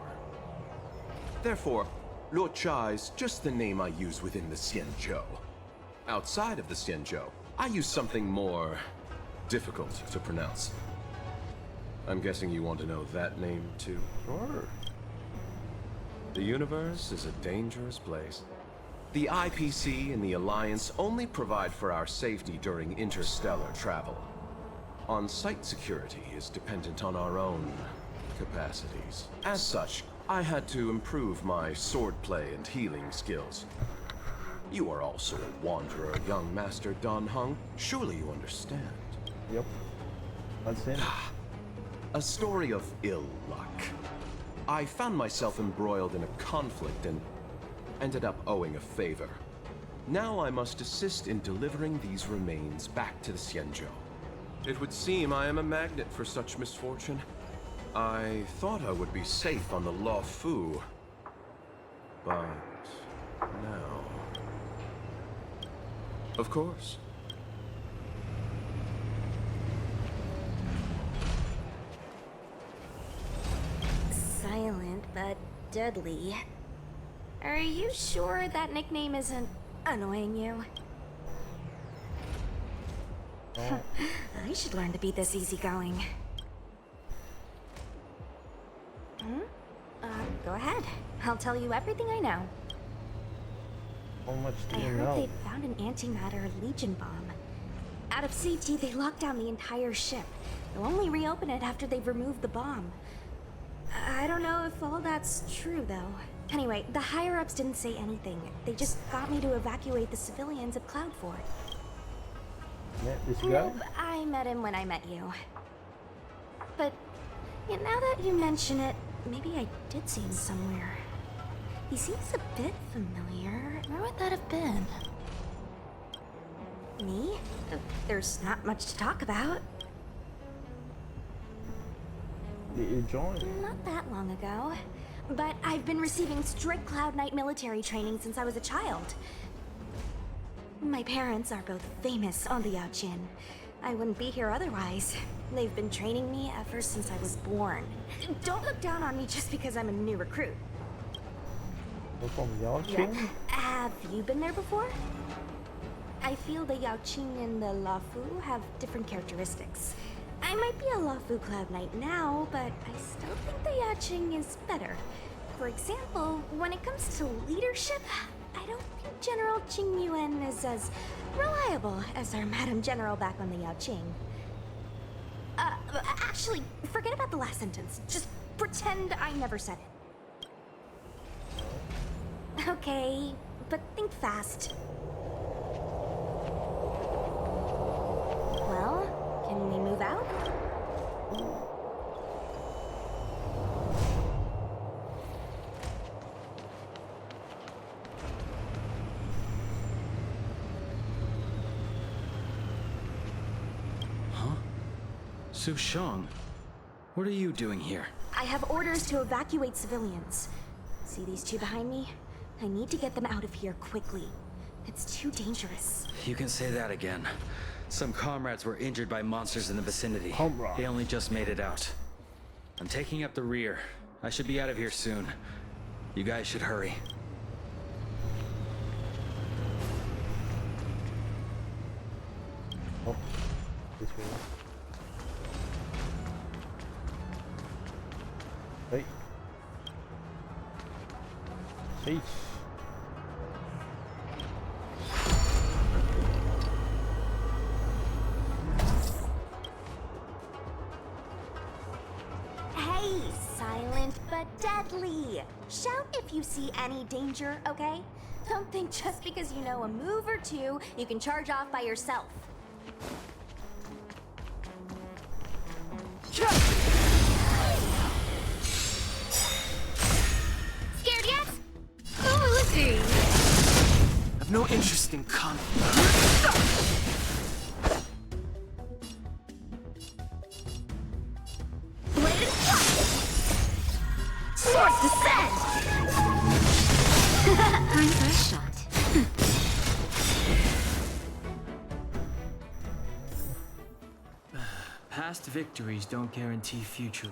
Therefore, Luocha is just the name I use within the Xianzhou. Outside of the Xianzhou, I use something more difficult to pronounce. I'm guessing you want to know that name too? Sure. The universe is a dangerous place. The IPC and the Alliance only provide for our safety during interstellar travel. On-site security is dependent on our own capacities. As such, I had to improve my swordplay and healing skills. You are also a wanderer, young Master Don Hung. Surely you understand. Yep. That's it. A story of ill luck. I found myself embroiled in a conflict and ended up owing a favor. Now I must assist in delivering these remains back to the Xianzhou. It would seem I am a magnet for such misfortune. I thought I would be safe on the Luofu, but no. Of course. Silent but deadly. Are you sure that nickname isn't annoying you? I should learn to be this easygoing. Go ahead. I'll tell you everything I know. How much do I you heard know? they found an antimatter Legion bomb. Out of CT, they locked down the entire ship. They'll only reopen it after they've removed the bomb. I don't know if all that's true, though. Anyway, the higher-ups didn't say anything. They just got me to evacuate the civilians of Cloudford. Met this guy? Nope, I met him when I met you. But yeah, now that you mention it, maybe I did see him somewhere. He seems a bit familiar. Where would that have been? Me? There's not much to talk about. Did you join? Not that long ago. But I've been receiving strict Cloud Knight military training since I was a child. My parents are both famous on the Yaoqing. I wouldn't be here otherwise. They've been training me ever since I was born. Don't look down on me just because I'm a new recruit. You're from Yaoqing? Yep. Have you been there before? I feel the Yaoqing and the Luofu have different characteristics. I might be a Luofu Cloud Knight now, but I still think the Yaoqing is better. For example, when it comes to leadership, I don't think General Qing Yuan is as reliable as our Madam General back on the Yaoqing. Actually, forget about the last sentence. Just pretend I never said it. Okay, but think fast. Well, can we move out? Huh? Su Shang, what are you doing here? I have orders to evacuate civilians. See these two behind me? I need to get them out of here quickly. It's too dangerous. You can say that again. Some comrades were injured by monsters in the vicinity. They only just made it out. I'm taking up the rear. I should be out of here soon. You guys should hurry. Oh, this way. Hey. Sheesh. Hey, silent but deadly. Shout if you see any danger, okay? Don't think just because you know a move or two, you can charge off by yourself. Scared yet? Who is he? I've no interest in conflict. Sword descend! Time for a shot. Past victories don't guarantee future.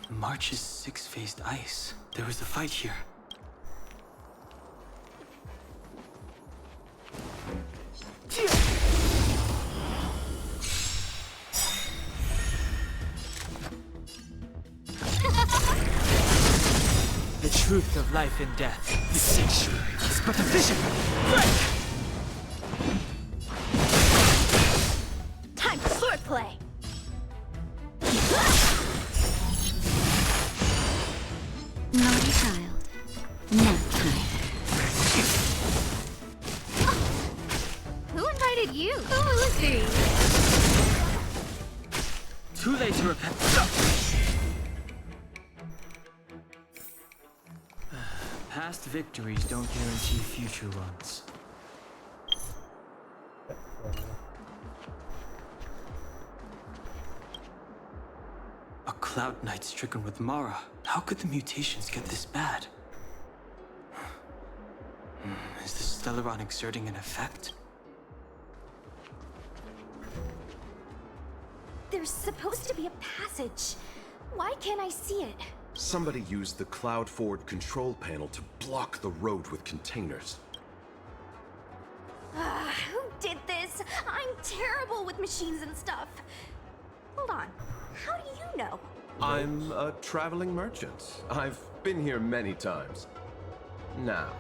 March is six-faced ice. There was a fight here. The truth of life and death. The sanctuary is but a vision. Break! Time for swordplay. Naughty child. Nap time. Who invited you? Who is he? Too late to repent. Past victories don't guarantee future ones. A Cloud Knight stricken with Mara. How could the mutations get this bad? Is the Stellaron exerting an effect? There's supposed to be a passage. Why can't I see it? Somebody used the Cloud Forward control panel to block the road with containers. Who did this? I'm terrible with machines and stuff. Hold on. How do you know? I'm a traveling merchant. I've been here many times. Now,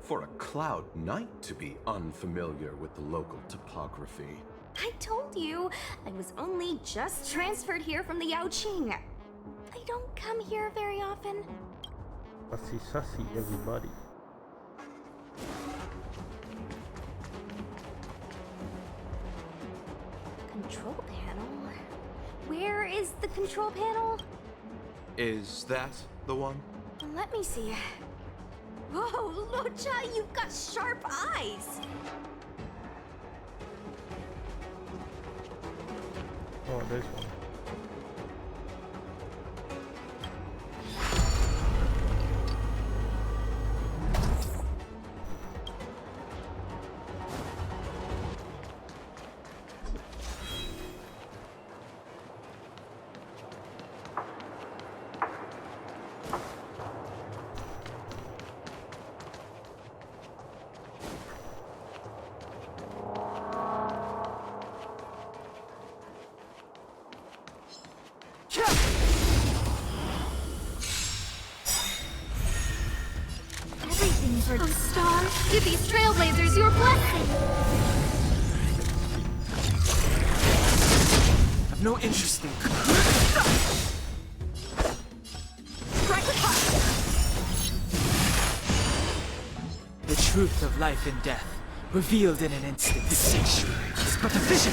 for a Cloud Knight to be unfamiliar with the local topography. I told you, I was only just transferred here from the Yaoqing. I don't come here very often. Sussy, everybody. Control panel? Where is the control panel? Is that the one? Let me see. Whoa, Locha, you've got sharp eyes. Oh, this one. Everything for the star. Give these trailblazers your blessing. I've no interest in. Strike with heart. The truth of life and death. Revealed in an instant, this sanctuary is but a vision.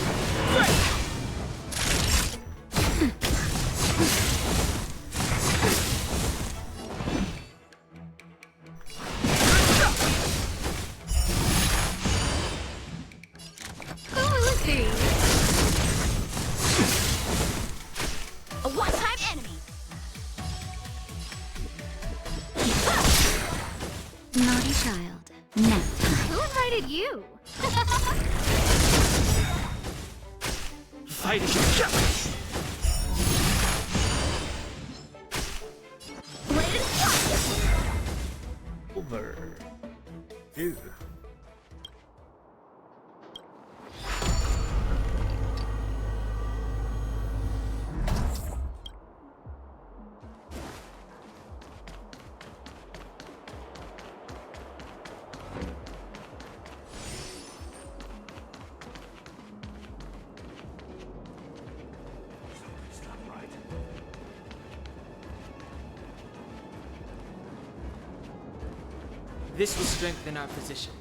A one-time enemy. Naughty child. Nap time. Who invited you? Fight is Over. Ew. This will strengthen our position.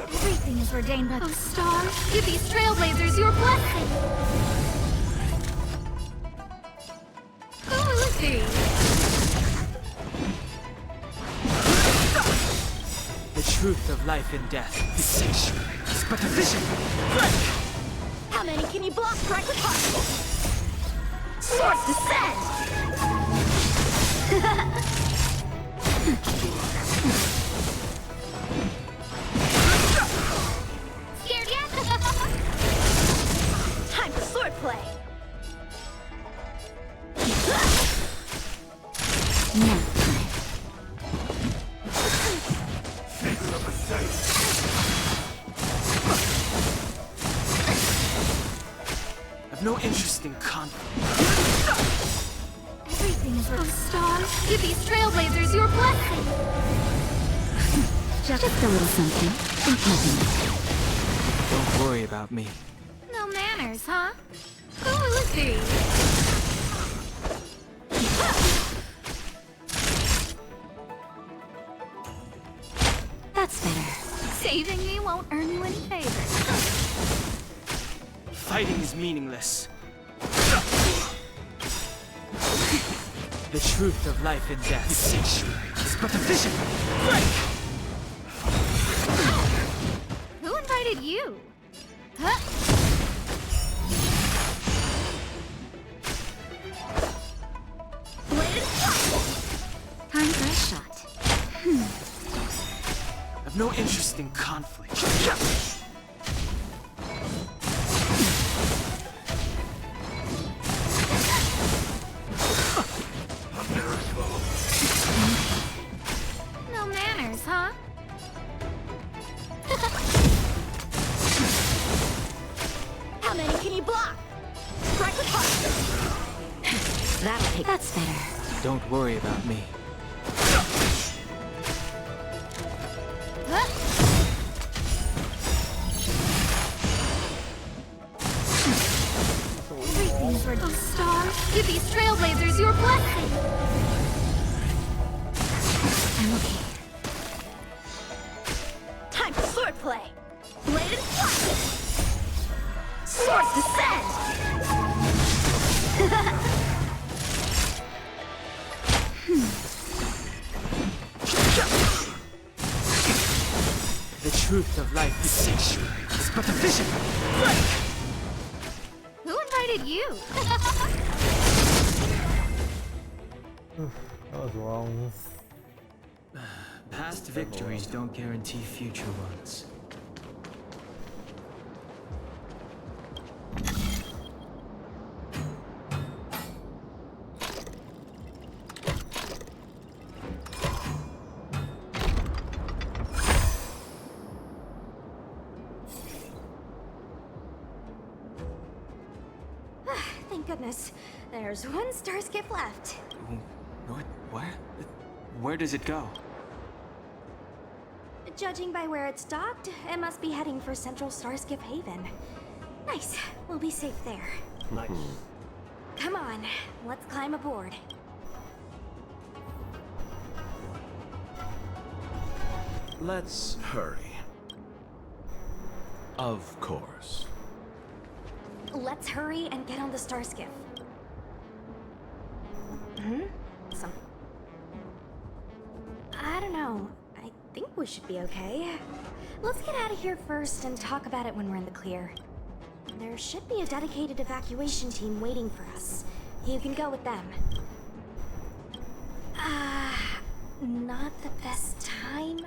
Everything is ordained by the stars. Give these trailblazers your blessing. Who is he? The truth of life and death. This sanctuary is but a vision. How many can you block right with heart? Swords descend! Scared yet? Time for swordplay! Nap time. I've no interest in conflict. Everything is the stars. Give these trailblazers your blessing. Just a little something. Think nothing. Don't worry about me. No manners, huh? Who is he? That's better. Saving me won't earn you any favors. Fighting is meaningless. The truth of life and death. This sanctuary is but a vision. Who invited you? Huh? Time for a shot. I've no interest in conflict. No manners, huh? How many can you block? Strike with heart! That'll take. That's better. Don't worry about me. Everything's for the stars. Give these trailblazers your blessing. I'm okay. Time for swordplay! Blade and flash! Swords descend! The truth of life is sanctuary. It's but a vision. Who invited you? That was wrong. Past victories don't guarantee future ones. Thank goodness. There's one starskip left. What? Where? Where does it go? Judging by where it's docked, it must be heading for Central Starskip Haven. Nice. We'll be safe there. Nice. Come on, let's climb aboard. Let's hurry. Of course. Let's hurry and get on the star skiff. I don't know. I think we should be okay. Let's get out of here first and talk about it when we're in the clear. There should be a dedicated evacuation team waiting for us. You can go with them. Not the best time?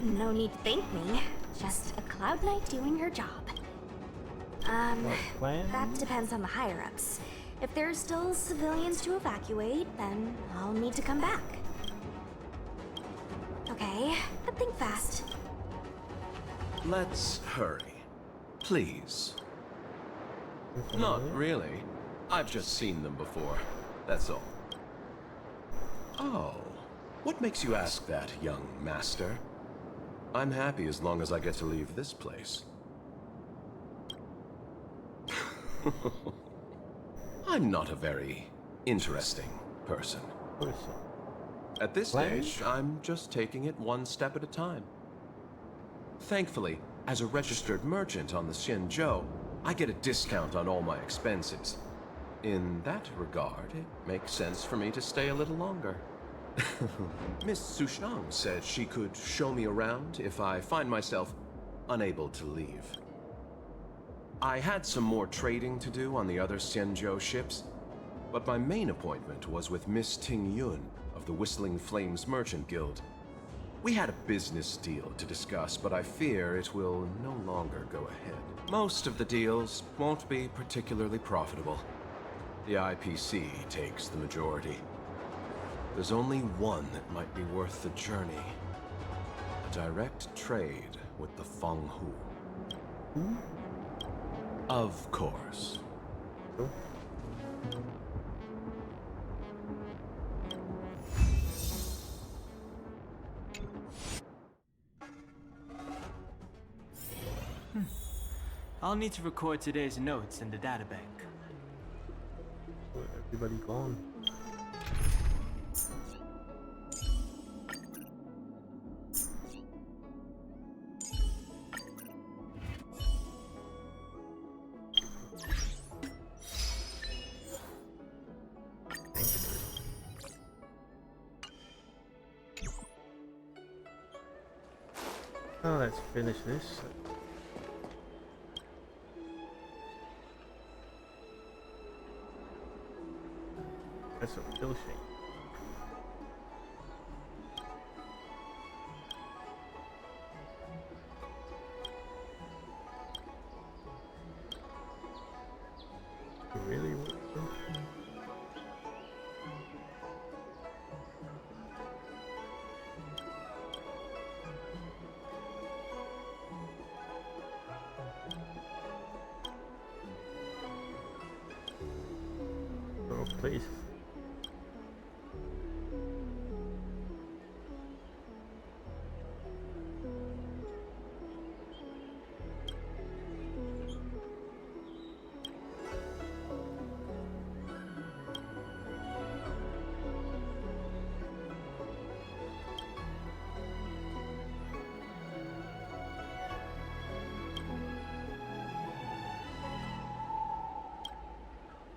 No need to thank me. Just a Cloud Knight doing her job. That depends on the higher-ups. If there's still civilians to evacuate, then I'll need to come back. Okay, but think fast. Let's hurry. Please. Not really. I've just seen them before. That's all. Oh. What makes you ask that, young master? I'm happy as long as I get to leave this place. I'm not a very interesting person. At this stage, I'm just taking it one step at a time. Thankfully, as a registered merchant on the Xianzhou, I get a discount on all my expenses. In that regard, it makes sense for me to stay a little longer. Miss Sushang said she could show me around if I find myself unable to leave. I had some more trading to do on the other Xianzhou ships, but my main appointment was with Miss Ting Yun of the Whistling Flames Merchant Guild. We had a business deal to discuss, but I fear it will no longer go ahead. Most of the deals won't be particularly profitable. The IPC takes the majority. There's only one that might be worth the journey. A direct trade with the Fenghu. Of course. I'll need to record today's notes in the databank. Everybody gone. Now let's finish this. That's a kill shame. You really want to? Oh, please.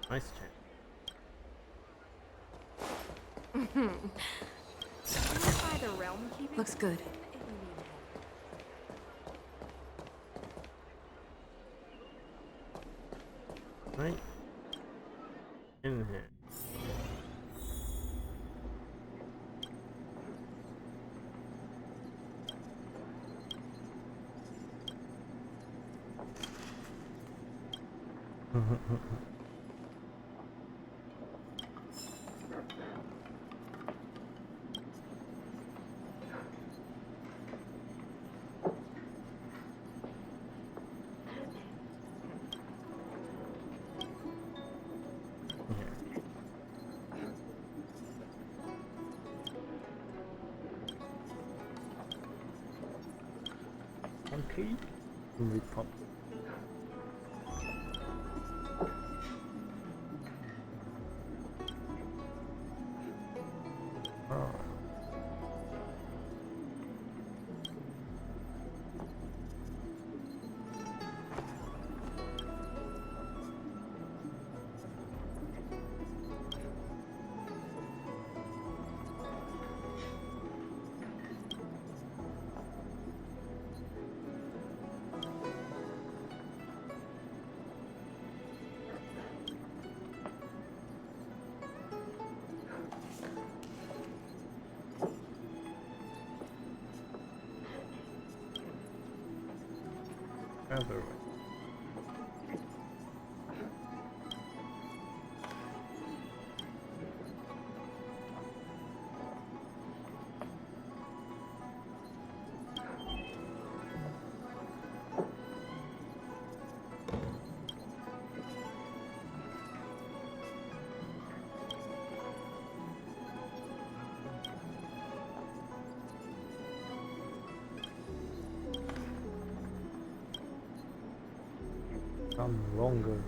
Nice check. Looks good. Right in here. Okay. Other way. I'm longer.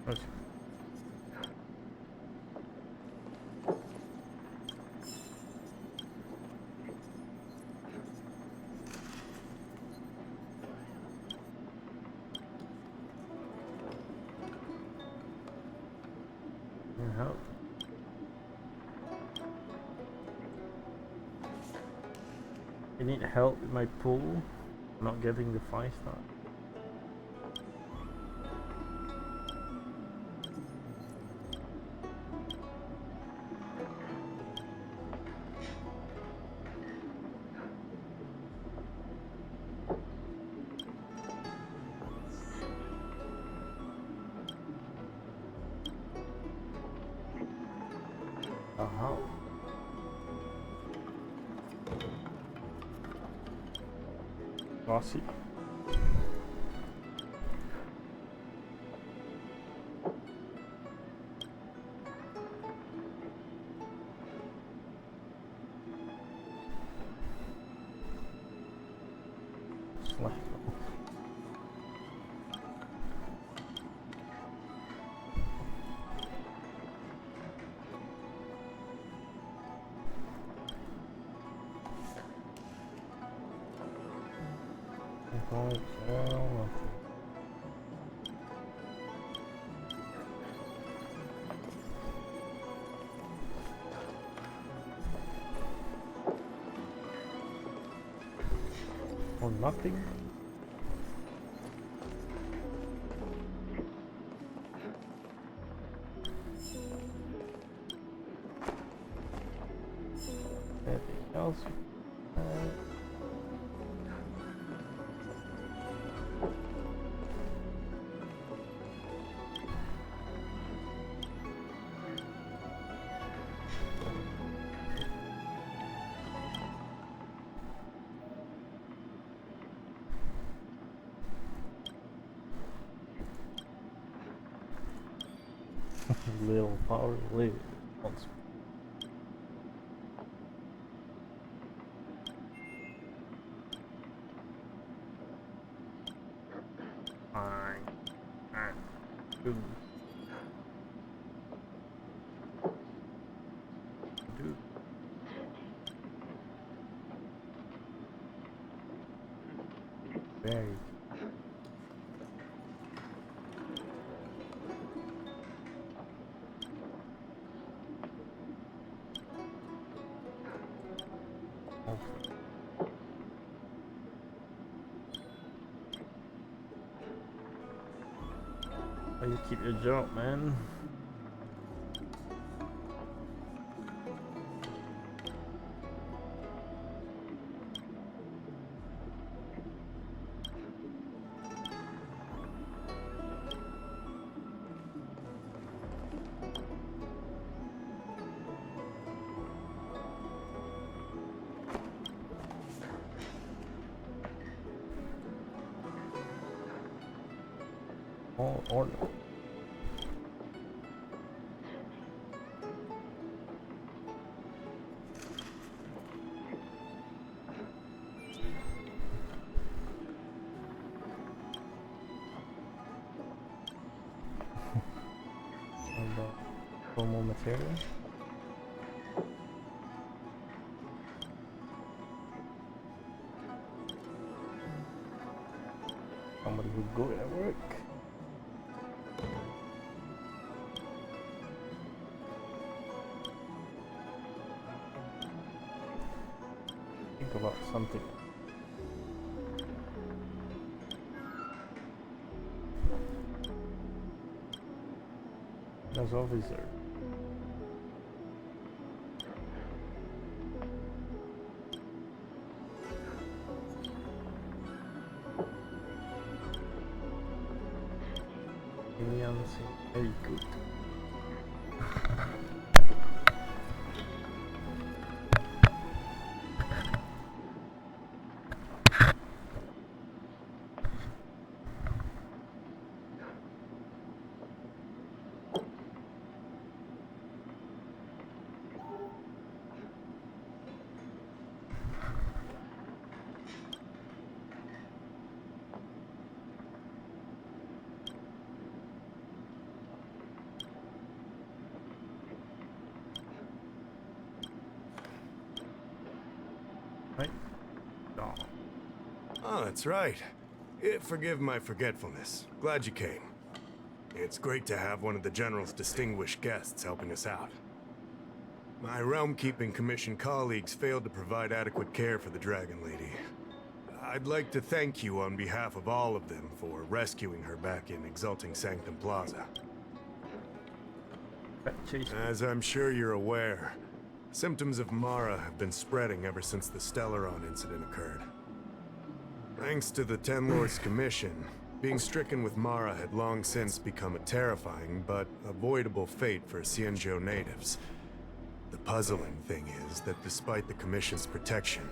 Okay. Help. I need help with my pool. I'm not getting the 5-star. Uh-huh. Bossy. Slack. Or nothing. Anything else? Little power, little responsibility. Fine. Do. Do. Very. How you keep your job, man? All order. Promo material. Somebody who's good at work. Think about something. As officer. Very good. Oh, that's right. Forgive my forgetfulness. Glad you came. It's great to have one of the General's distinguished guests helping us out. My Realm-Keeping Commission colleagues failed to provide adequate care for the Dragon Lady. I'd like to thank you on behalf of all of them for rescuing her back in Exalting Sanctum Plaza. As I'm sure you're aware, symptoms of Mara have been spreading ever since the Stellaron incident occurred. Thanks to the Ten Lords Commission, being stricken with Mara had long since become a terrifying but avoidable fate for Xianzhou natives. The puzzling thing is that despite the Commission's protection,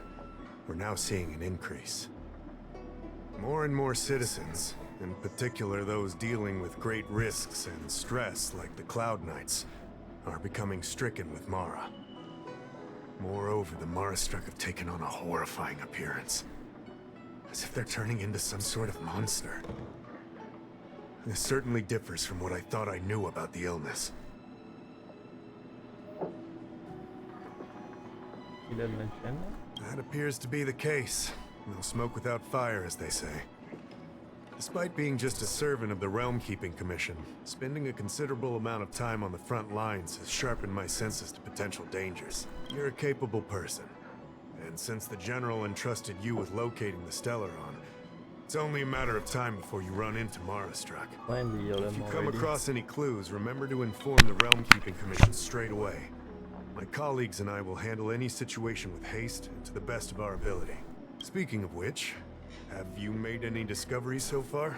we're now seeing an increase. More and more citizens, in particular those dealing with great risks and stress like the Cloud Knights, are becoming stricken with Mara. Moreover, the Mara-struck have taken on a horrifying appearance. As if they're turning into some sort of monster. This certainly differs from what I thought I knew about the illness. He didn't mention that? That appears to be the case. No smoke without fire, as they say. Despite being just a servant of the Realm-Keeping Commission, spending a considerable amount of time on the front lines has sharpened my senses to potential dangers. You're a capable person. And since the General entrusted you with locating the Stellaron, it's only a matter of time before you run into Mara-struck. If you come across any clues, remember to inform the Realm-Keeping Commission straight away. My colleagues and I will handle any situation with haste and to the best of our ability. Speaking of which, have you made any discoveries so far?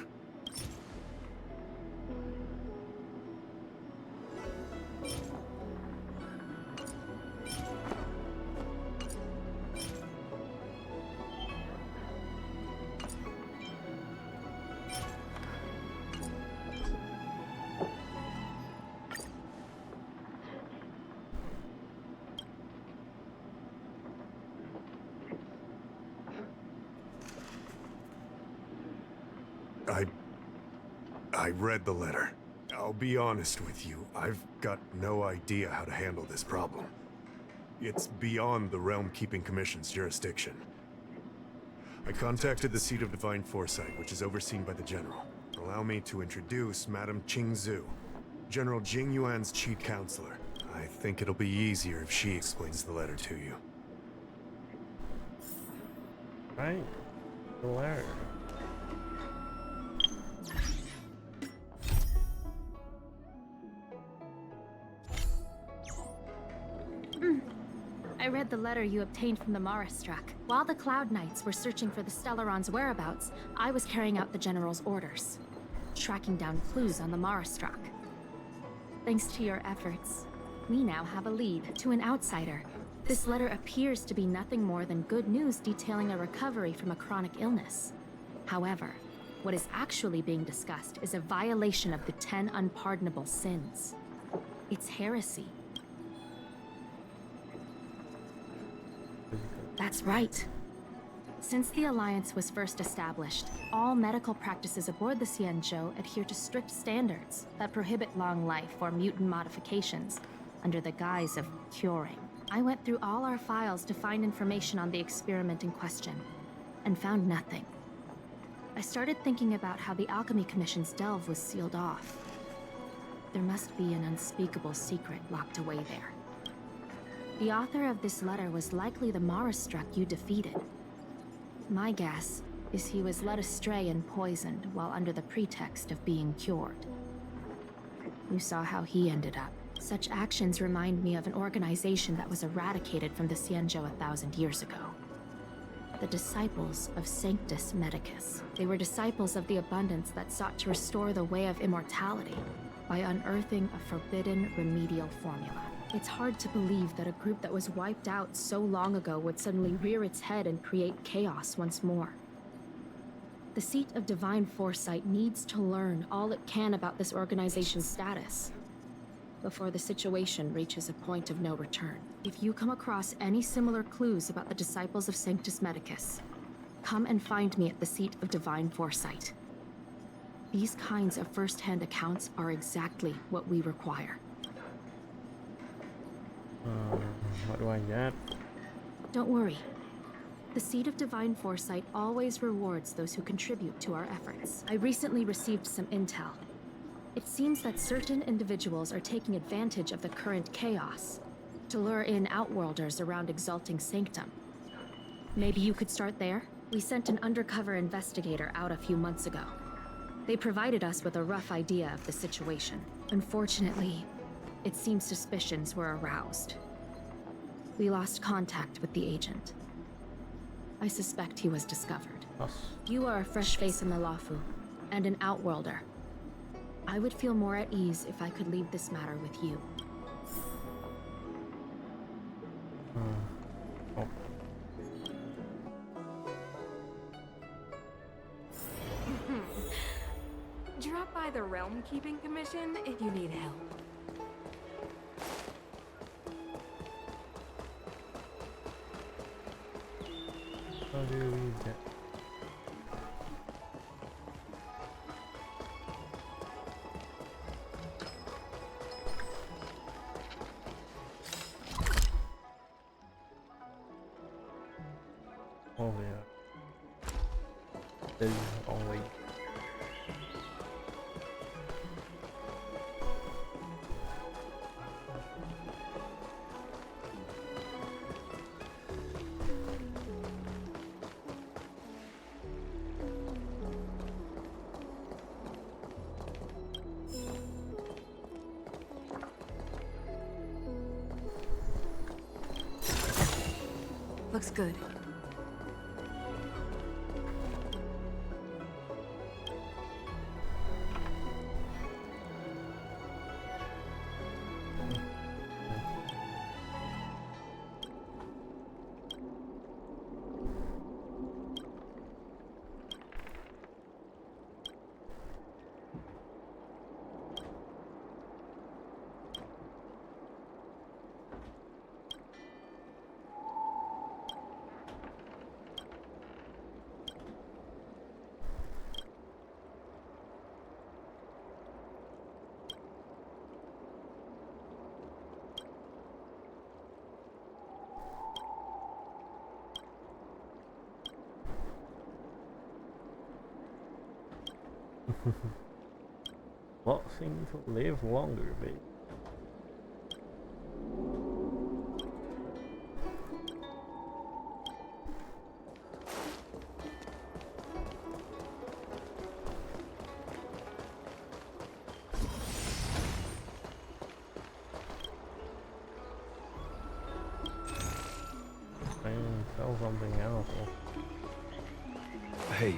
I read the letter. I'll be honest with you, I've got no idea how to handle this problem. It's beyond the Realm-Keeping Commission's jurisdiction. I contacted the Seat of Divine Foresight, which is overseen by the General. Allow me to introduce Madame Qingzhu, General Jing Yuan's chief counselor. I think it'll be easier if she explains the letter to you. Right. The letter. I read the letter you obtained from the Mara-struck. While the Cloud Knights were searching for the Stellaron's whereabouts, I was carrying out the General's orders, tracking down clues on the Mara-struck. Thanks to your efforts, we now have a lead. To an outsider, this letter appears to be nothing more than good news detailing a recovery from a chronic illness. However, what is actually being discussed is a violation of the 10 unpardonable sins. It's heresy. That's right. Since the Alliance was first established, all medical practices aboard the Xianzhou adhere to strict standards that prohibit long life or mutant modifications under the guise of curing. I went through all our files to find information on the experiment in question, and found nothing. I started thinking about how the Alchemy Commission's delve was sealed off. There must be an unspeakable secret locked away there. The author of this letter was likely the Marastruck you defeated. My guess is he was led astray and poisoned while under the pretext of being cured. You saw how he ended up. Such actions remind me of an organization that was eradicated from the Xianzhou 1,000 years ago. The Disciples of Sanctus Medicus. They were disciples of the Abundance that sought to restore the way of immortality by unearthing a forbidden remedial formula. It's hard to believe that a group that was wiped out so long ago would suddenly rear its head and create chaos once more. The Seat of Divine Foresight needs to learn all it can about this organization's status before the situation reaches a point of no return. If you come across any similar clues about the Disciples of Sanctus Medicus, come and find me at the Seat of Divine Foresight. These kinds of first-hand accounts are exactly what we require. What do I get? Don't worry. The Seat of Divine Foresight always rewards those who contribute to our efforts. I recently received some intel. It seems that certain individuals are taking advantage of the current chaos to lure in Outworlders around Exalting Sanctum. Maybe you could start there? We sent an undercover investigator out a few months ago. They provided us with a rough idea of the situation. Unfortunately, it seems suspicions were aroused. We lost contact with the agent. I suspect he was discovered. You are a fresh face in the Luofu, and an Outworlder. I would feel more at ease if I could leave this matter with you. Drop by the Realm Keeping Commission if you need help. How do we get? Oh yeah. There's only. Looks good. What seem to live longer, babe? I can sell something else. Hey,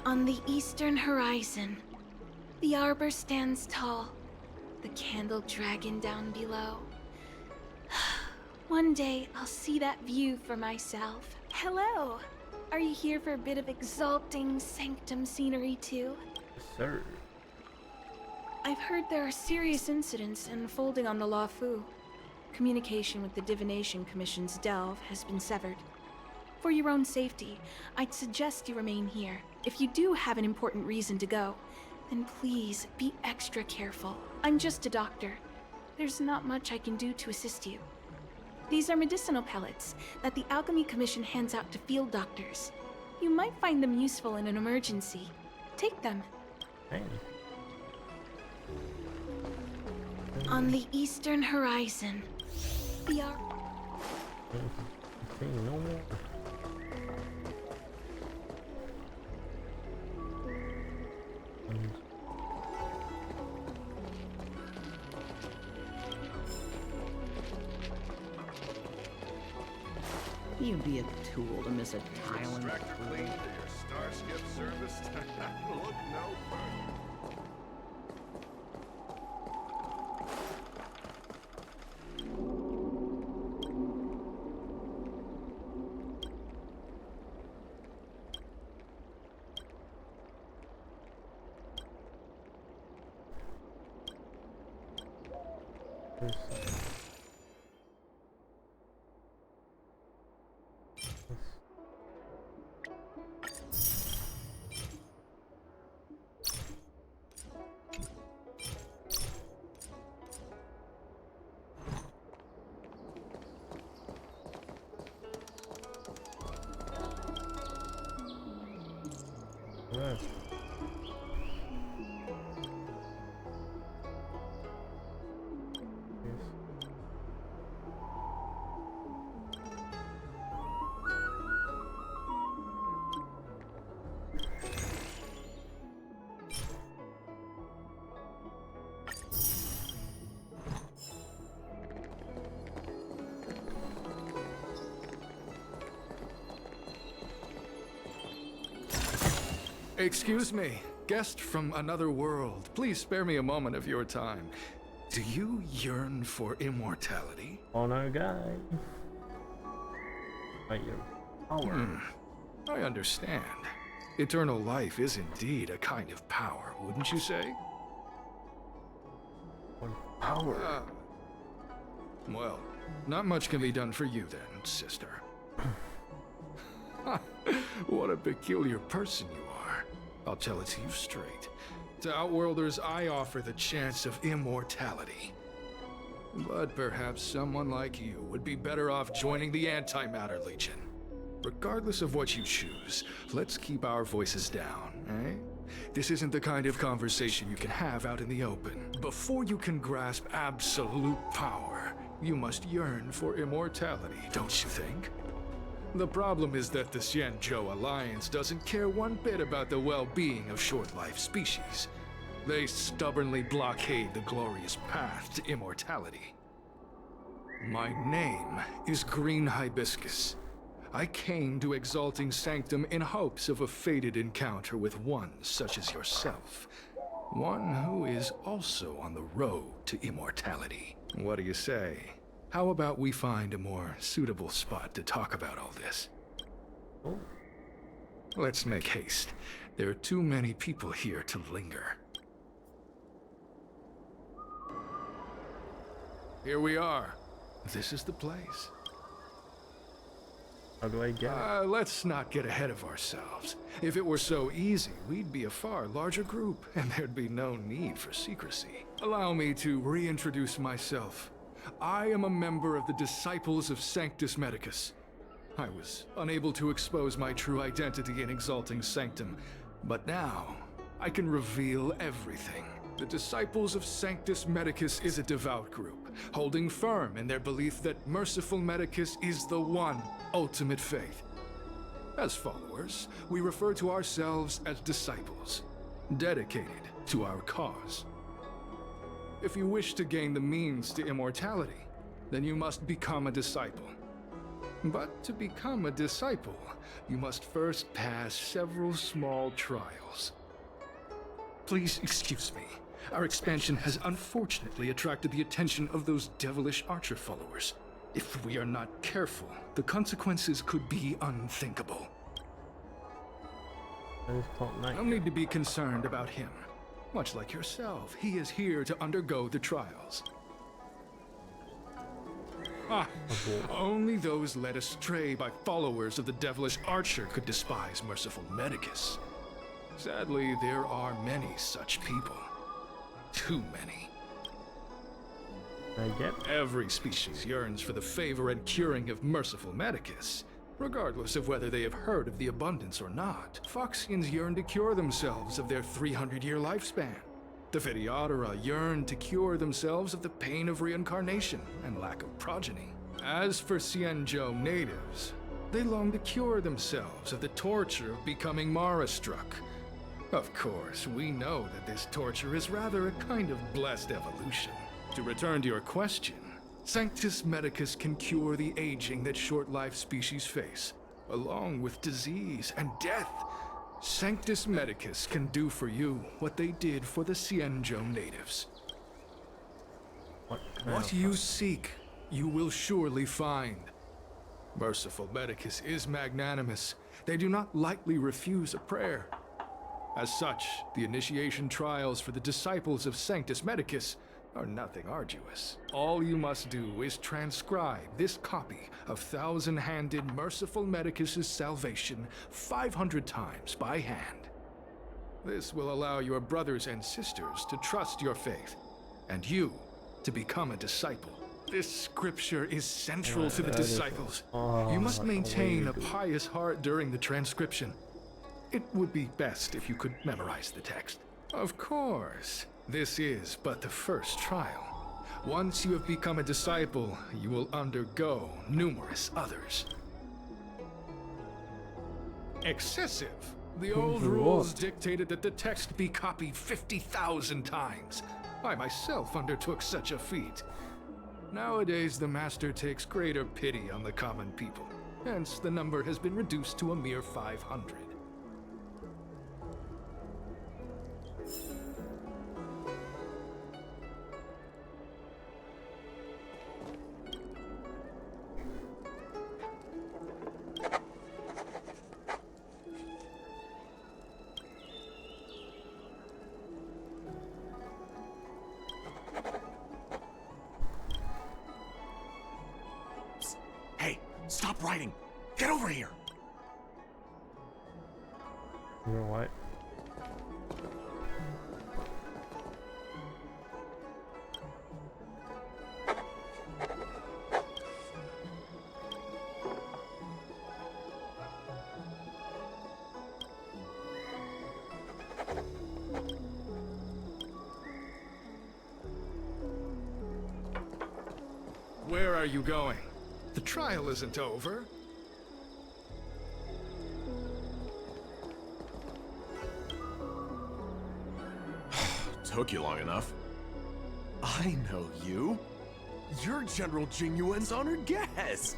On the eastern horizon, the arbor stands tall, the candle dragon down below. One day, I'll see that view for myself. Hello! Are you here for a bit of exalting sanctum scenery too? Sir. I've heard there are serious incidents unfolding on the Luofu. Communication with the Divination Commission's delve has been severed. For your own safety, I'd suggest you remain here. If you do have an important reason to go, then please be extra careful. I'm just a doctor. There's not much I can do to assist you. These are medicinal pellets that the Alchemy Commission hands out to field doctors. You might find them useful in an emergency. Take them. Hey. On the eastern horizon, the Okay, no more. You'd be a tool to miss a Thailand. Extract clean for your starship service. Look no further. Right. Excuse me, guest from another world. Please spare me a moment of your time. Do you yearn for immortality? Oh no, guy. Right, your power. I understand. Eternal life is indeed a kind of power, wouldn't you say? Power? Well, not much can be done for you then, sister. What a peculiar person you are. I'll tell it to you straight. To Outworlders, I offer the chance of immortality. But perhaps someone like you would be better off joining the Antimatter Legion. Regardless of what you choose, let's keep our voices down, eh? This isn't the kind of conversation you can have out in the open. Before you can grasp absolute power, you must yearn for immortality, don't you think? The problem is that the Xianzhou Alliance doesn't care one bit about the well-being of short-life species. They stubbornly blockade the glorious path to immortality. My name is Green Hibiscus. I came to Exalting Sanctum in hopes of a fated encounter with one such as yourself. One who is also on the road to immortality. What do you say? How about we find a more suitable spot to talk about all this? Oh. Let's make haste. There are too many people here to linger. Here we are. This is the place. How do I get it? Let's not get ahead of ourselves. If it were so easy, we'd be a far larger group, and there'd be no need for secrecy. Allow me to reintroduce myself. I am a member of the Disciples of Sanctus Medicus. I was unable to expose my true identity in Exalting Sanctum, but now I can reveal everything. The Disciples of Sanctus Medicus is a devout group, holding firm in their belief that Merciful Medicus is the one ultimate faith. As followers, we refer to ourselves as disciples, dedicated to our cause. If you wish to gain the means to immortality, then you must become a disciple. But to become a disciple, you must first pass several small trials. Please excuse me. Our expansion has unfortunately attracted the attention of those devilish archer followers. If we are not careful, the consequences could be unthinkable. No need to be concerned about him. Much like yourself, he is here to undergo the trials. Ah, only those led astray by followers of the devilish archer could despise merciful Medicus. Sadly, there are many such people. Too many. I get. Every species yearns for the favor and curing of merciful Medicus, regardless of whether they have heard of the abundance or not. Foxians yearn to cure themselves of their 300-year lifespan. The Videodora yearn to cure themselves of the pain of reincarnation and lack of progeny. As for Xianzhou natives, they long to cure themselves of the torture of becoming Mara-struck. Of course, we know that this torture is rather a kind of blessed evolution. To return to your question, Sanctus Medicus can cure the aging that short-lived species face, along with disease and death. Sanctus Medicus can do for you what they did for the Xianzhou natives. What you seek, you will surely find. Merciful Medicus is magnanimous. They do not lightly refuse a prayer. As such, the initiation trials for the disciples of Sanctus Medicus are nothing arduous. All you must do is transcribe this copy of thousand-handed Merciful Medicus's salvation 500 times by hand. This will allow your brothers and sisters to trust your faith, and you to become a disciple. This scripture is central to the disciples. You must maintain a pious heart during the transcription. It would be best if you could memorize the text. Of course. This is but the first trial. Once you have become a disciple, you will undergo numerous others. Excessive. The old rules dictated that the text be copied 50,000 times. I myself undertook such a feat. Nowadays, the Master takes greater pity on the common people. Hence, the number has been reduced to a mere 500. Stop writing! Get over here! You're what? Where are you going? The trial isn't over. Took you long enough. I know you. You're General Jingyuan's honored guest.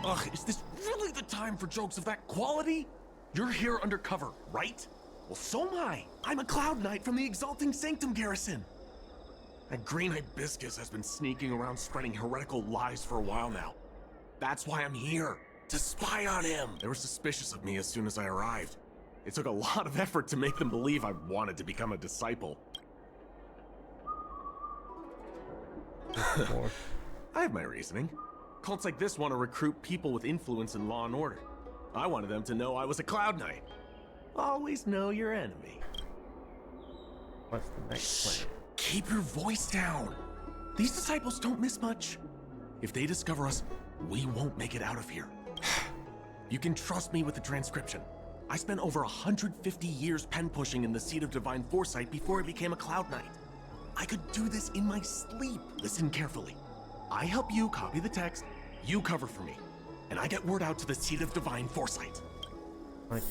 Ugh, is this really the time for jokes of that quality? You're here undercover, right? Well, so am I. I'm a Cloud Knight from the Exalting Sanctum garrison. That green hibiscus has been sneaking around spreading heretical lies for a while now. That's why I'm here, to spy on him. They were suspicious of me as soon as I arrived. It took a lot of effort to make them believe I wanted to become a disciple. I have my reasoning. Cults like this want to recruit people with influence in law and order. I wanted them to know I was a Cloud Knight. Always know your enemy. What's the next plan? Keep your voice down. These disciples don't miss much. If they discover us, we won't make it out of here. You can trust me with the transcription. I spent over 150 years pen pushing in the Seat of Divine Foresight before I became a Cloud Knight. I could do this in my sleep. Listen carefully. I help you copy the text, you cover for me, and I get word out to the Seat of Divine Foresight. Right.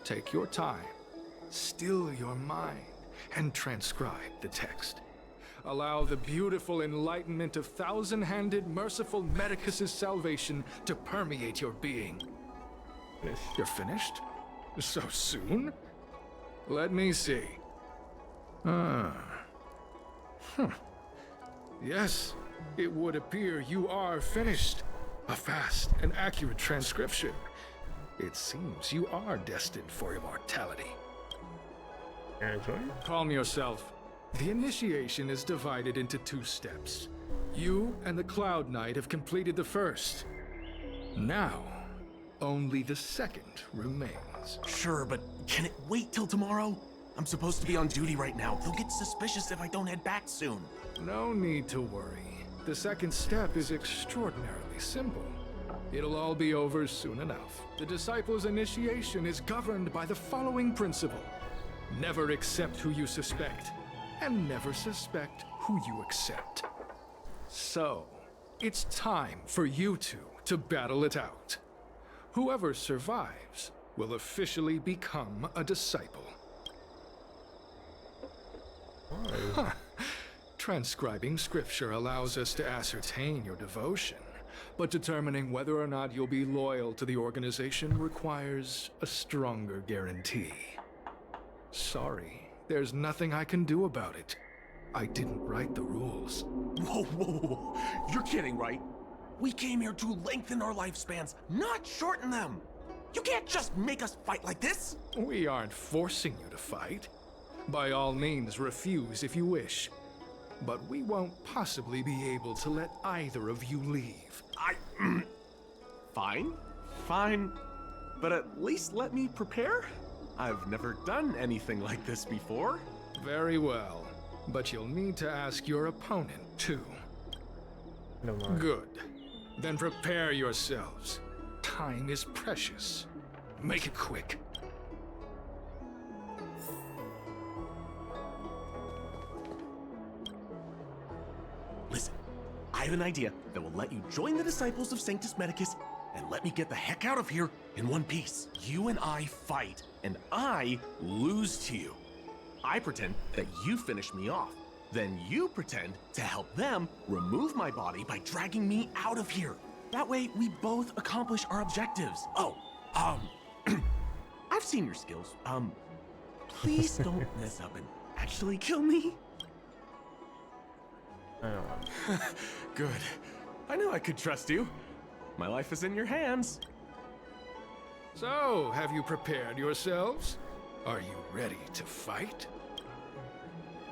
Take your time, still your mind, and transcribe the text. Allow the beautiful enlightenment of thousand-handed Merciful Medicus's salvation to permeate your being. You're finished? So soon? Let me see. Yes, it would appear you are finished. A fast and accurate transcription. It seems you are destined for immortality. Calm yourself. The initiation is divided into 2 steps. You and the Cloud Knight have completed the first. Now, only the second remains. Sure, but can it wait till tomorrow? I'm supposed to be on duty right now. They'll get suspicious if I don't head back soon. No need to worry. The second step is extraordinarily simple. It'll all be over soon enough. The Disciples' initiation is governed by the following principle. Never accept who you suspect, and never suspect who you accept. So, it's time for you two to battle it out. Whoever survives will officially become a disciple. Huh. Transcribing scripture allows us to ascertain your devotion, but determining whether or not you'll be loyal to the organization requires a stronger guarantee. Sorry, there's nothing I can do about it. I didn't write the rules. Whoa, whoa, whoa. You're kidding, right? We came here to lengthen our lifespans, not shorten them. You can't just make us fight like this. We aren't forcing you to fight. By all means, refuse if you wish. But we won't possibly be able to let either of you leave. Fine. But at least let me prepare. I've never done anything like this before. Very well. But you'll need to ask your opponent, too. No mind. Good. Then prepare yourselves. Time is precious. Make it quick. Listen, I have an idea that will let you join the Disciples of Sanctus Medicus and let me get the heck out of here in one piece. You and I fight, and I lose to you. I pretend that you finish me off. Then you pretend to help them remove my body by dragging me out of here. That way, we both accomplish our objectives. Oh, I've seen your skills. Please don't mess up and actually kill me. Good. I knew I could trust you. My life is in your hands. So, have you prepared yourselves? Are you ready to fight?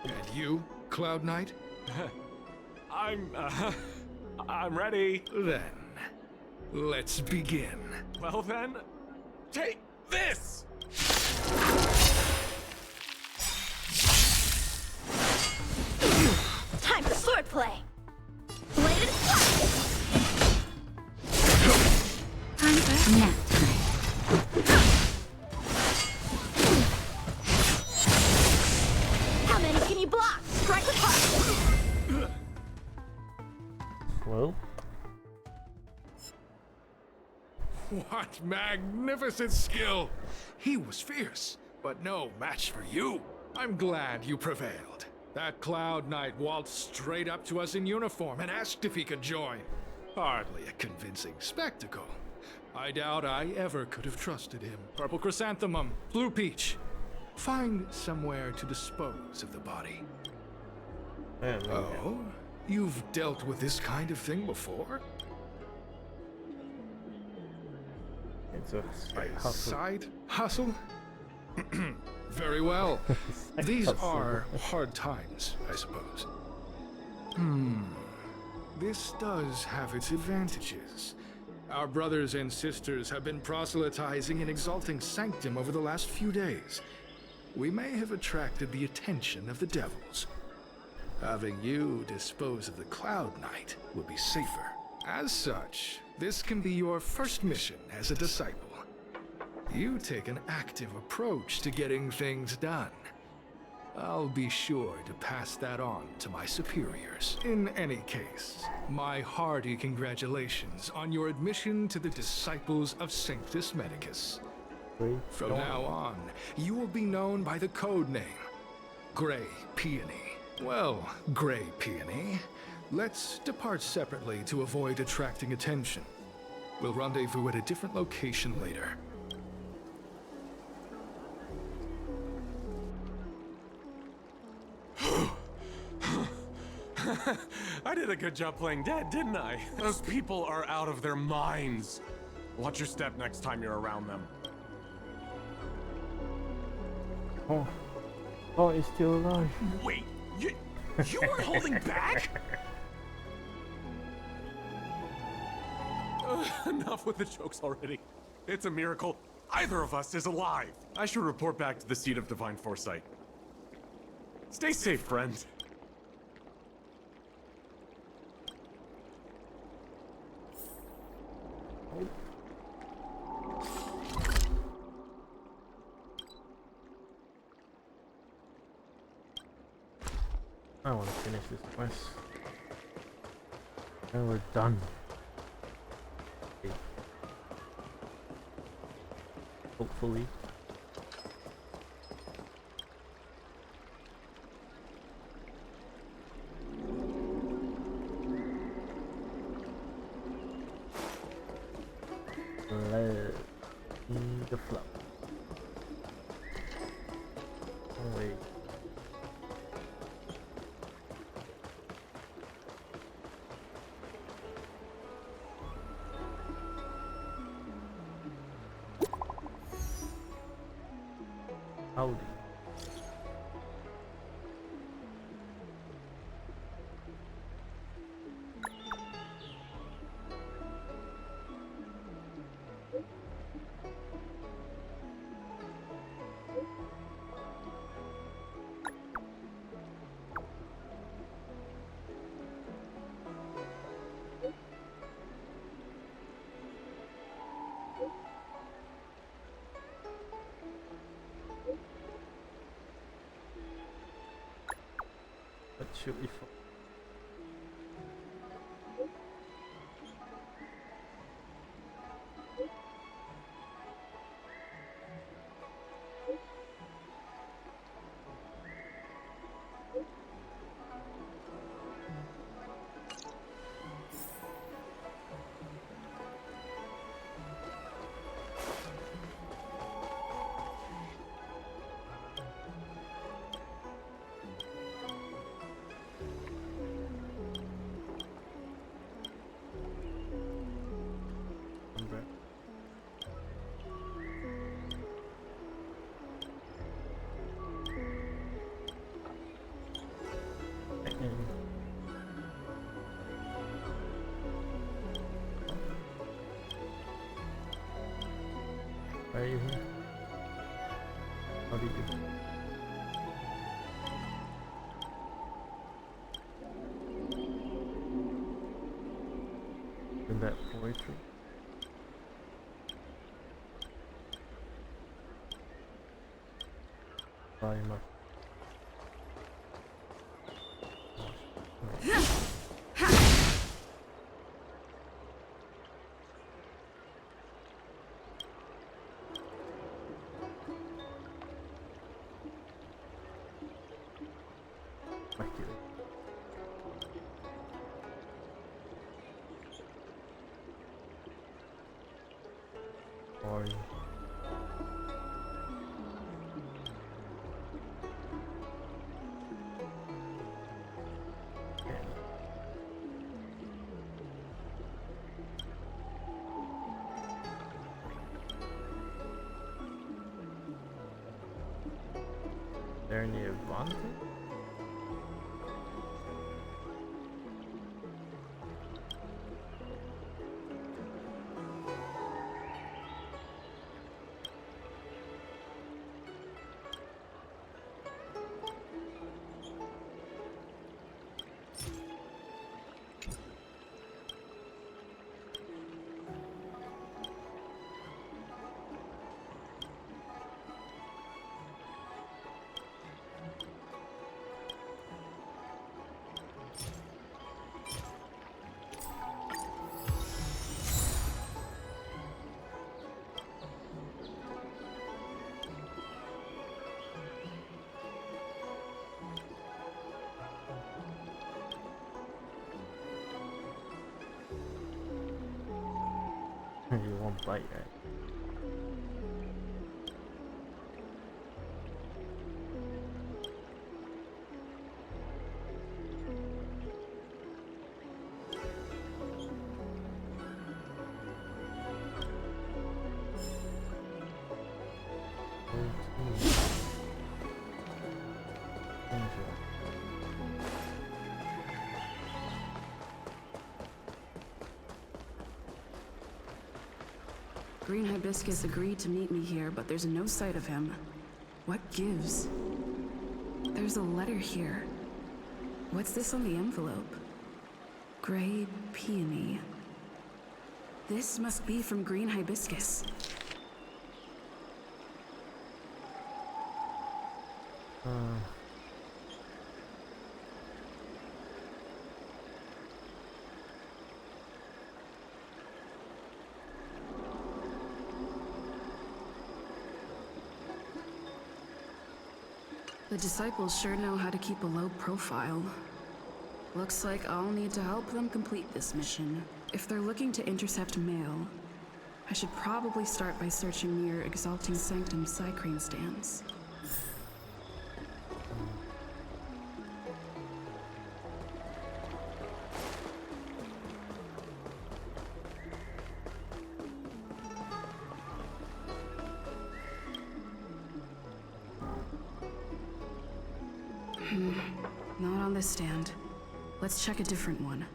And you, Cloud Knight? I'm ready. Then, let's begin. Well then, take this! Time for swordplay! Bladed flash! Time for nap time. How many can you block? Strike with heart! Well. What magnificent skill! He was fierce, but no match for you. I'm glad you prevailed. That Cloud Knight waltzed straight up to us in uniform and asked if he could join. Hardly a convincing spectacle. I doubt I ever could have trusted him. Purple Chrysanthemum, Blue Peach. Find somewhere to dispose of the body. Oh? You've dealt with this kind of thing before? It's a side hustle. Side hustle? Very well. These are hard times, I suppose. This does have its advantages. Our brothers and sisters have been proselytizing and exalting Sanctum over the last few days. We may have attracted the attention of the devils. Having you dispose of the Cloud Knight would be safer. As such, this can be your first mission as a disciple. You take an active approach to getting things done. I'll be sure to pass that on to my superiors. In any case, my hearty congratulations on your admission to the Disciples of Sanctus Medicus. From now on, you will be known by the code name, Grey Peony. Well, Grey Peony, let's depart separately to avoid attracting attention. We'll rendezvous at a different location later. I did a good job playing dead, didn't I? Those people are out of their minds. Watch your step next time you're around them. Oh, oh, he's still alive. Wait, you weren't holding back? Enough with the jokes already. It's a miracle either of us is alive. I should report back to the seat of divine foresight. Stay safe, friend. I want to finish this quest. And we're done. Okay. Hopefully. Let the flow. Oh wait. Howdy. What should we for? Why are you here? How did you? In that poetry? Why am I? There any advantage? You won't bite, right? Green Hibiscus agreed to meet me here, but there's no sight of him. What gives? There's a letter here. What's this on the envelope? Gray Peony. This must be from Green Hibiscus. The disciples sure know how to keep a low profile. Looks like I'll need to help them complete this mission. If they're looking to intercept mail, I should probably start by searching near Exalting Sanctum Psycrene stands. Not on this stand. Let's check a different one.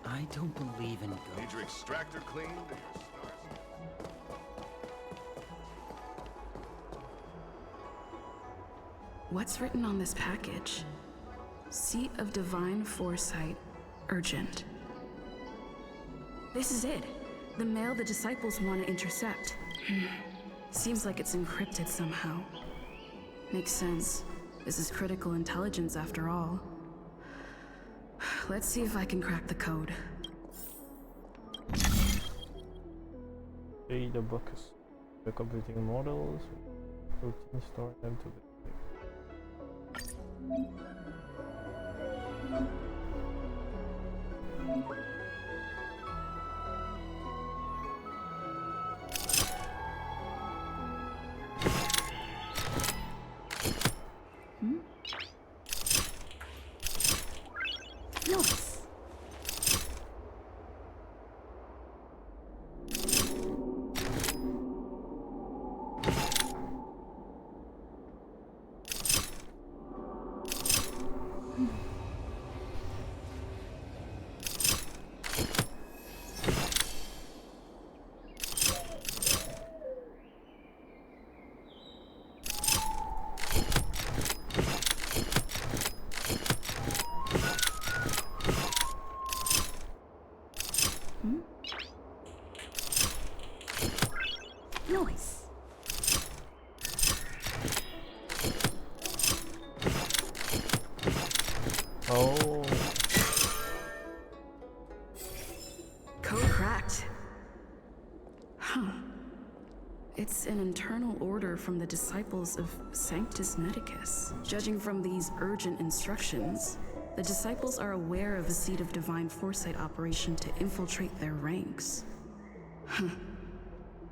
I don't believe in ghosts. Need your extractor cleaned? What's written on this package? Seat of Divine Foresight, urgent. This is it. The mail the disciples want to intercept. Seems like it's encrypted somehow. Makes sense. This is critical intelligence after all. Let's see if I can crack the code. Read the books. The computing models. Routine store them to the Nice. Nice. Oh. Code cracked. Huh. It's an internal order from the disciples of Sanctus Medicus. Judging from these urgent instructions, the disciples are aware of a Seat of Divine Foresight operation to infiltrate their ranks. Huh.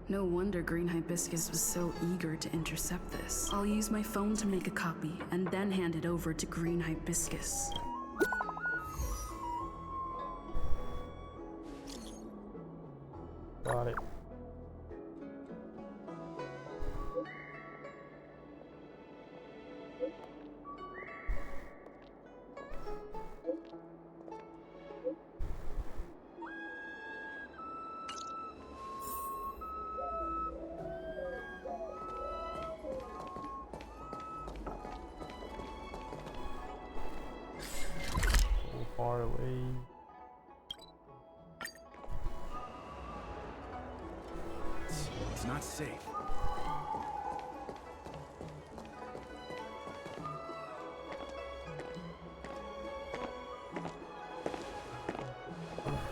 No wonder Green Hibiscus was so eager to intercept this. I'll use my phone to make a copy, and then hand it over to Green Hibiscus. Got it. Far away. It's not safe.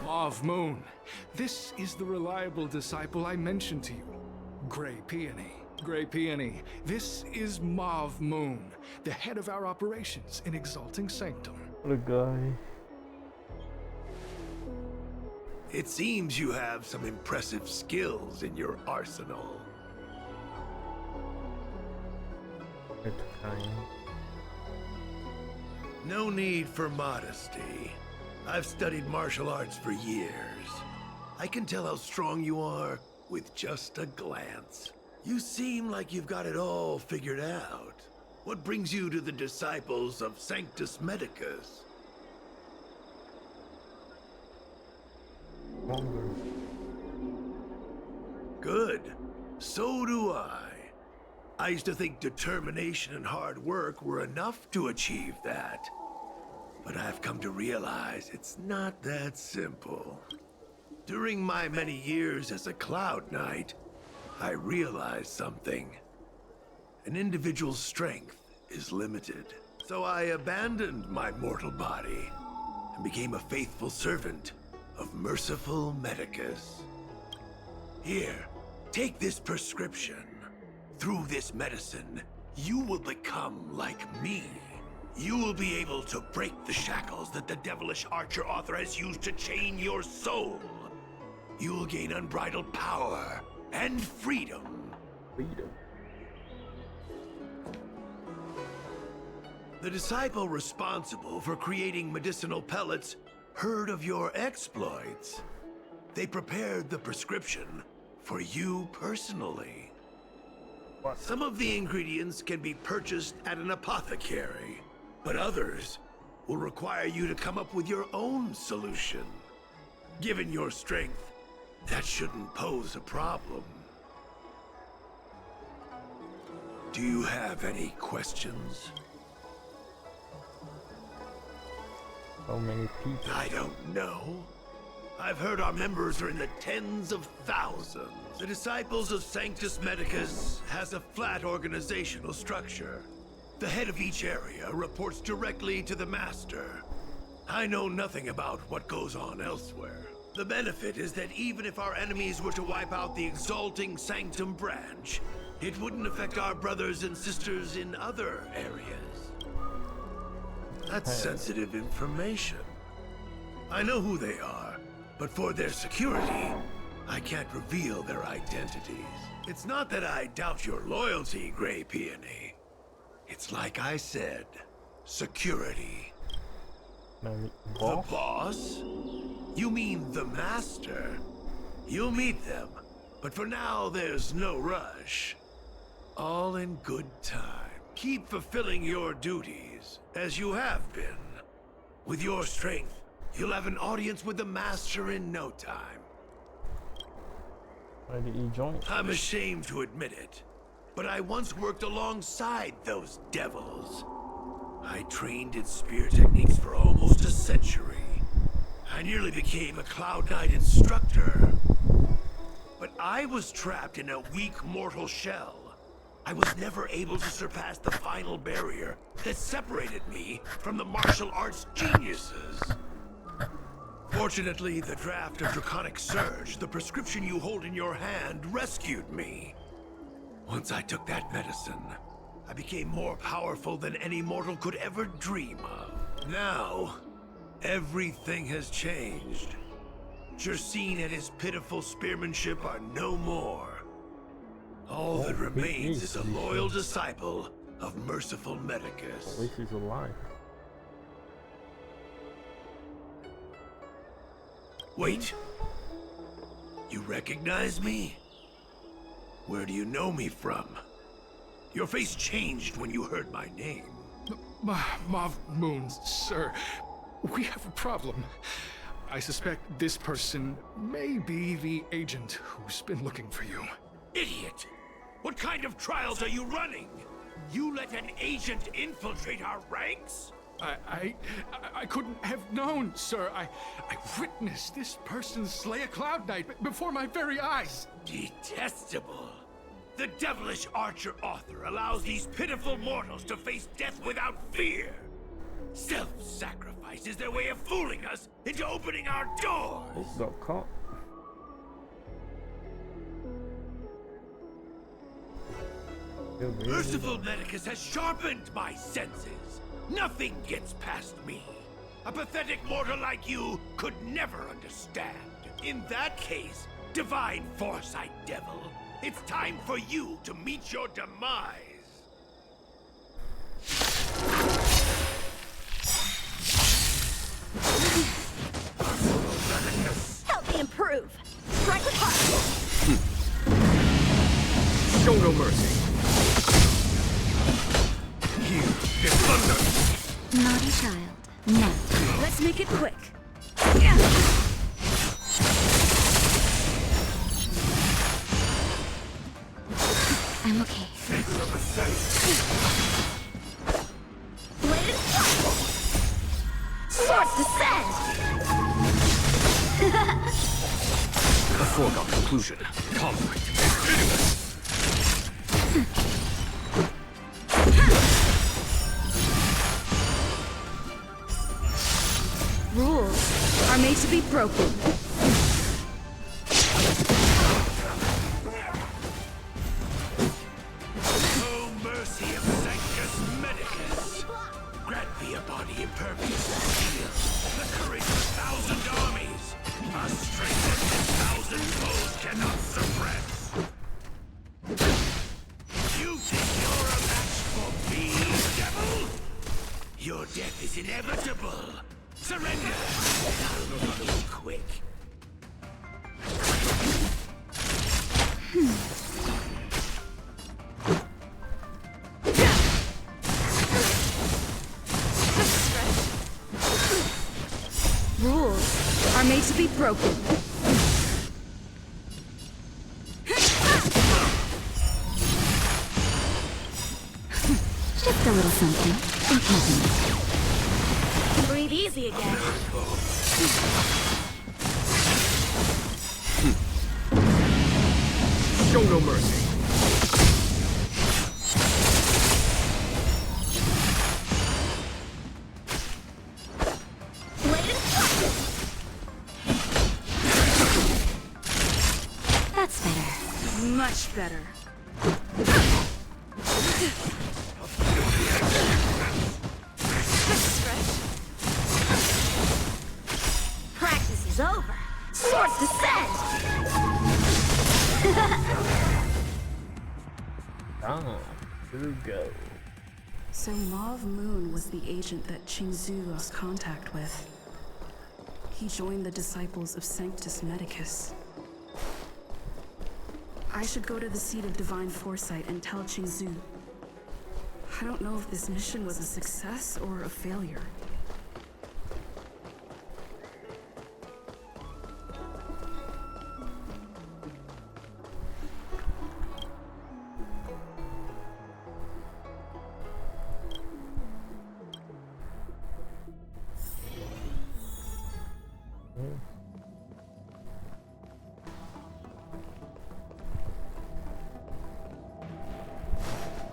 Mauve Moon, this is the reliable disciple I mentioned to you. Gray Peony. Gray Peony, this is Mauve Moon, the head of our operations in Exalting Sanctum. What a guy. It seems you have some impressive skills in your arsenal. No need for modesty. I've studied martial arts for years. I can tell how strong you are with just a glance. You seem like you've got it all figured out. What brings you to the disciples of Sanctus Medicus? Good. So do I. I used to think determination and hard work were enough to achieve that. But I've come to realize it's not that simple. During my many years as a Cloud Knight, I realized something. An individual's strength is limited. So I abandoned my mortal body and became a faithful servant of merciful Medicus. Here, take this prescription. Through this medicine, you will become like me. You will be able to break the shackles that the devilish Archer Author has used to chain your soul. You will gain unbridled power and freedom. The disciple responsible for creating medicinal pellets heard of your exploits. They prepared the prescription for you personally. Some of the ingredients can be purchased at an apothecary, but others will require you to come up with your own solution. Given your strength, that shouldn't pose a problem. Do you have any questions? So many people. I don't know. I've heard our members are in the tens of thousands. The Disciples of Sanctus Medicus has a flat organizational structure. The head of each area reports directly to the Master. I know nothing about what goes on elsewhere. The benefit is that even if our enemies were to wipe out the Exalting Sanctum branch, it wouldn't affect our brothers and sisters in other areas. That's sensitive information. I know who they are, but for their security, I can't reveal their identities. It's not that I doubt your loyalty, Grey Peony. It's like I said, security. The boss? You mean the Master? You'll meet them, but for now there's no rush. All in good time. Keep fulfilling your duties, as you have been. With your strength, you'll have an audience with the Master in no time. Why did you join? I'm ashamed to admit it, but I once worked alongside those devils. I trained in spear techniques for almost a century. I nearly became a Cloud Knight instructor. But I was trapped in a weak mortal shell. I was never able to surpass the final barrier that separated me from the martial arts geniuses. Fortunately, the draft of Draconic Surge, the prescription you hold in your hand, rescued me. Once I took that medicine, I became more powerful than any mortal could ever dream of. Now, everything has changed. Jersine and his pitiful spearmanship are no more. All that remains is a loyal disciple of merciful Medicus. At least he's alive. Wait. You recognize me? Where do you know me from? Your face changed when you heard my name. Mav Moons, sir. We have a problem. I suspect this person may be the agent who's been looking for you. Idiot! What kind of trials are you running? You let an agent infiltrate our ranks? I couldn't have known, sir. I witnessed this person slay a Cloud Knight before my very eyes. Detestable. The devilish Archer Author allows these pitiful mortals to face death without fear. Self-sacrifice is their way of fooling us into opening our doors. Got caught. Merciful Medicus has sharpened my senses. Nothing gets past me. A pathetic mortal like you could never understand. In that case, Divine Foresight, Devil, it's time for you to meet your demise. Help me improve. Strike with heart. Show no mercy. Here is thunder. Naughty child. Now. Let's make it quick. I'm okay. Bladed swords descend. A foregone conclusion. Conflict. Rules are made to be broken. Oh, mercy of Sanctus Medicus! Grant me a body impervious to steel, the courage of 1,000 armies, a strength that 10,000 foes cannot suppress. You think you're a match for me, devil? Your death is inevitable. Surrender! I'll run away quick. Rules are made to be broken. Just a little something. It happens. Breathe easy again. Show no mercy. That's better. Much better. Practice is over. Swords descend. Here we go. So Mauve Moon was the agent that Qingzu lost contact with. He joined the disciples of Sanctus Medicus. I should go to the seat of Divine Foresight and tell Qingzu. I don't know if this mission was a success or a failure.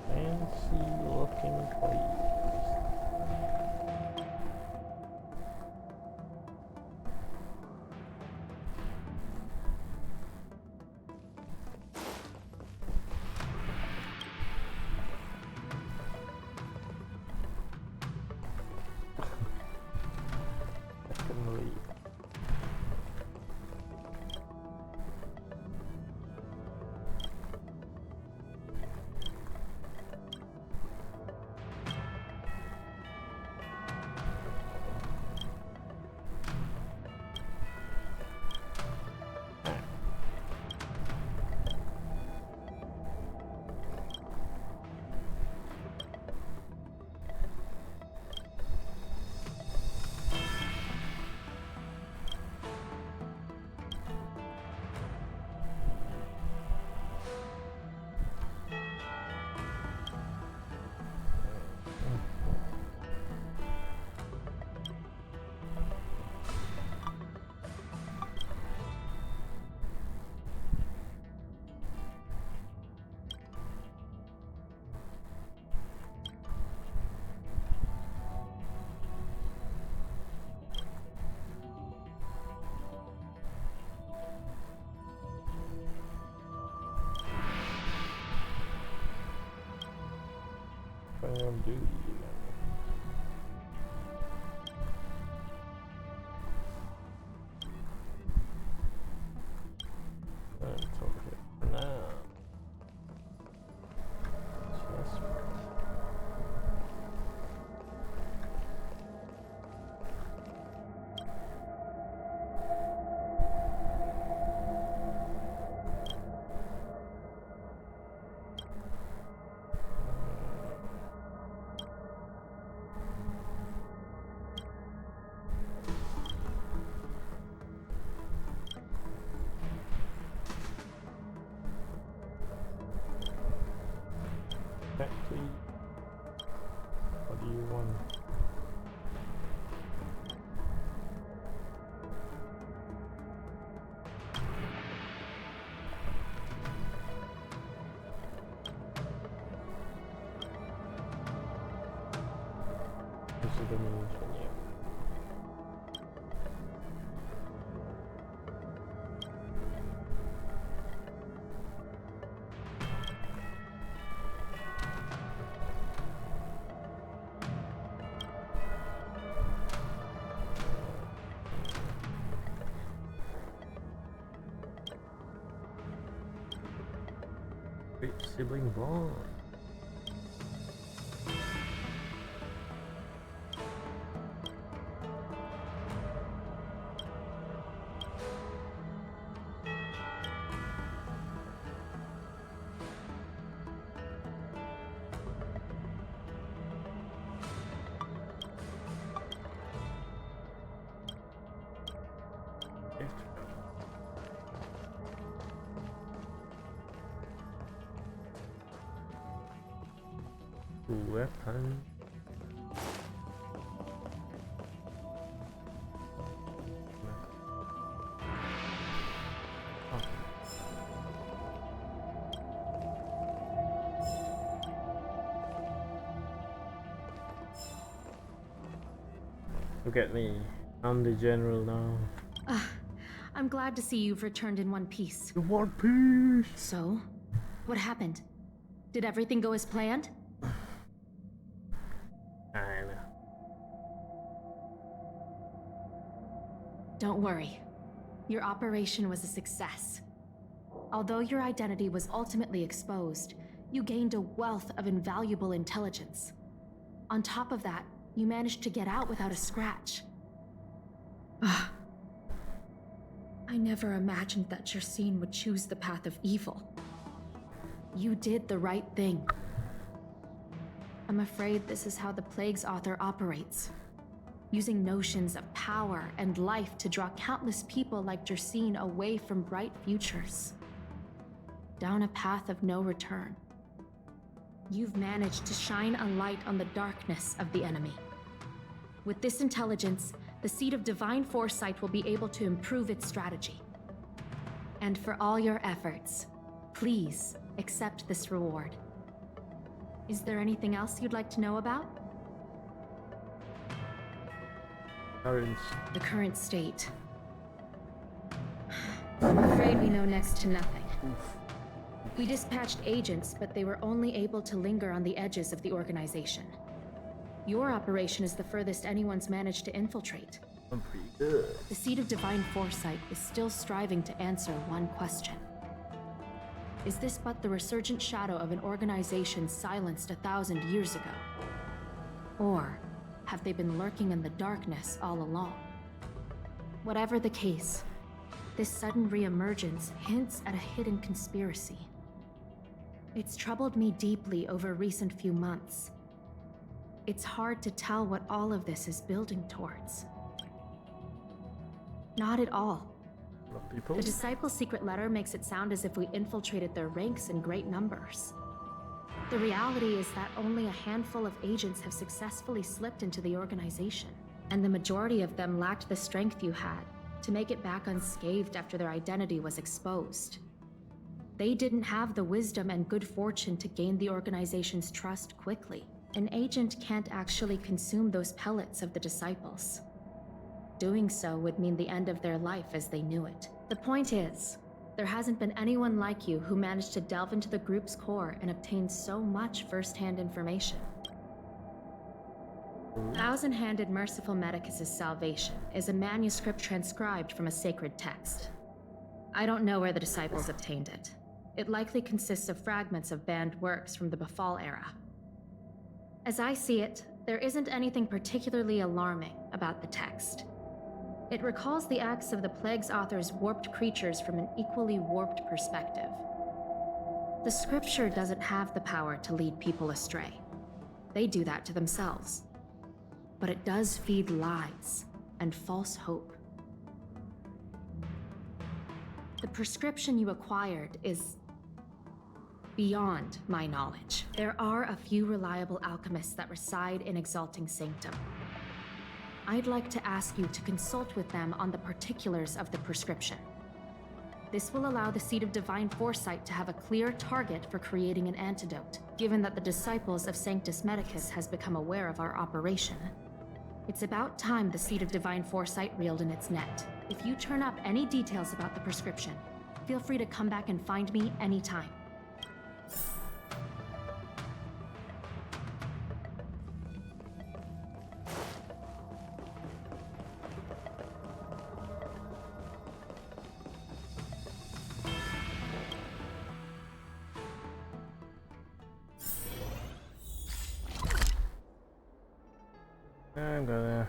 Fancy looking place. I can believe. Bam duty. Exactly. What do you want? This is the main menu. Great sibling bond. Weapon. Oh. Look at me. I'm the general now. I'm glad to see you've returned in one piece. In one piece. So, what happened? Did everything go as planned? Don't worry. Your operation was a success. Although your identity was ultimately exposed, you gained a wealth of invaluable intelligence. On top of that, you managed to get out without a scratch. I never imagined that Jersine would choose the path of evil. You did the right thing. I'm afraid this is how the Plague's author operates. Using notions of power and life to draw countless people like Jersine away from bright futures. Down a path of no return. You've managed to shine a light on the darkness of the enemy. With this intelligence, the Seed of Divine Foresight will be able to improve its strategy. And for all your efforts, please accept this reward. Is there anything else you'd like to know about? The current state. I'm afraid we know next to nothing. We dispatched agents, but they were only able to linger on the edges of the organization. Your operation is the furthest anyone's managed to infiltrate. I'm pretty good. The Seed of Divine Foresight is still striving to answer one question. Is this but the resurgent shadow of an organization silenced 1,000 years ago? Or have they been lurking in the darkness all along? Whatever the case, this sudden reemergence hints at a hidden conspiracy. It's troubled me deeply over recent few months. It's hard to tell what all of this is building towards. Not at all. The Disciples' secret letter makes it sound as if we infiltrated their ranks in great numbers. The reality is that only a handful of agents have successfully slipped into the organization, and the majority of them lacked the strength you had to make it back unscathed after their identity was exposed. They didn't have the wisdom and good fortune to gain the organization's trust quickly. An agent can't actually consume those pellets of the Disciples. Doing so would mean the end of their life as they knew it. The point is, there hasn't been anyone like you who managed to delve into the group's core and obtain so much first-hand information. Thousand-Handed Merciful Medicus' Salvation is a manuscript transcribed from a sacred text. I don't know where the Disciples obtained it. It likely consists of fragments of banned works from the Befall era. As I see it, there isn't anything particularly alarming about the text. It recalls the acts of the Plague's author's warped creatures from an equally warped perspective. The scripture doesn't have the power to lead people astray. They do that to themselves. But it does feed lies and false hope. The prescription you acquired is Beyond my knowledge, there are a few reliable alchemists that reside in Exalting Sanctum. I'd like to ask you to consult with them on the particulars of the prescription. This will allow the Seed of Divine Foresight to have a clear target for creating an antidote, given that the disciples of Sanctus Medicus has become aware of our operation. It's about time the Seed of Divine Foresight reeled in its net. If you turn up any details about the prescription, feel free to come back and find me anytime. I'm gonna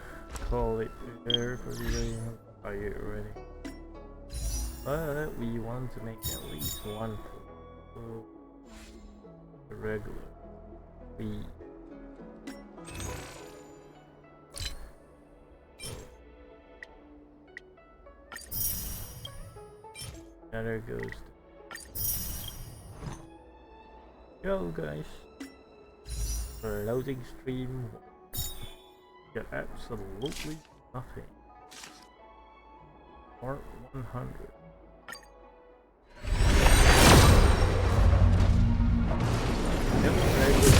call it here for today. Are you ready? But we want to make at least one for the regular feed. There goes. Go guys. For loading stream. Get absolutely nothing. Or 100. Yep, very good.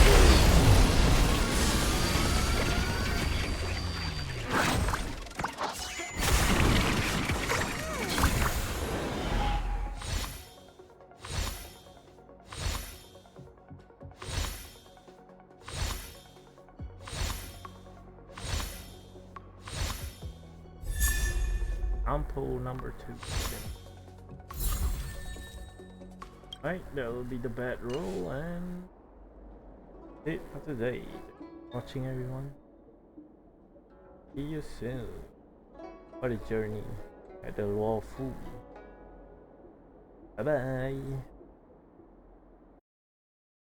Ample number 2. Right, that will be the bad roll and it for today. Watching everyone. See you soon. What a journey at the Luofu. Bye bye.